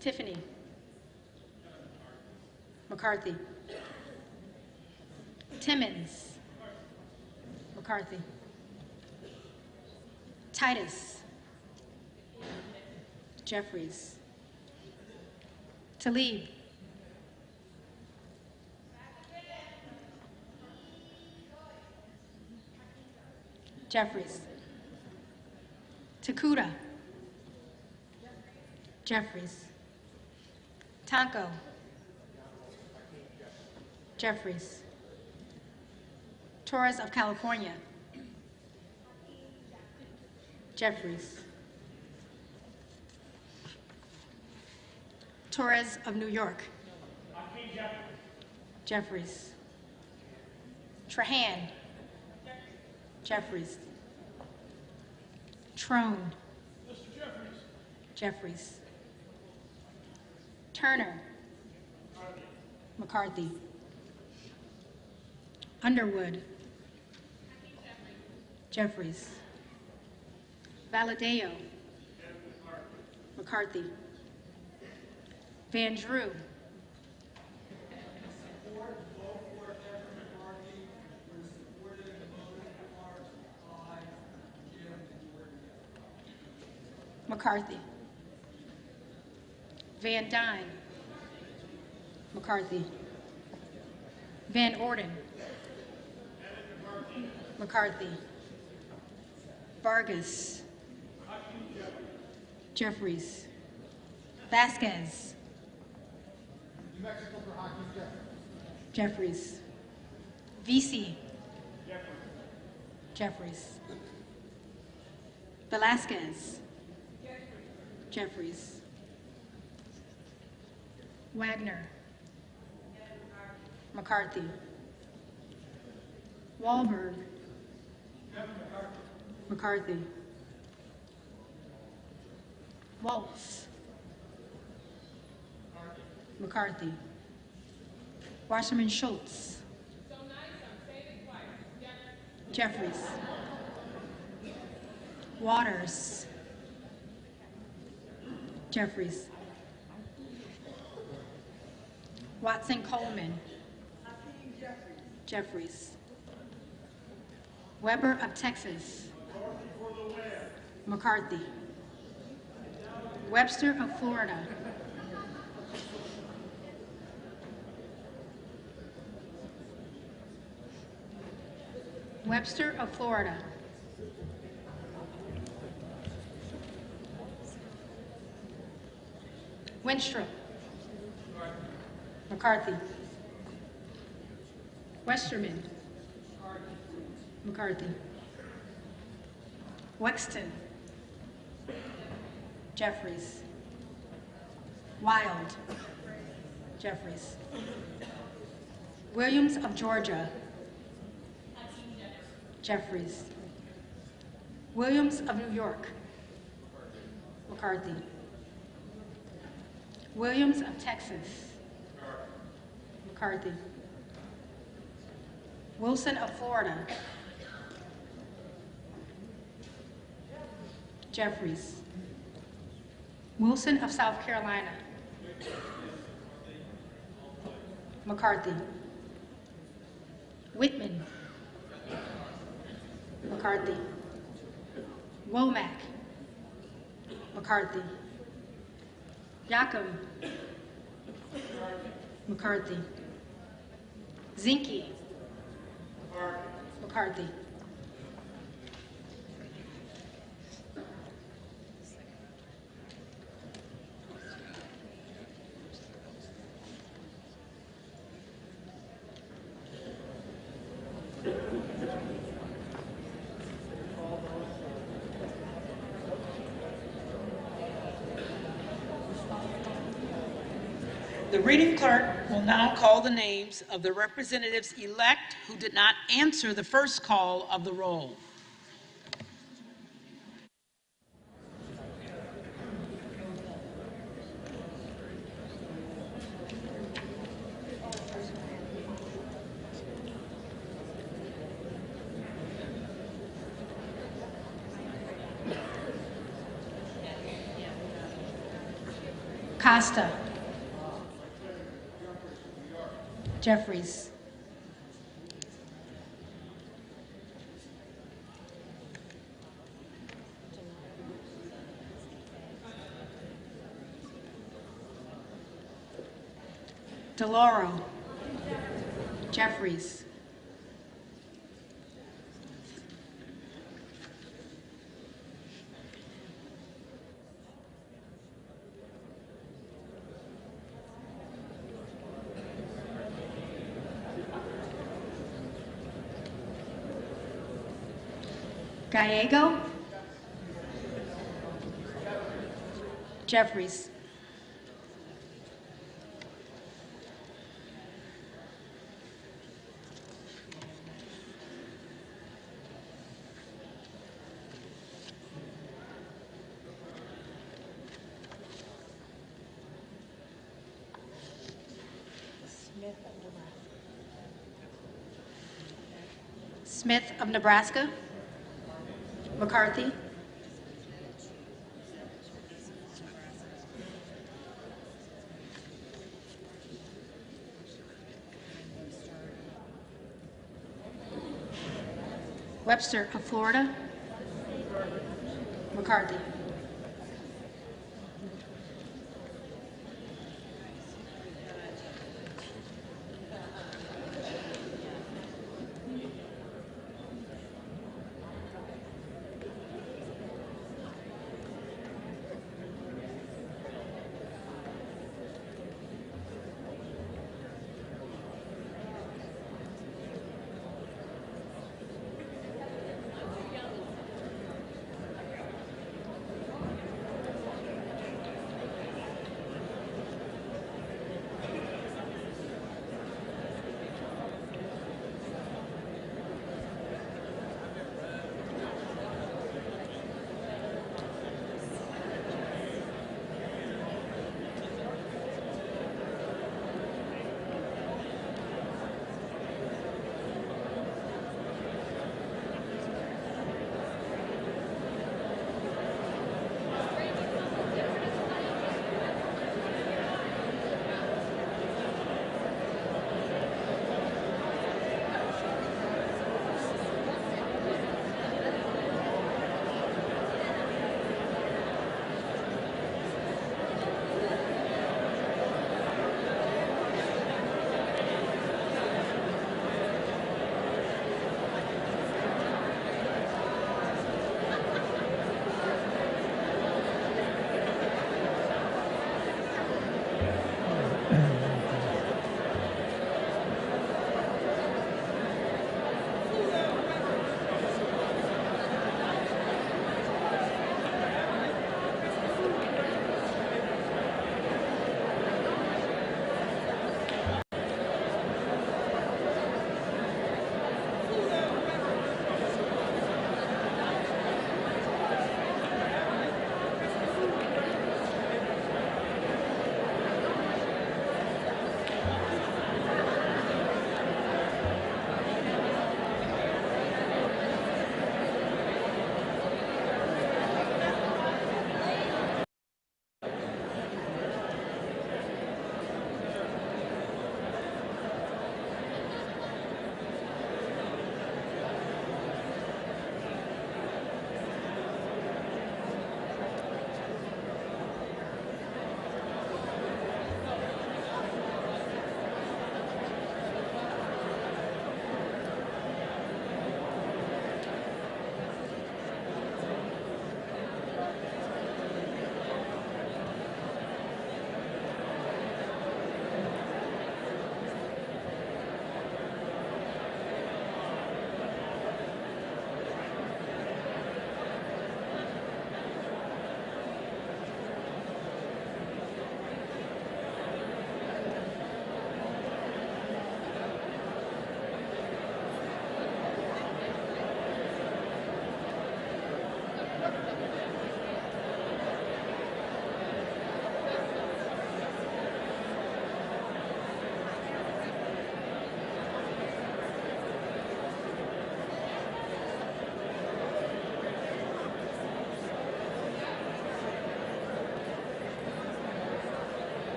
Tiffany. McCarthy. Timmons. McCarthy. Titus. Jeffries. Talib. Jeffries. Takuda. Jeffries. Tonko. Jeffries. Torres of California. Jeffries. Torres of New York. Jeffries. Trahan. Jeffries. Trone. Jeffries. Turner. McCarthy. Underwood. Jeffries. Valadeo. McCarthy. Van Drew. McCarthy. Van Dyne. McCarthy. Van Orden. McCarthy. Vargas. Jeffries. Vasquez. New Mexico for Hakeem Jeffries. VC. Jeffries. Velasquez. Jeffries. Wagner. McCarthy. Wahlberg. McCarthy. Waltz. McCarthy. Wasserman Schultz. Jeffries. Waters. Jeffries. Watson Coleman. Jeffries. Weber of Texas. McCarthy. Webster of Florida. Webster of Florida. Winstrup. McCarthy. Westerman. McCarthy. Wexton. Jeffries. Wild. Jeffries. Williams of Georgia. Jeffries. Williams of New York. McCarthy. Williams of Texas. McCarthy. Wilson of Florida. Jeffries. Wilson of South Carolina. McCarthy. Whitman. McCarthy. Womack. McCarthy. Yakum. McCarthy. Zinke. McCarthy. The reading clerk will now call the names of the representatives-elect who did not answer the first call of the roll. Costa. Jeffries. DeLauro. Jeffries. Gallego. Jeffries. Smith of Nebraska. McCarthy. Webster of Florida. McCarthy.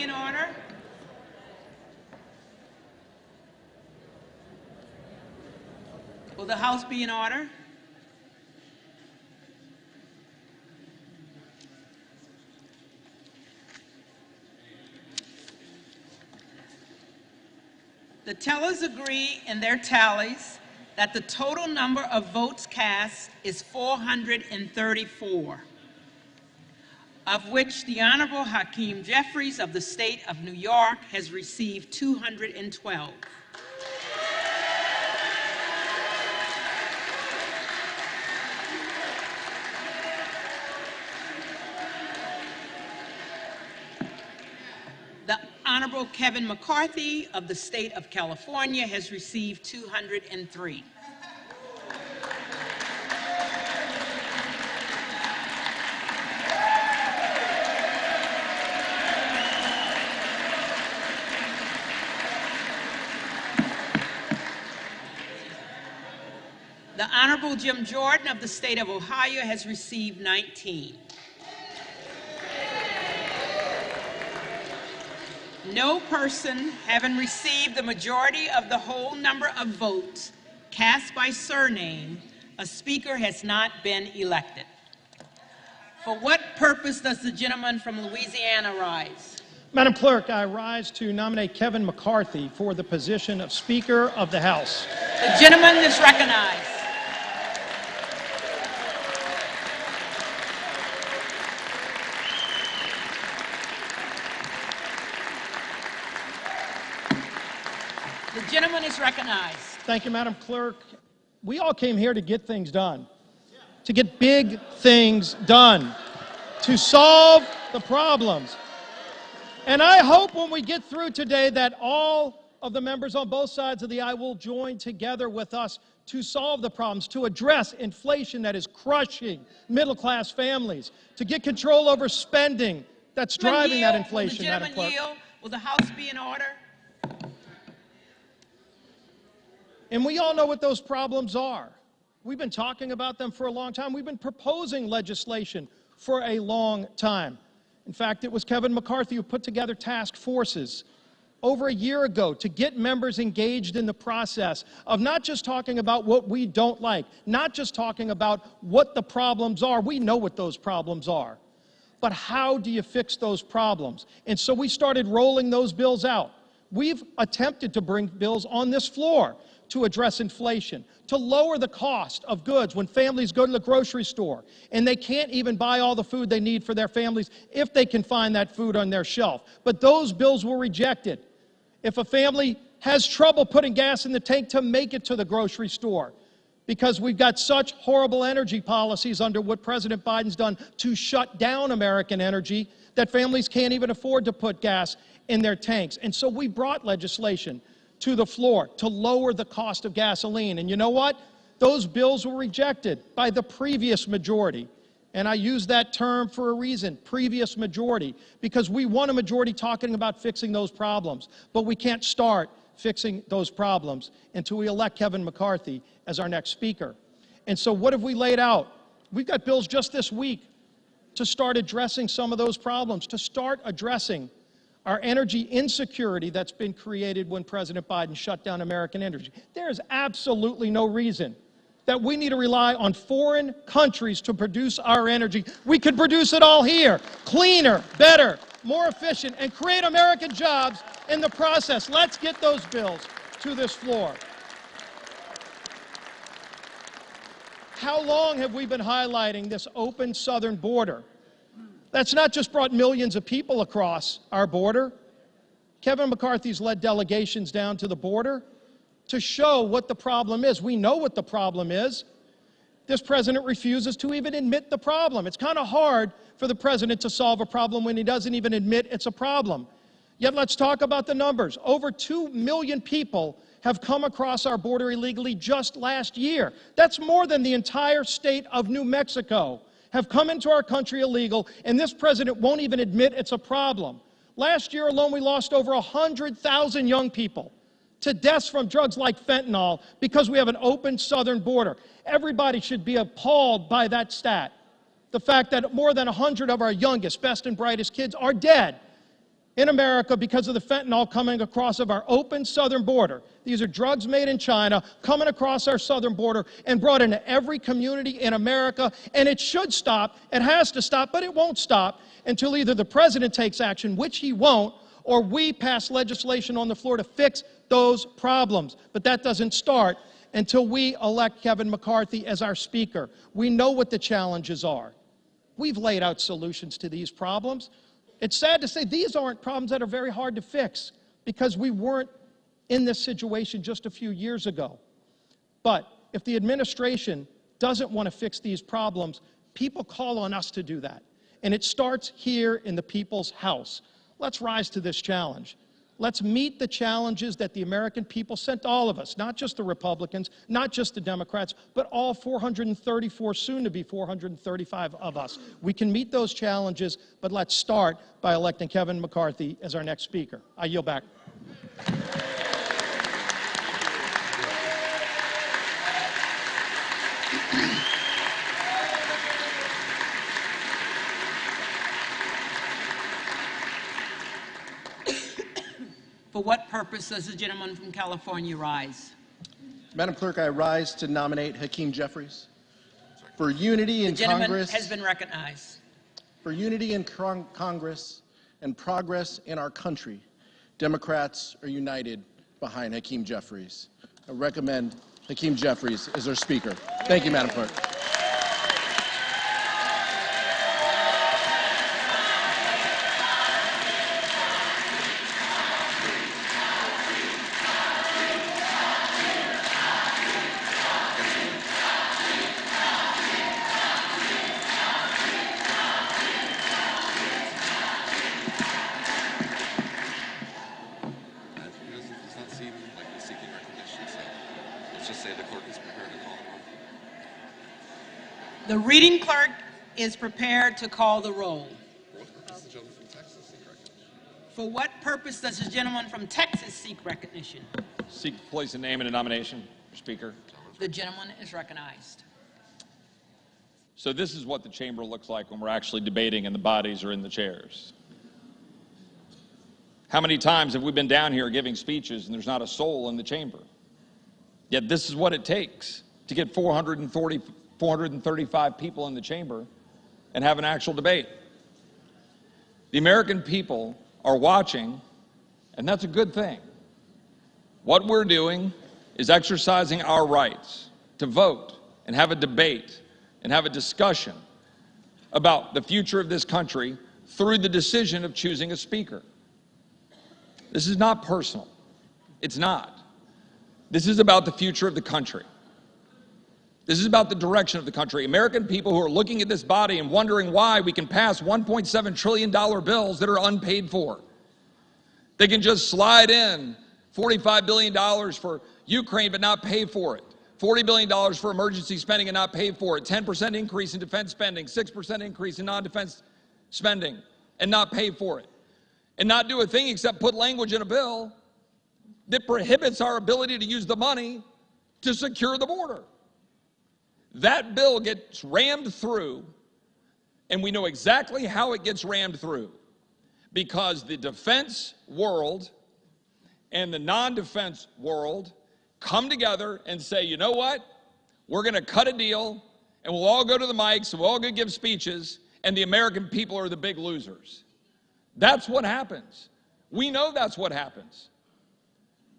in order? Will the House be in order? The tellers agree in their tallies that the total number of votes cast is 434, of which the Honorable Hakeem Jeffries of the State of New York has received 212. The Honorable Kevin McCarthy of the State of California has received 203. The Honorable Jim Jordan of the State of Ohio has received 19. No person having received the majority of the whole number of votes cast by surname, a speaker has not been elected. For what purpose does the gentleman from Louisiana rise? Madam Clerk, I rise to nominate Kevin McCarthy for the position of Speaker of the House. The gentleman is recognized. The gentleman is recognized. Thank you, Madam Clerk. We all came here to get things done, to get big things done, to solve the problems. And I hope when we get through today that all of the members on both sides of the aisle will join together with us to solve the problems, to address inflation that is crushing middle-class families, to get control over spending that's driving that inflation, Madam Clerk. Will the House be in order? And we all know what those problems are. We've been talking about them for a long time. We've been proposing legislation for a long time. In fact, it was Kevin McCarthy who put together task forces over a year ago to get members engaged in the process of not just talking about what we don't like, not just talking about what the problems are. We know what those problems are. But how do you fix those problems? And so we started rolling those bills out. We've attempted to bring bills on this floor to address inflation, to lower the cost of goods when families go to the grocery store and they can't even buy all the food they need for their families if they can find that food on their shelf. But those bills were rejected. If a family has trouble putting gas in the tank to make it to the grocery store, because we've got such horrible energy policies under what President Biden's done to shut down American energy, that families can't even afford to put gas in their tanks. And so we brought legislation to the floor to lower the cost of gasoline. And you know what? Those bills were rejected by the previous majority. And I use that term for a reason, previous majority, because we want a majority talking about fixing those problems. But we can't start fixing those problems until we elect Kevin McCarthy as our next speaker. And so what have we laid out? We've got bills just this week to start addressing some of those problems, to start addressing our energy insecurity that's been created when President Biden shut down American energy. There is absolutely no reason that we need to rely on foreign countries to produce our energy. We could produce it all here, cleaner, better, more efficient, and create American jobs in the process. Let's get those bills to this floor. How long have we been highlighting this open southern border? That's not just brought millions of people across our border. Kevin McCarthy's led delegations down to the border to show what the problem is. We know what the problem is. This president refuses to even admit the problem. It's kind of hard for the president to solve a problem when he doesn't even admit it's a problem. Yet let's talk about the numbers. Over 2 million people have come across our border illegally just last year. That's more than the entire state of New Mexico have come into our country illegal, and this president won't even admit it's a problem. Last year alone, we lost over 100,000 young people to deaths from drugs like fentanyl because we have an open southern border. Everybody should be appalled by that stat. The fact that more than 100 of our youngest, best and brightest kids are dead in America because of the fentanyl coming across of our open southern border. These are drugs made in China coming across our southern border and brought into every community in America. And it should stop. It has to stop, but it won't stop until either the president takes action, which he won't, or we pass legislation on the floor to fix those problems. But that doesn't start until we elect Kevin McCarthy as our Speaker. We know what the challenges are. We've laid out solutions to these problems. It's sad to say these aren't problems that are very hard to fix because we weren't in this situation just a few years ago. But if the administration doesn't want to fix these problems, people call on us to do that. And it starts here in the people's house. Let's rise to this challenge. Let's meet the challenges that the American people sent all of us, not just the Republicans, not just the Democrats, but all 434, soon to be 435 of us. We can meet those challenges, but let's start by electing Kevin McCarthy as our next Speaker. I yield back. For what purpose does the gentleman from California rise? Madam Clerk, I rise to nominate Hakeem Jeffries. For unity in The gentleman Congress. has been recognized. For unity in Congress and progress in our country, Democrats are united behind Hakeem Jeffries. I recommend Hakeem Jeffries as our Speaker. Thank you, Madam Clerk. It's not seeming like he's seeking recognition, so let's just say the clerk is prepared to call the roll. The reading clerk is prepared to call the roll. For what purpose does the gentleman from Texas seek recognition? Seek to place a name in a nomination, Mr. Speaker. The gentleman is recognized. So this is what the chamber looks like when we're actually debating and the bodies are in the chairs. How many times have we been down here giving speeches and there's not a soul in the chamber? Yet this is what it takes to get 435 people in the chamber and have an actual debate. The American people are watching, and that's a good thing. What we're doing is exercising our rights to vote and have a debate and have a discussion about the future of this country through the decision of choosing a speaker. This is not personal. It's not. This is about the future of the country. This is about the direction of the country. American people who are looking at this body and wondering why we can pass $1.7 trillion bills that are unpaid for. They can just slide in $45 billion for Ukraine but not pay for it. $40 billion for emergency spending and not pay for it. 10% increase in defense spending, 6% increase in non-defense spending and not pay for it. And not do a thing except put language in a bill that prohibits our ability to use the money to secure the border. That bill gets rammed through, and we know exactly how it gets rammed through, because the defense world and the non-defense world come together and say, you know what? We're going to cut a deal, and we'll all go to the mics, and we'll all go give speeches, and the American people are the big losers. That's what happens. We know that's what happens.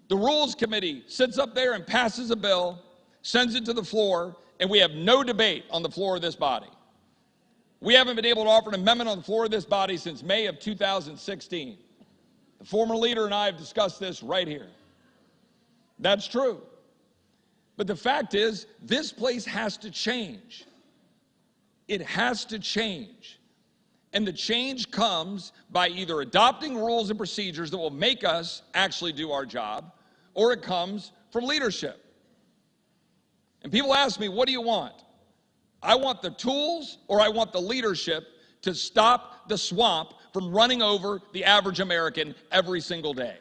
The Rules Committee sits up there and passes a bill, sends it to the floor, and we have no debate on the floor of this body. We haven't been able to offer an amendment on the floor of this body since May of 2016. The former leader and I have discussed this right here. That's true. But the fact is, this place has to change. It has to change. And the change comes by either adopting rules and procedures that will make us actually do our job, or it comes from leadership. And people ask me, what do you want? I want the tools, or I want the leadership to stop the swamp from running over the average American every single day.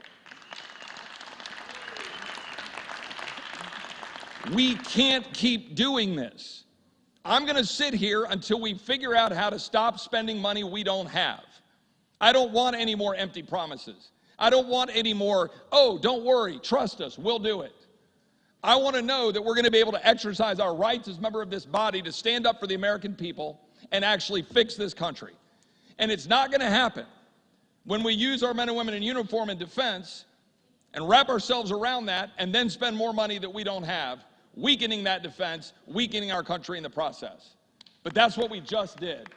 We can't keep doing this. I'm going to sit here until we figure out how to stop spending money we don't have. I don't want any more empty promises. I don't want any more, oh, don't worry, trust us, we'll do it. I want to know that we're going to be able to exercise our rights as a member of this body to stand up for the American people and actually fix this country. And it's not going to happen when we use our men and women in uniform in defense and wrap ourselves around that and then spend more money that we don't have, weakening that defense, weakening our country in the process. But that's what we just did.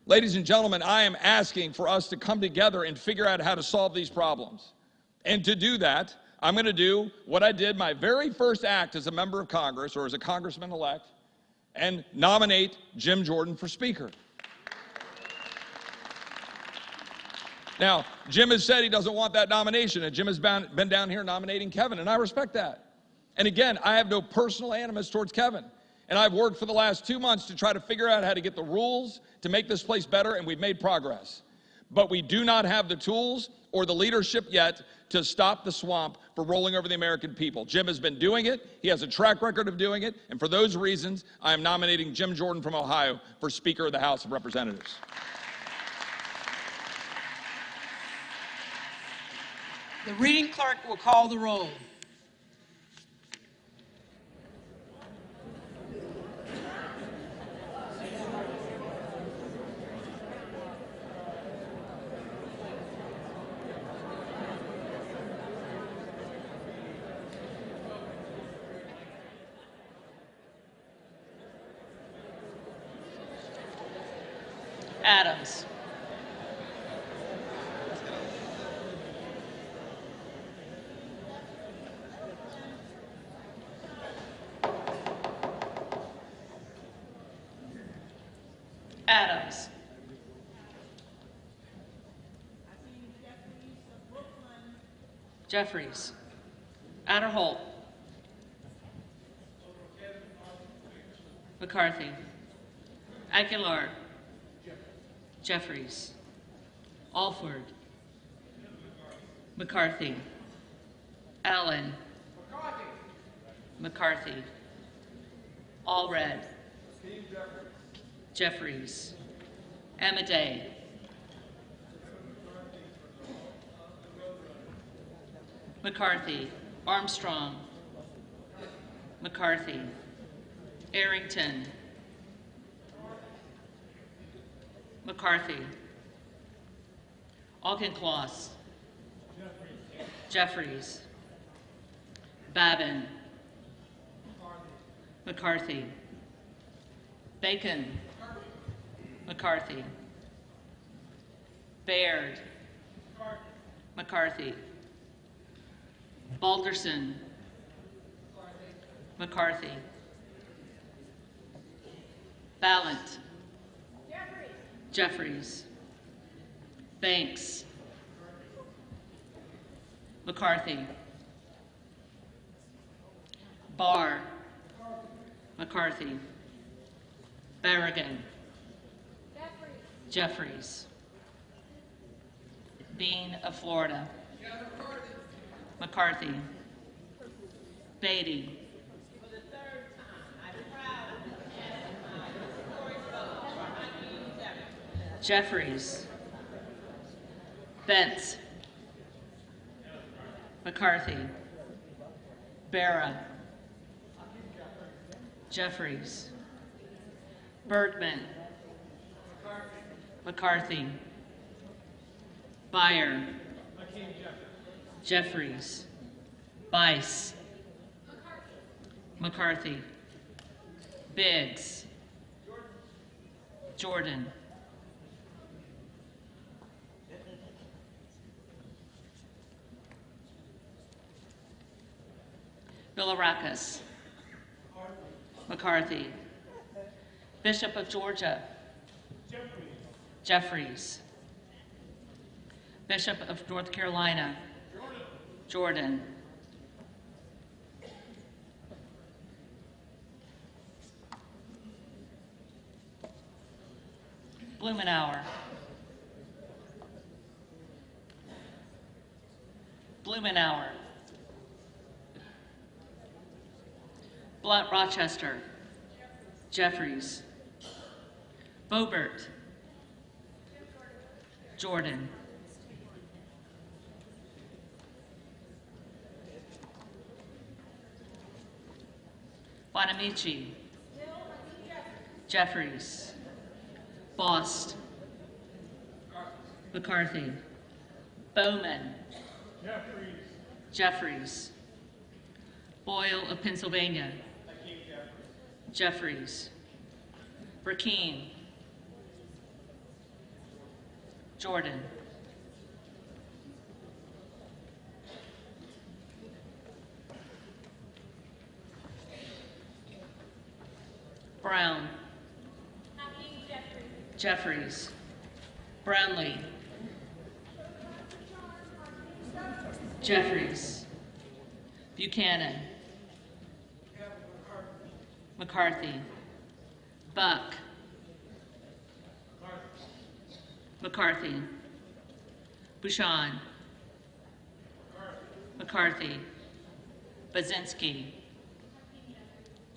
Ladies and gentlemen, I am asking for us to come together and figure out how to solve these problems. And to do that, I'm going to do what I did my very first act as a member of Congress, or as a congressman-elect, and nominate Jim Jordan for Speaker. Now, Jim has said he doesn't want that nomination, and Jim has been down here nominating Kevin, and I respect that. And again, I have no personal animus towards Kevin. And I've worked for the last 2 months to try to figure out how to get the rules to make this place better, and we've made progress. But we do not have the tools or the leadership yet to stop the swamp for rolling over the American people. Jim has been doing it. He has a track record of doing it. And for those reasons, I am nominating Jim Jordan from Ohio for Speaker of the House of Representatives. The reading clerk will call the roll. Adams. Adams. Jeffries. Adderholt. McCarthy. Aguilar. Jeffries. Alford. McCarthy. Allen. McCarthy. Allred. Jeffries. Amadei. McCarthy. Armstrong. McCarthy. Arrington. McCarthy. Auchincloss. Jeffries. Babin. McCarthy. Bacon. McCarthy. Baird. McCarthy. Balderson. McCarthy. Ballant. Jeffries. Banks. McCarthy. Barr. McCarthy. Berrigan. Jeffries. Bean of Florida. McCarthy. Beatty. Jeffries. Bentz. McCarthy. Barra. Jeffries. Bergman. McCarthy. Beyer. Jeffries. Bice. McCarthy. Biggs. Jordan. Bilirakis. McCarthy. Bishop of Georgia. Jeffries. Bishop of North Carolina. Jordan. Blumenauer. Blumenauer. Blunt Rochester. Jeffries. Boebert. Jordan. Bonamici. Jeffries. Bost. McCarthy. Bowman. Jeffries. Boyle of Pennsylvania. Jeffries. Burkeen. Jordan. Brown. Jeffries. Brownlee. Jeffries. Buchanan. McCarthy. Buck. McCarthy. Bouchon. McCarthy. Bazinski.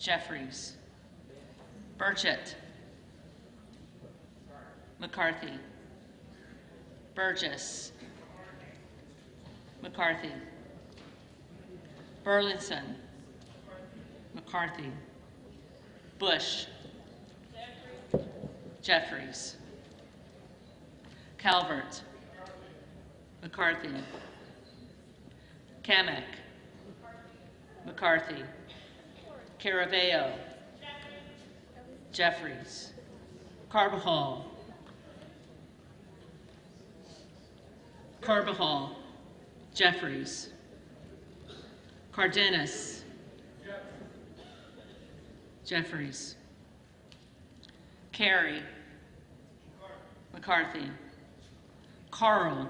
Jeffries. Burchett. McCarthy. Burgess. McCarthy. Burlinson. McCarthy. Bush. Jeffries. Calvert. McCarthy. Kamek. McCarthy. Caraveo. Jeffries. Carbajal. Carbajal. Jeffries. Cardenas. Jeffries. Carey. McCarthy. Carl.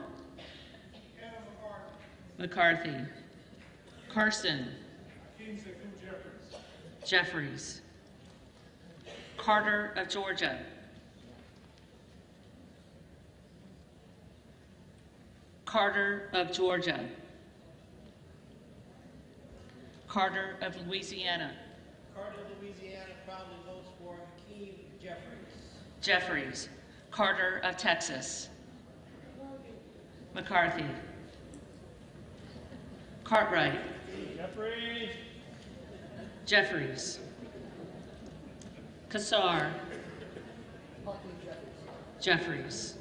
McCarthy. Carson. Jeffries. Carter of Georgia. Carter of Georgia. Carter of Louisiana. Carter of Louisiana proudly votes for McKean Jeffries. Jeffries. Carter of Texas. McCarthy. Cartwright. Jeffries. Jeffries. Kassar. Jeffries.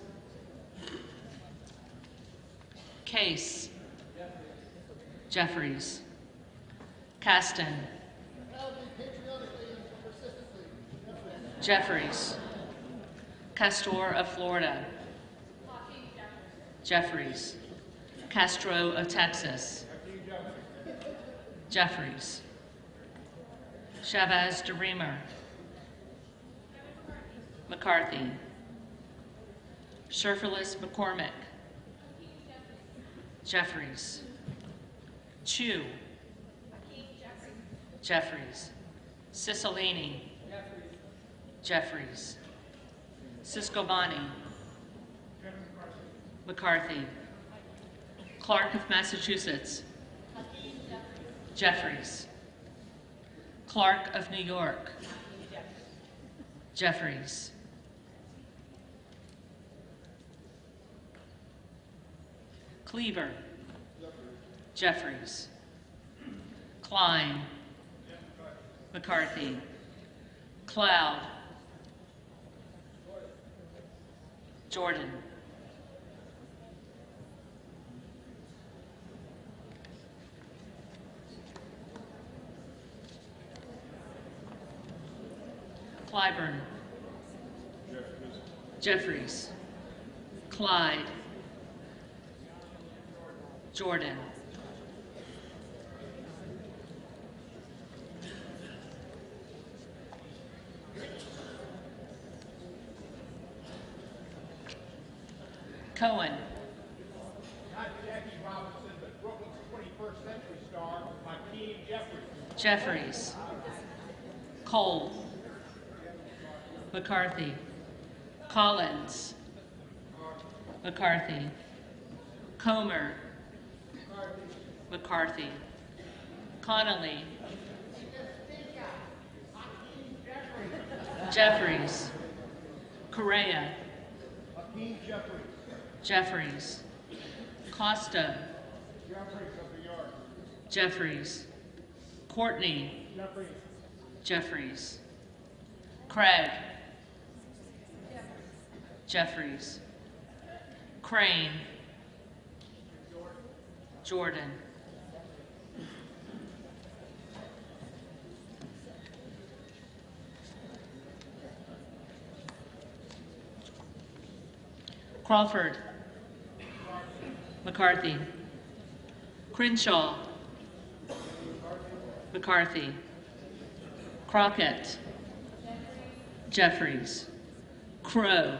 Case. Jeffries. Caston. Jeffries. Castor of Florida. Jeffries. Castro of Texas. Jeffries. Chavez de Reamer. McCarthy. Sherfilis McCormick. Jeffries. Chu. Jeffries. Cicilline. Jeffries. Ciscobani. McCarthy. Clark of Massachusetts. Jeffries. Clark of New York. Jeffries. Cleaver. Jeffries. Klein. McCarthy. Cloud. Jordan. Clyburn. Jeffries. Clyde. Jordan. Cohen. Not Jackie Robinson, but Brooklyn's 21st century star, Hakeem Jeffries. Jeffries. Cole. McCarthy. Collins. McCarthy. Comer. McCarthy. Connolly. Jeffries. Correa. Hakeem Jeffries. Jeffries. Costa. Jeffries. Courtney. Jeffries. Craig. Jeffries. Crane. Jordan. Crawford. McCarthy. Crenshaw. McCarthy. Crockett. Jeffries. Crow.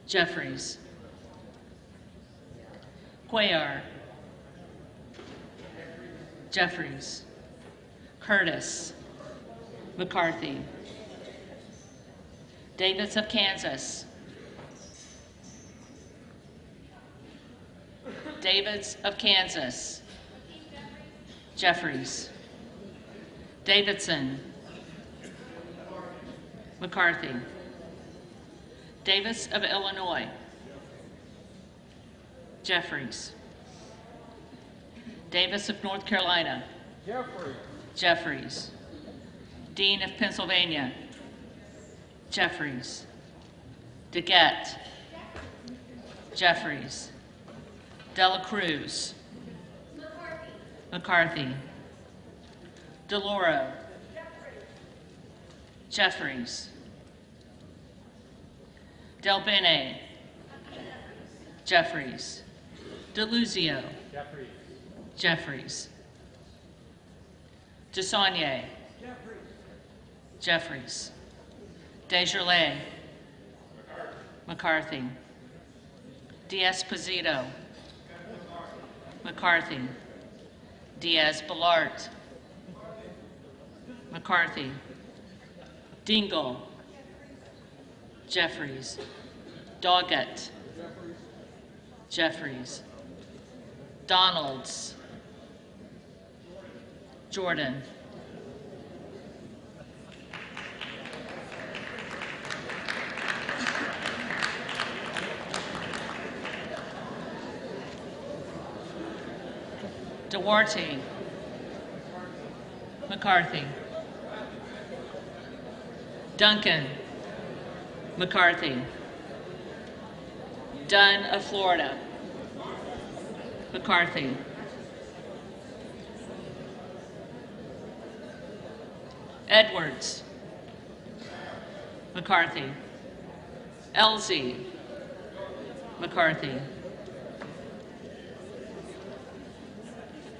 Jeffries. Cuellar. Jeffries. Curtis. McCarthy. Davids of Kansas. Davids of Kansas. Jeffries. Davidson. McCarthy. Davis of Illinois. Jeffries. Davis of North Carolina. Jeffries. Dean of Pennsylvania. Jeffries. DeGette. Jeffries. Dela Cruz. McCarthy. DeLauro. Jeffries. Del Bene. Jeffries. DeLuzio. Jeffries. DeSaulnier. Jeffries. Desjardins. McCarthy. D'Esposito. McCarthy. Diaz-Balart. McCarthy. Dingell. Jeffries. Doggett. Jeffries. Donalds. Jordan. Duarte. McCarthy. Duncan. McCarthy. Dunn of Florida. McCarthy. Edwards. McCarthy. Elsie. McCarthy.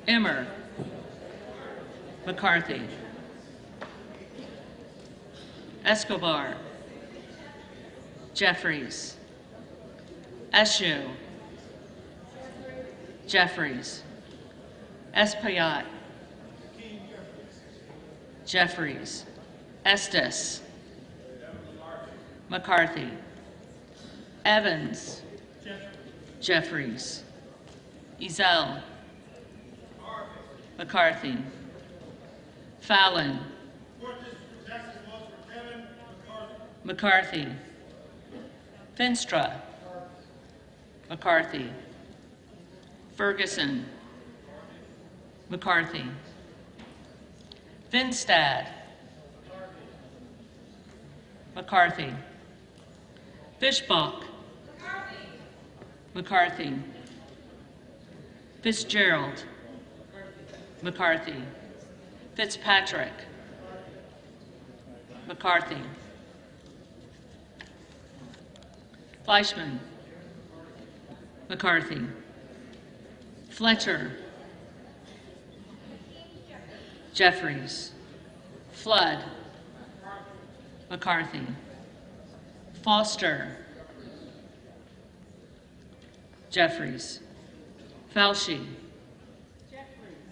Emmer. McCarthy. Escobar. Jeffries. Eshoo. Jeffries. Espaillat. Jeffries. Estes. McCarthy. Evans. Jeffries. Ezell. McCarthy. Fallon. McCarthy. Finstra. McCarthy. Ferguson. McCarthy. Finstad. McCarthy. Fishbach. McCarthy. Fitzgerald. McCarthy. Fitzpatrick. McCarthy. Fleischman. McCarthy. Fletcher. Jeffries. Flood. McCarthy. Foster. Jeffries. Fauci.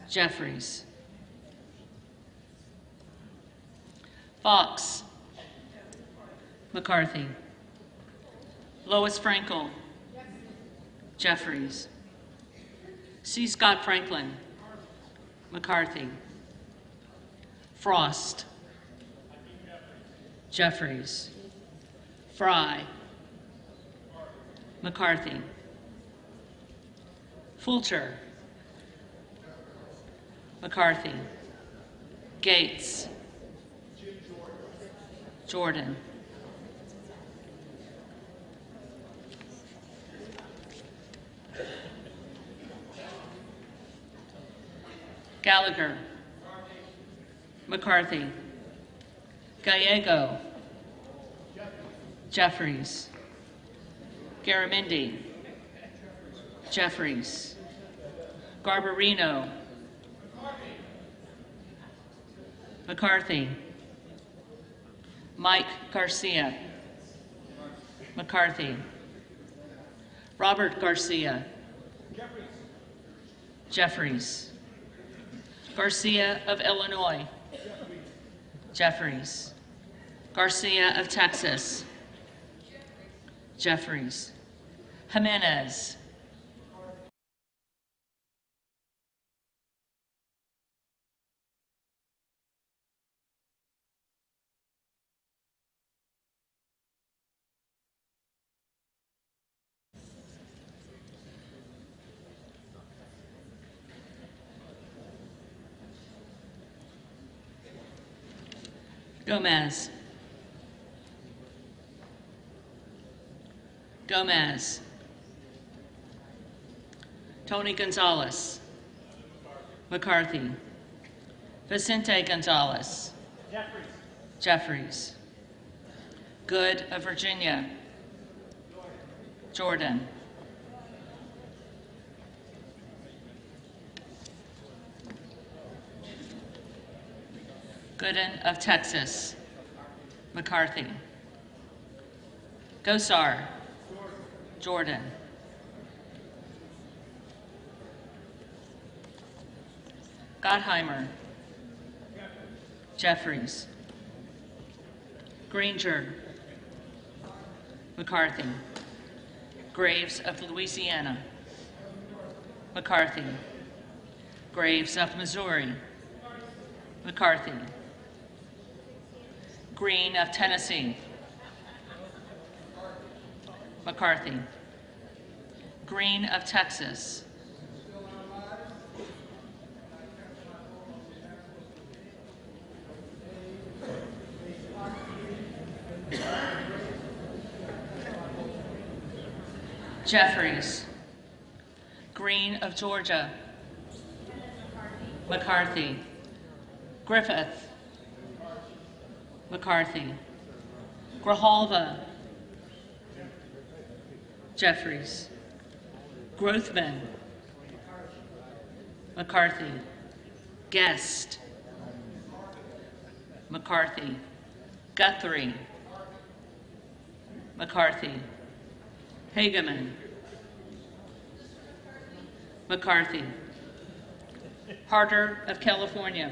Jeffries. Fox. McCarthy. Lois Frankel. Jeffries. C. Scott Franklin. McCarthy. Frost. Jeffries. Fry. McCarthy. Fulcher. McCarthy. Gates. Jordan. Gallagher. McCarthy. Gallego. Jeffries. Garamendi. Jeffries. Garbarino. McCarthy. Mike Garcia. McCarthy. Robert Garcia. Jeffries. Garcia of Illinois. Jeffries. Garcia of Texas. Jeffries. Jimenez. Gomez. Gomez. Tony Gonzalez. McCarthy. Vicente Gonzalez. Jeffries. Jeffries. Good of Virginia. Jordan. Gooden of Texas. McCarthy. Gosar. Jordan. Gottheimer. Jeffries. Granger. McCarthy. Graves of Louisiana. McCarthy. Graves of Missouri. McCarthy. Green of Tennessee. McCarthy. Green of Texas. Jeffries. Green of Georgia. McCarthy. Griffith. McCarthy. Grijalva. Jeffries. Grothman. McCarthy. Guest. McCarthy. Guthrie. McCarthy. Hageman. McCarthy. Harder of California.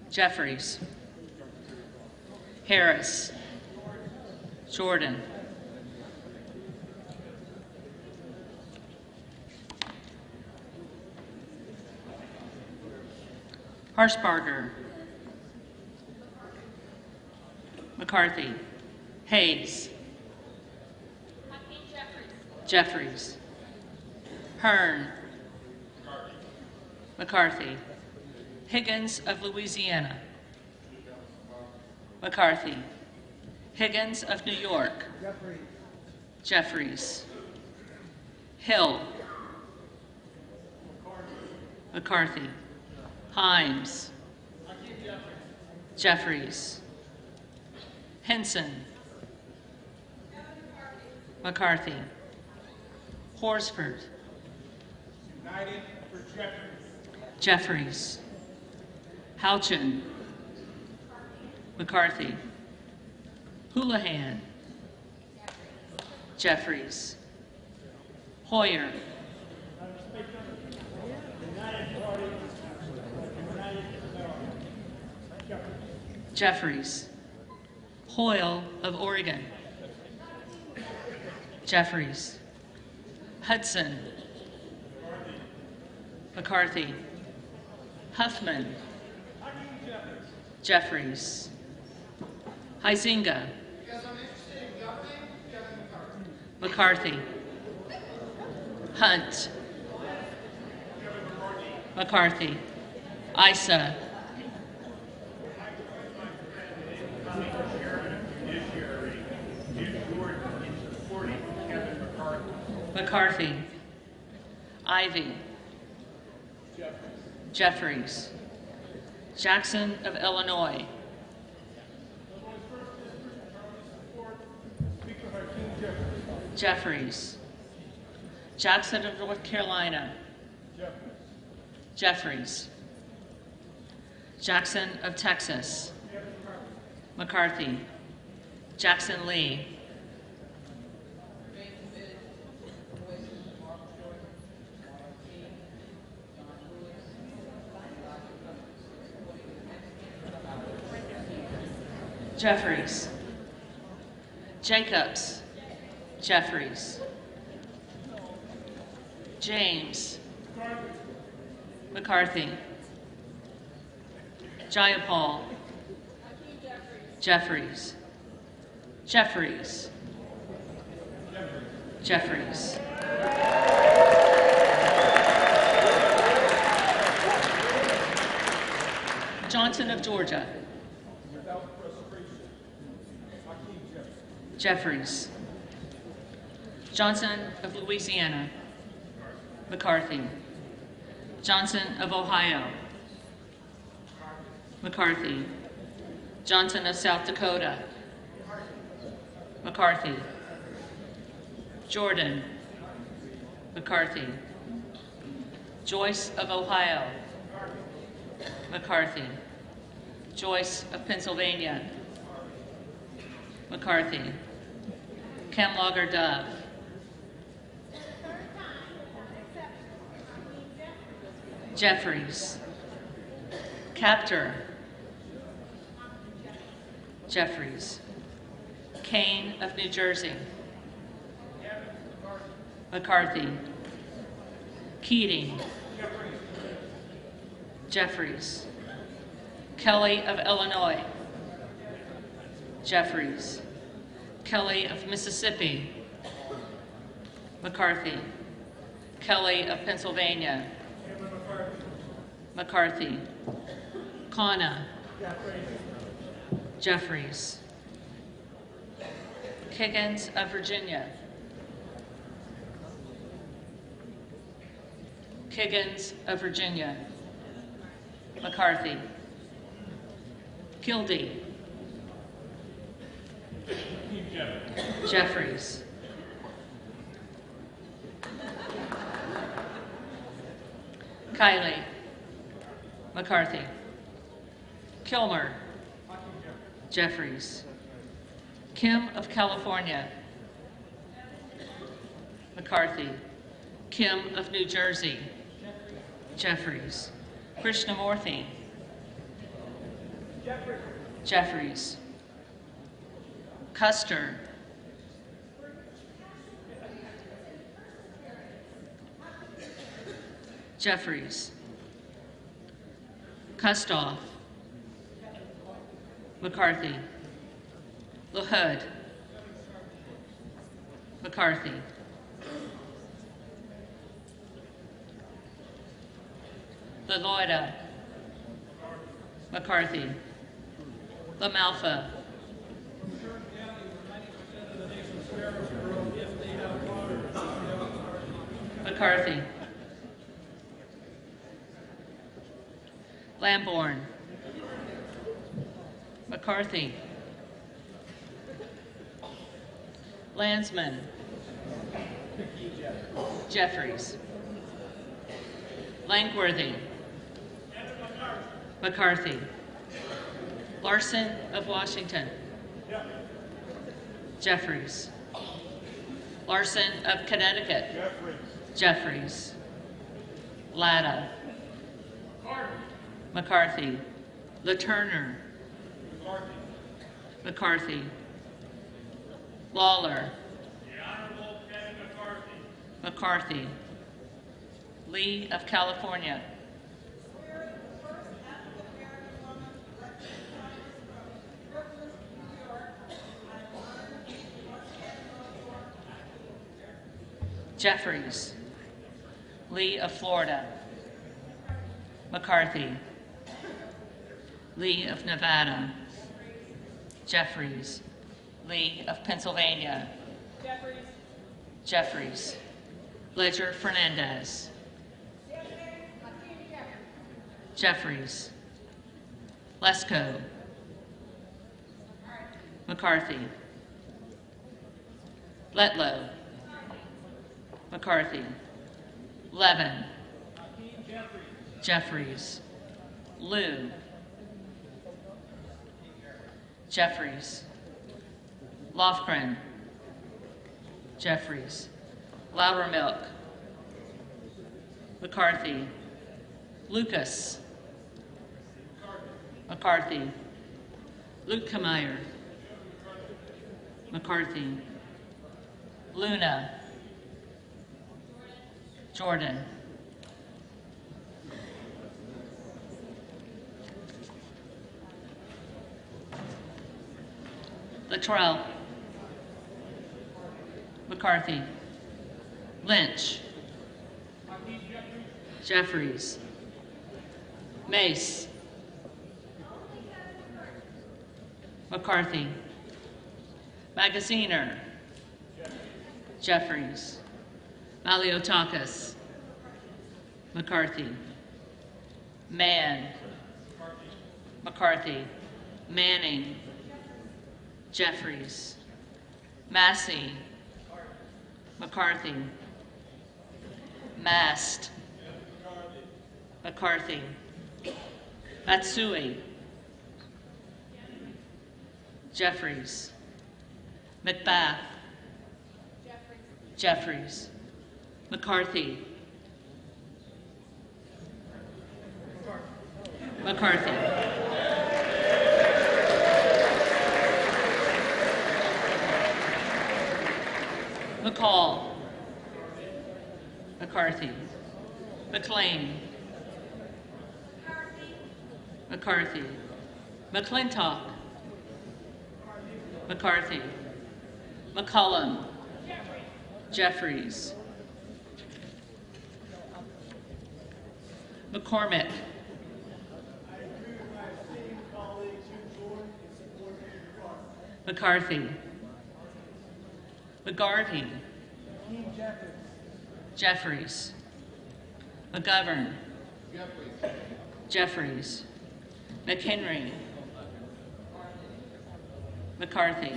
Jeffries. Harris. Jordan. Harshbarger. McCarthy. Hayes. Jeffries. Hearn. McCarthy. Higgins of Louisiana. McCarthy. Higgins of New York. Jeffries. Hill. McCarthy. Himes. Jeffries. Henson. McCarthy. Horsford. United for Jeffries. Jeffries. Houchin. McCarthy. Houlihan. Jeffries. Hoyer. Jeffries. Hoyle of Oregon. Jeffries. Hudson. McCarthy. Huffman. Jeffries. Huizinga. McCarthy. Hunt. McCarthy. Issa. McCarthy. Ivy. Jeffries. Jackson of Illinois. Jeffries. Jackson of North Carolina. Jeffries. Jackson of Texas. McCarthy. Jackson Lee. Jeffries. Jacobs. Jeffries. James. McCarthy. Jayapal. Jeffries. Jeffries. Jeffries. Johnson of Georgia. Jeffries. Johnson of Louisiana. McCarthy. Johnson of Ohio. McCarthy. Johnson of South Dakota. McCarthy. Jordan. McCarthy. Joyce of Ohio. McCarthy. Joyce of Pennsylvania. McCarthy. Camlogger Dove. Jeffries. Captor. Jeffries. Kane of New Jersey. McCarthy. Keating. Jeffries. Kelly of Illinois. Jeffries. Kelly of Mississippi. McCarthy. Kelly of Pennsylvania. McCarthy. Kana. Jeffries. Kiggins of Virginia. Kiggins of Virginia. McCarthy. Kildee. Jeffries. Kiley. McCarthy. Kilmer. Jeffries. Kim of California. McCarthy. Kim of New Jersey. Jeffries. Krishnamurthy. Jeffries. Custer. Jeffries. Kustoff. McCarthy. LaHood. McCarthy. LaLoida. McCarthy. LaMalfa. McCarthy. Lamborn. McCarthy. Landsman. Jeffries. Langworthy. McCarthy. Larson of Washington. Jeffries. Larson of Connecticut. Jeffries. Latta. McCarthy. LaTurner. McCarthy. Lawler. McCarthy. Lee of California. Jeffries. Lee of Florida. McCarthy. Lee of Nevada. Jeffries. Lee of Pennsylvania. Jeffries. Ledger Fernandez. Jeffries. Lesko. McCarthy. Letlow. McCarthy. Levin. Jeffries. Liu. Jeffries. Lofgren. Jeffries. Loudermilk. McCarthy. Lucas. McCarthy. Lukemeyer. McCarthy. Luna. Jordan. Luttrell. McCarthy. Lynch. Jeffries. Mace. McCarthy. Magaziner. Jeffries. Maliotakis. McCarthy. Mann. McCarthy. Manning. Jeffries. Massey. McCarthy. Mast. McCarthy. Matsui. Jeffries. McBath. Jeffries. McCarthy. McCarthy. McCall. McCarthy. McLean. McCarthy. McClintock. McCarthy. McCullum. Jeffries. McCormick. McCarthy. McGarvey. Jeffries. McGovern. Jeffries. McHenry. McCarthy.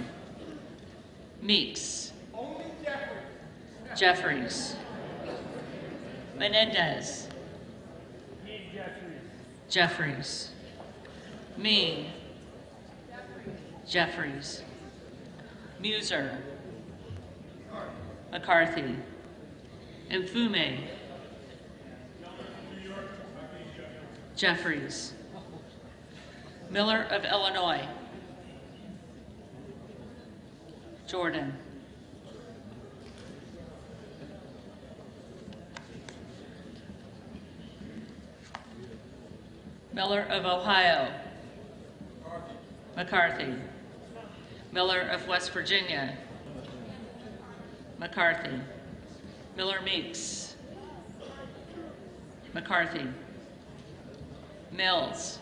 Meeks. Jeffries. Menendez. Jeffries. Ming. Jeffries. Muser. McCarthy. Mfume. Jeffries. Miller of Illinois. Jordan. Miller of Ohio. McCarthy. Miller of West Virginia. McCarthy. Miller Meeks. McCarthy. Mills.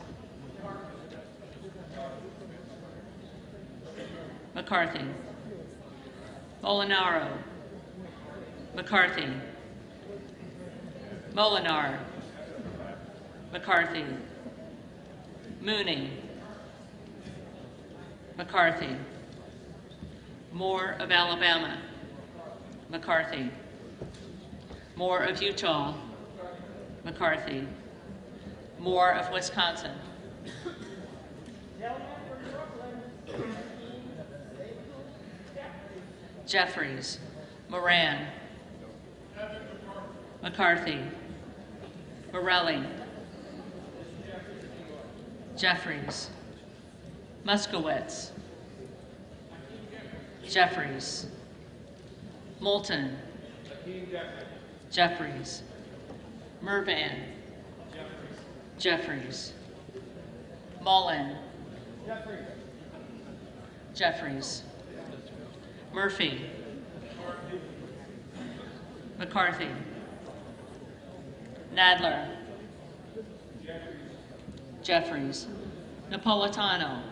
McCarthy. Molinaro. McCarthy. Molinar. McCarthy. Mooney. McCarthy. Moore of Alabama. McCarthy. Moore of Utah. McCarthy. Moore of Wisconsin. Jeffries. Moran. McCarthy. Morelli. Jeffries. Muskowitz. Jeffries. Moulton. Jeffries. Mervan. Jeffries. Mullen. Jeffries. Murphy. McCarthy. Nadler. Jeffries. Napolitano.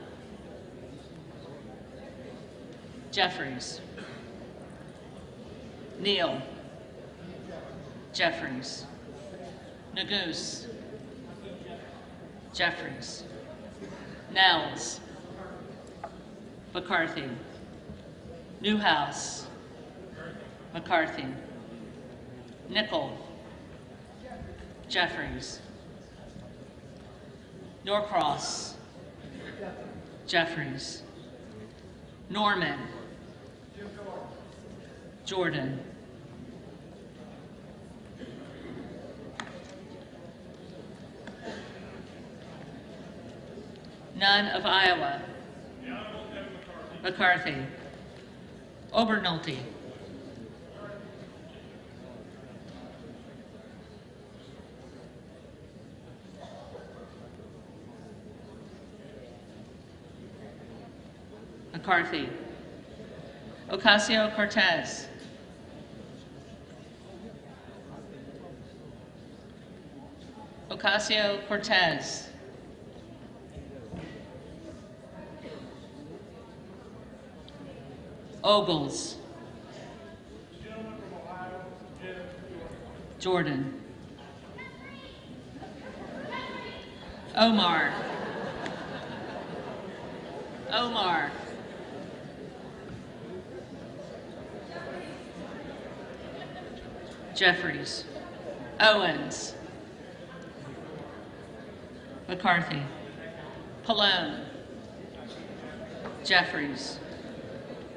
Jeffries. Neal. Jeffries. Neguse. Jeffries. Nels. McCarthy. Newhouse. McCarthy. Nickel. Jeffries. Norcross. Jeffries. Norman. Jordan. None of Iowa. McCarthy. Obernolte. McCarthy. Ocasio-Cortez. Ocasio-Cortez. Ogles. Jordan. Omar. Omar. Jeffries. Owens. McCarthy. Pallone. Jeffries.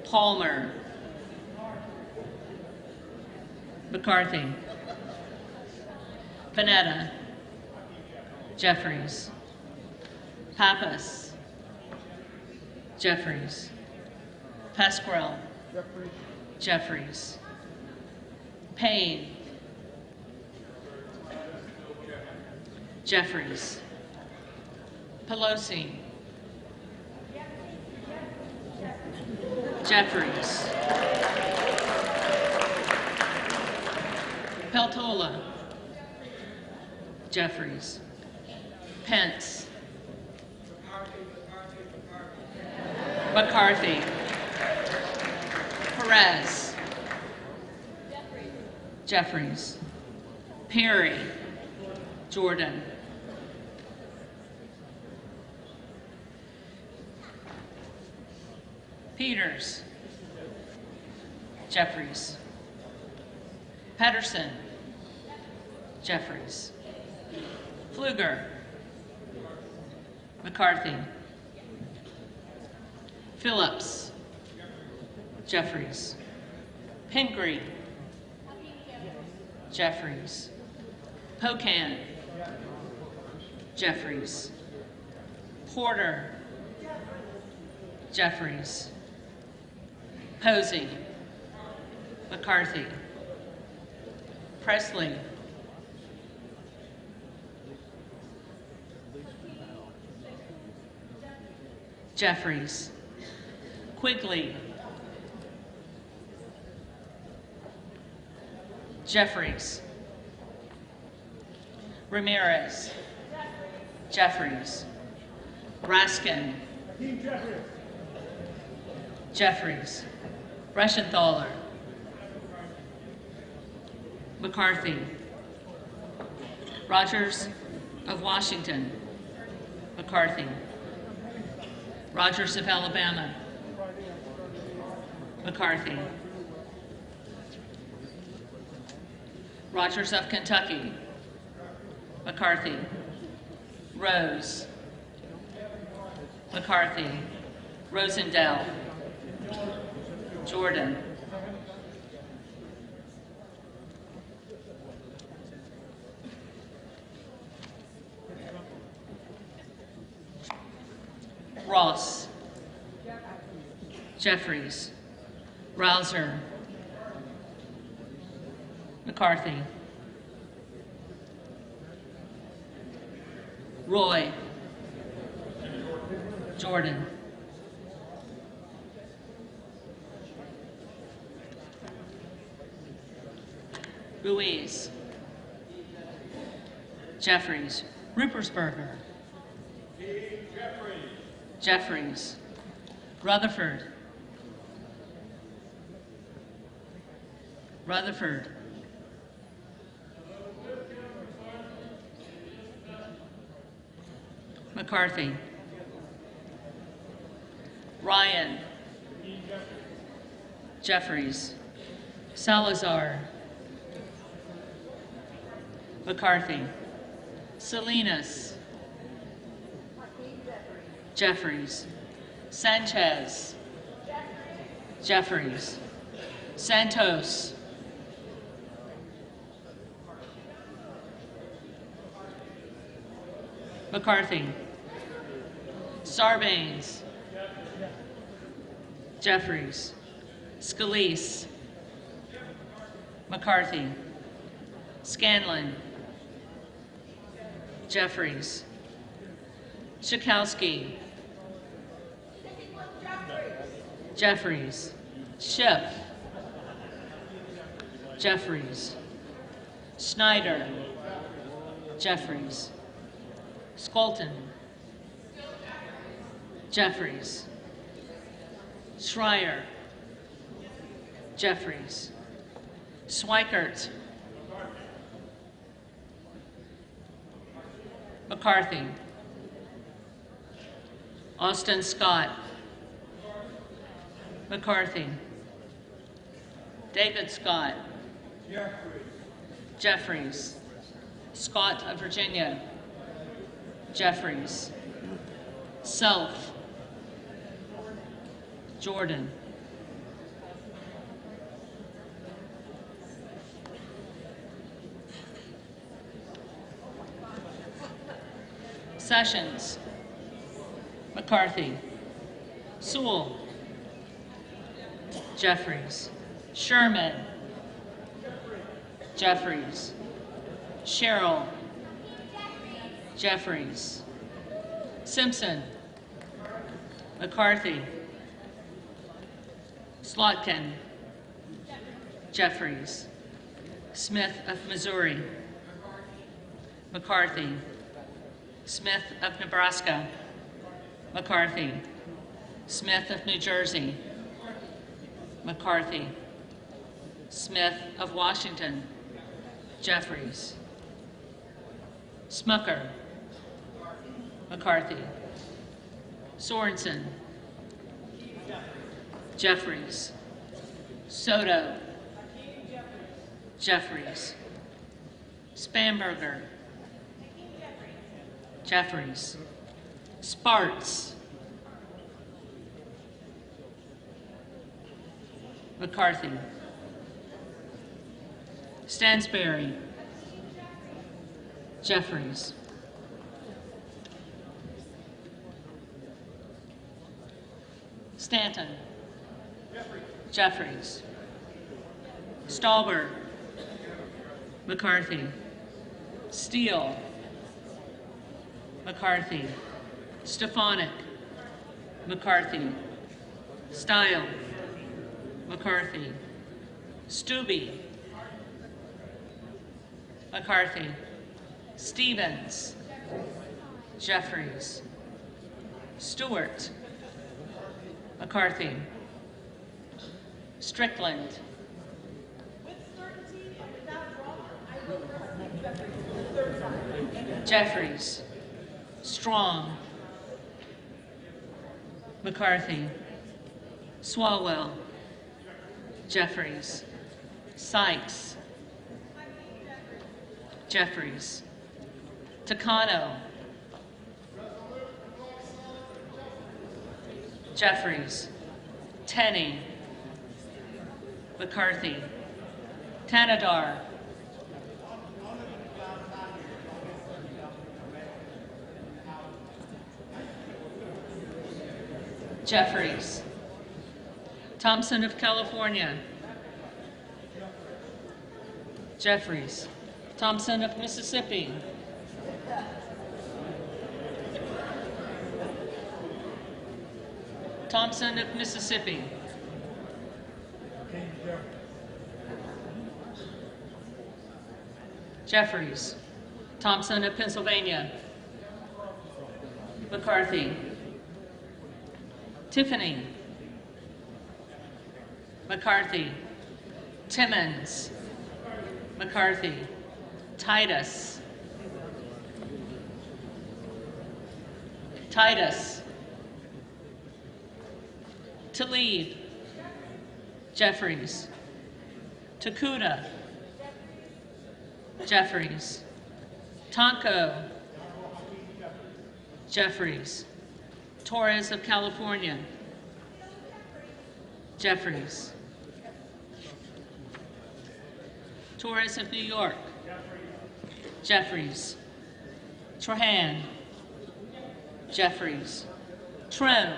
Palmer. McCarthy. Panetta. Jeffries. Pappas. Jeffries. Pasquarel. Jeffries. Payne. Jeffries. Pelosi. Jeffries. Peltola. Jeffries. Pence. McCarthy. Perez. Jeffries. Perry. Jordan. Peters. Jeffries. Pedersen. Jeffries. Pfluger. McCarthy. Phillips. Jeffries. Pingree. Jeffries. Pocan. Jeffries. Porter. Jeffries. Posey. McCarthy. Presley. Jeffries. Quigley. Jeffries. Ramirez. Jeffries. Raskin. Jeffries. Reschenthaler. McCarthy. Rogers of Washington. McCarthy. Rogers of Alabama. McCarthy. Rogers of Kentucky. McCarthy. Rose. McCarthy. Rosendale. Jordan. Ross. Jeffries. Rouser. McCarthy. Roy. Jordan. Ruiz, Jeffries, Rupersberger, Jeffries, Rutherford, Rutherford, McCarthy, Ryan, Jeffries, Salazar, McCarthy, Salinas, Jeffries, Sanchez, Jeffries, Santos, McCarthy, Sarbanes, Jeffries, Scalise, McCarthy, Scanlon, Jeffries, Schakowsky, Jeffries, Schiff, Jeffries, Snyder, Jeffries, Skolton, Jeffries, Schreier, Jeffries, Schweikert, McCarthy, Austin Scott, McCarthy, David Scott, Jeffries, Scott of Virginia, Jeffries, Self, Jordan, Sessions, McCarthy, Sewell, Jeffries, Sherman, Jeffries, Sherrill, Jeffries, Simpson, McCarthy, Slotkin, Jeffries, Smith of Missouri, McCarthy, Smith of Nebraska, McCarthy, Smith of New Jersey, McCarthy, Smith of Washington, Jeffries, Smucker, McCarthy, Sorensen, Jeffries, Soto, Jeffries, Spamberger, Jeffries, Sparts, McCarthy, Stansberry, Jeffries, Stanton, Jeffries, Stallberg, McCarthy, Steele, McCarthy, Stefanik, McCarthy, Stile, McCarthy, Stubbe, McCarthy, Stevens, Jeffries, Stewart, McCarthy, Strickland, Jeffries, Strong, McCarthy, Swalwell, Jeffries, Sykes, Jeffries, Takano, Jeffries, Tenney, McCarthy, Tanadar, Jeffries, Thompson of California, Jeffries, Thompson of Mississippi, Thompson of Mississippi, Jeffries. Thompson of Pennsylvania. McCarthy. Tiffany. McCarthy. Timmons. McCarthy. Titus. Titus. Tlaib. Jeffries. Takuda. Jeffries. Tonko. Jeffries. Torres of California. Jeffries. Torres of New York. Jeffries. Trahan. Jeffries. Trim.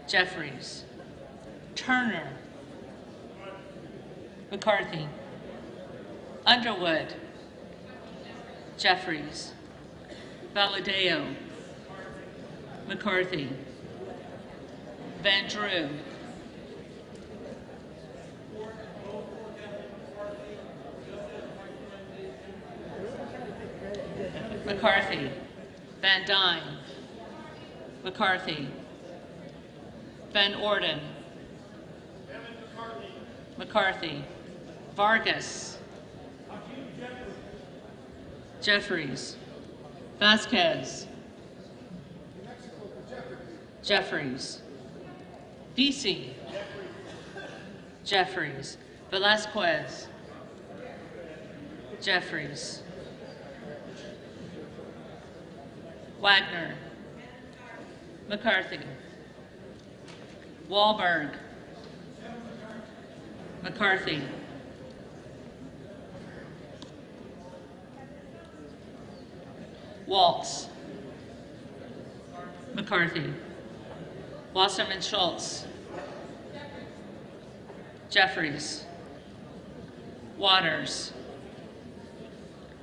Jeffries. Turner. McCarthy. Underwood. Jeffries. Valadeo. McCarthy. Van Drew. McCarthy. Van Dyne. McCarthy. Van Orden. McCarthy. Vargas. Jeffries. Vasquez. Jeffries. Vesey. Jeffries. Velasquez. Jeffries. Wagner. McCarthy. Wahlberg. McCarthy. Waltz. McCarthy. Wasserman Schultz. Jeffries. Waters.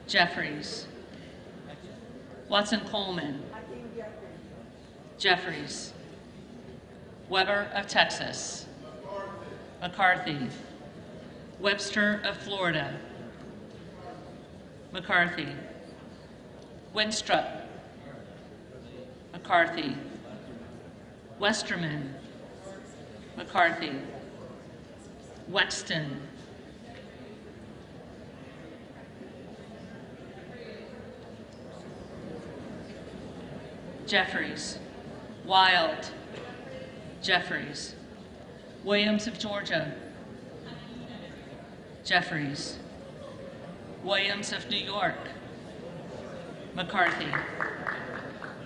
Jeffries. Watson Coleman. Jeffries. Weber of Texas. McCarthy. Webster of Florida. McCarthy. Winstrup. McCarthy. Westerman. McCarthy. Wexton. Jeffries. Wild. Jeffries. Williams of Georgia. Jeffries. Williams of New York. McCarthy.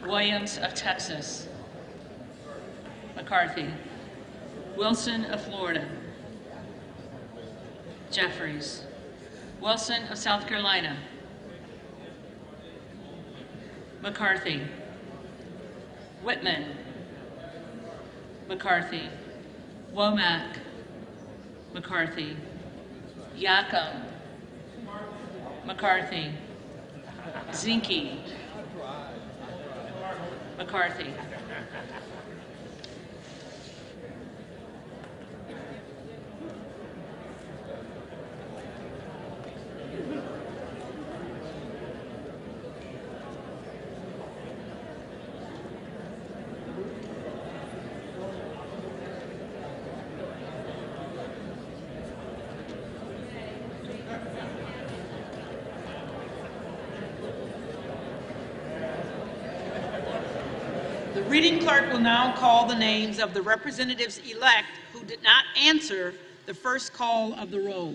Williams of Texas. McCarthy. Wilson of Florida. Jeffries. Wilson of South Carolina. McCarthy. Whitman. McCarthy. Womack. McCarthy. Yacom. McCarthy. Zinke. McCarthy. The reading clerk will now call the names of the representatives-elect who did not answer the first call of the roll.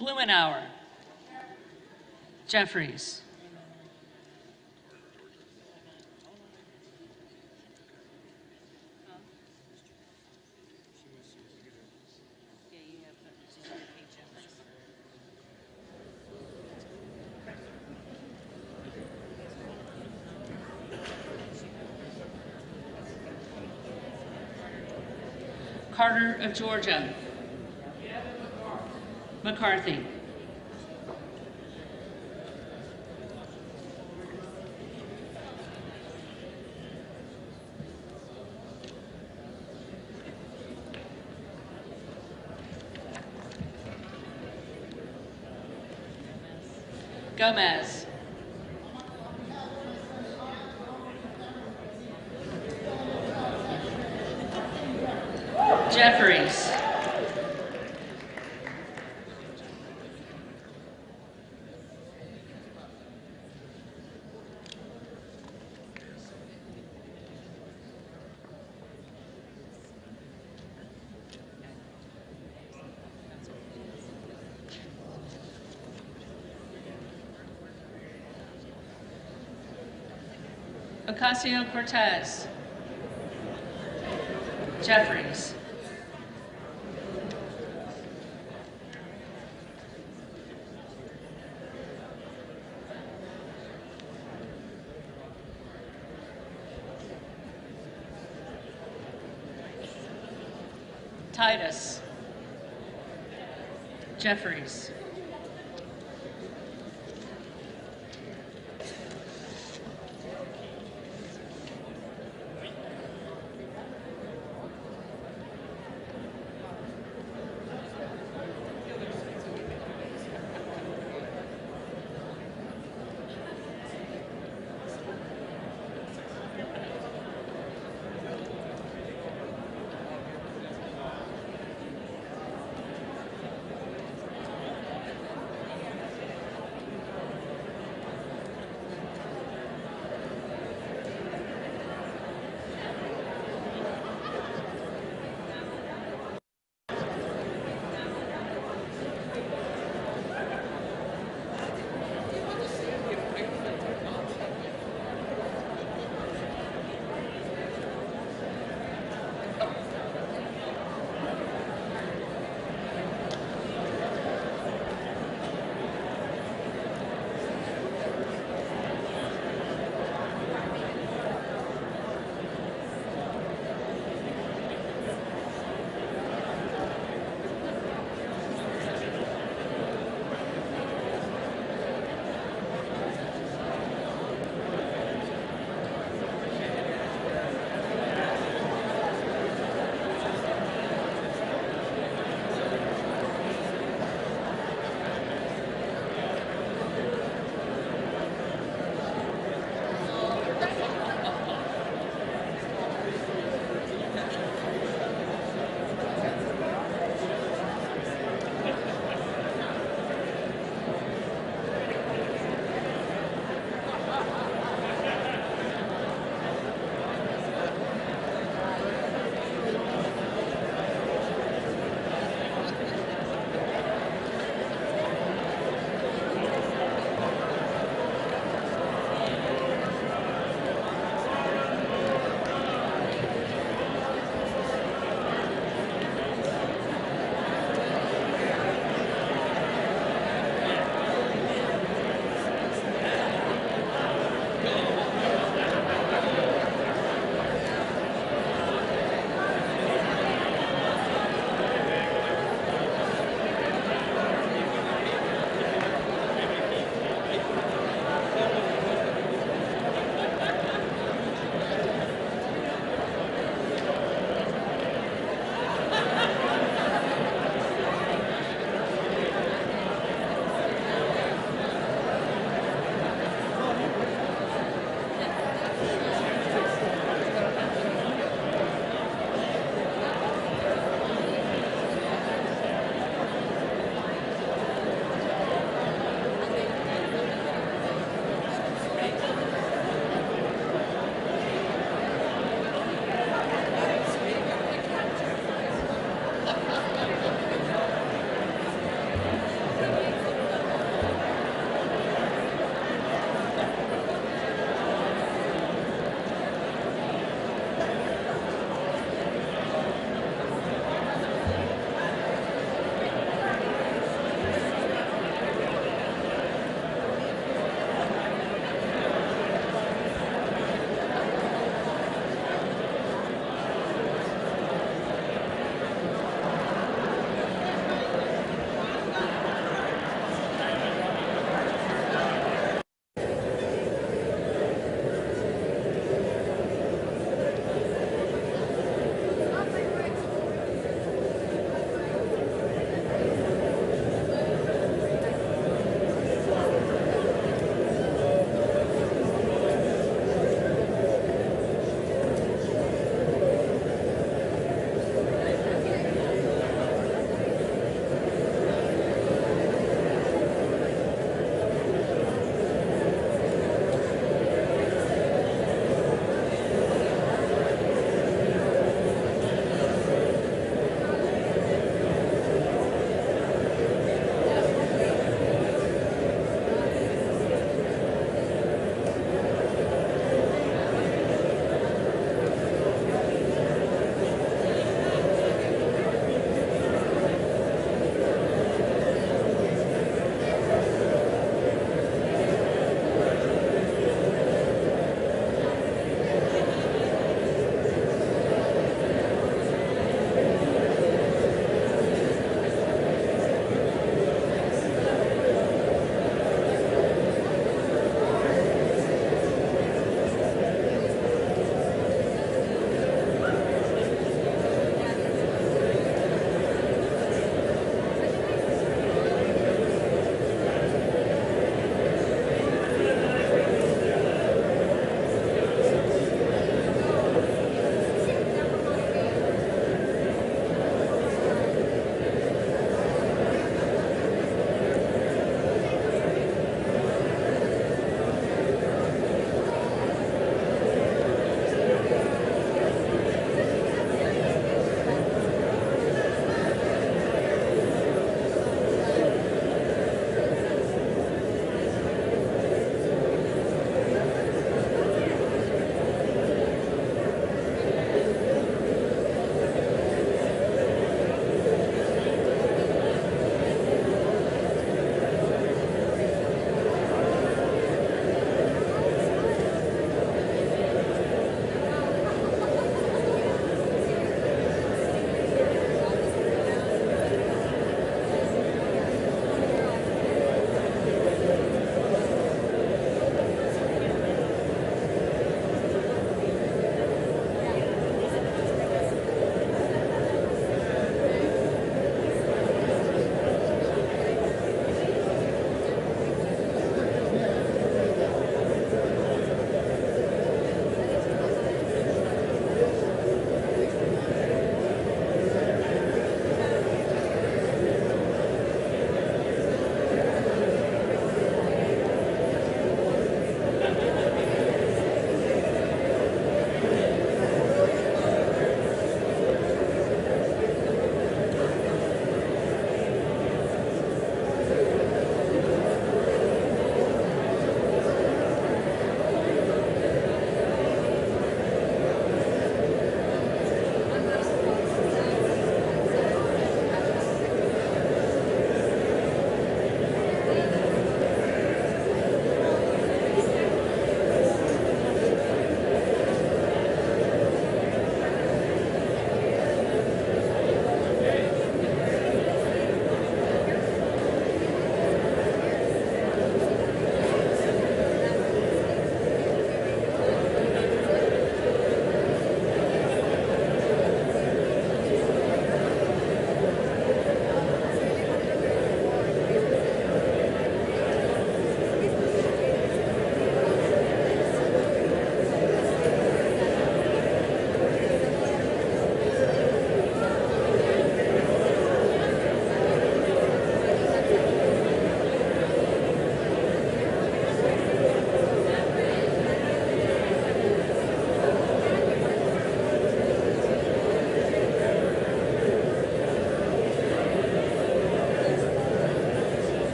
Blumenauer. Jeffries. Carter of Georgia. McCarthy. Gomez. Jeffries. Ocasio-Cortez. Jeffries. Titus. Jeffries.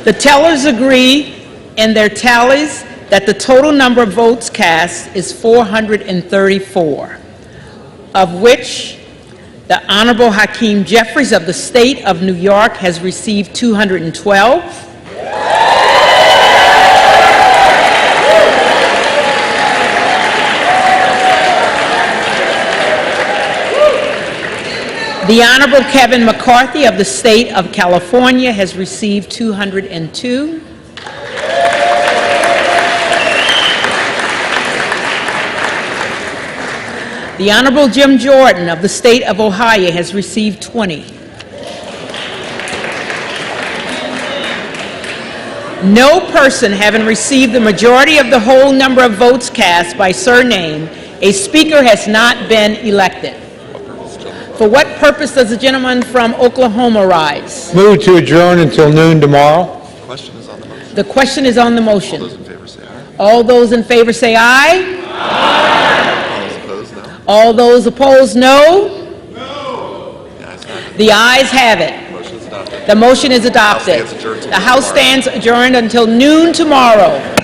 The tellers agree in their tallies that the total number of votes cast is 434, of which the Honorable Hakeem Jeffries of the State of New York has received 212. The Honorable Kevin McCarthy of the State of California has received 202. The Honorable Jim Jordan of the State of Ohio has received 20. No person having received the majority of the whole number of votes cast by surname, a speaker has not been elected. For what purpose does the gentleman from Oklahoma rise? Move to adjourn until noon tomorrow. Question is on the motion. The question is on the motion. All those in favor say aye. All those in favor say aye. Aye. All those opposed, no. All those opposed, no. The ayes have it. Motion is adopted. The motion is adopted. House stands adjourned till The House tomorrow. stands adjourned until noon tomorrow.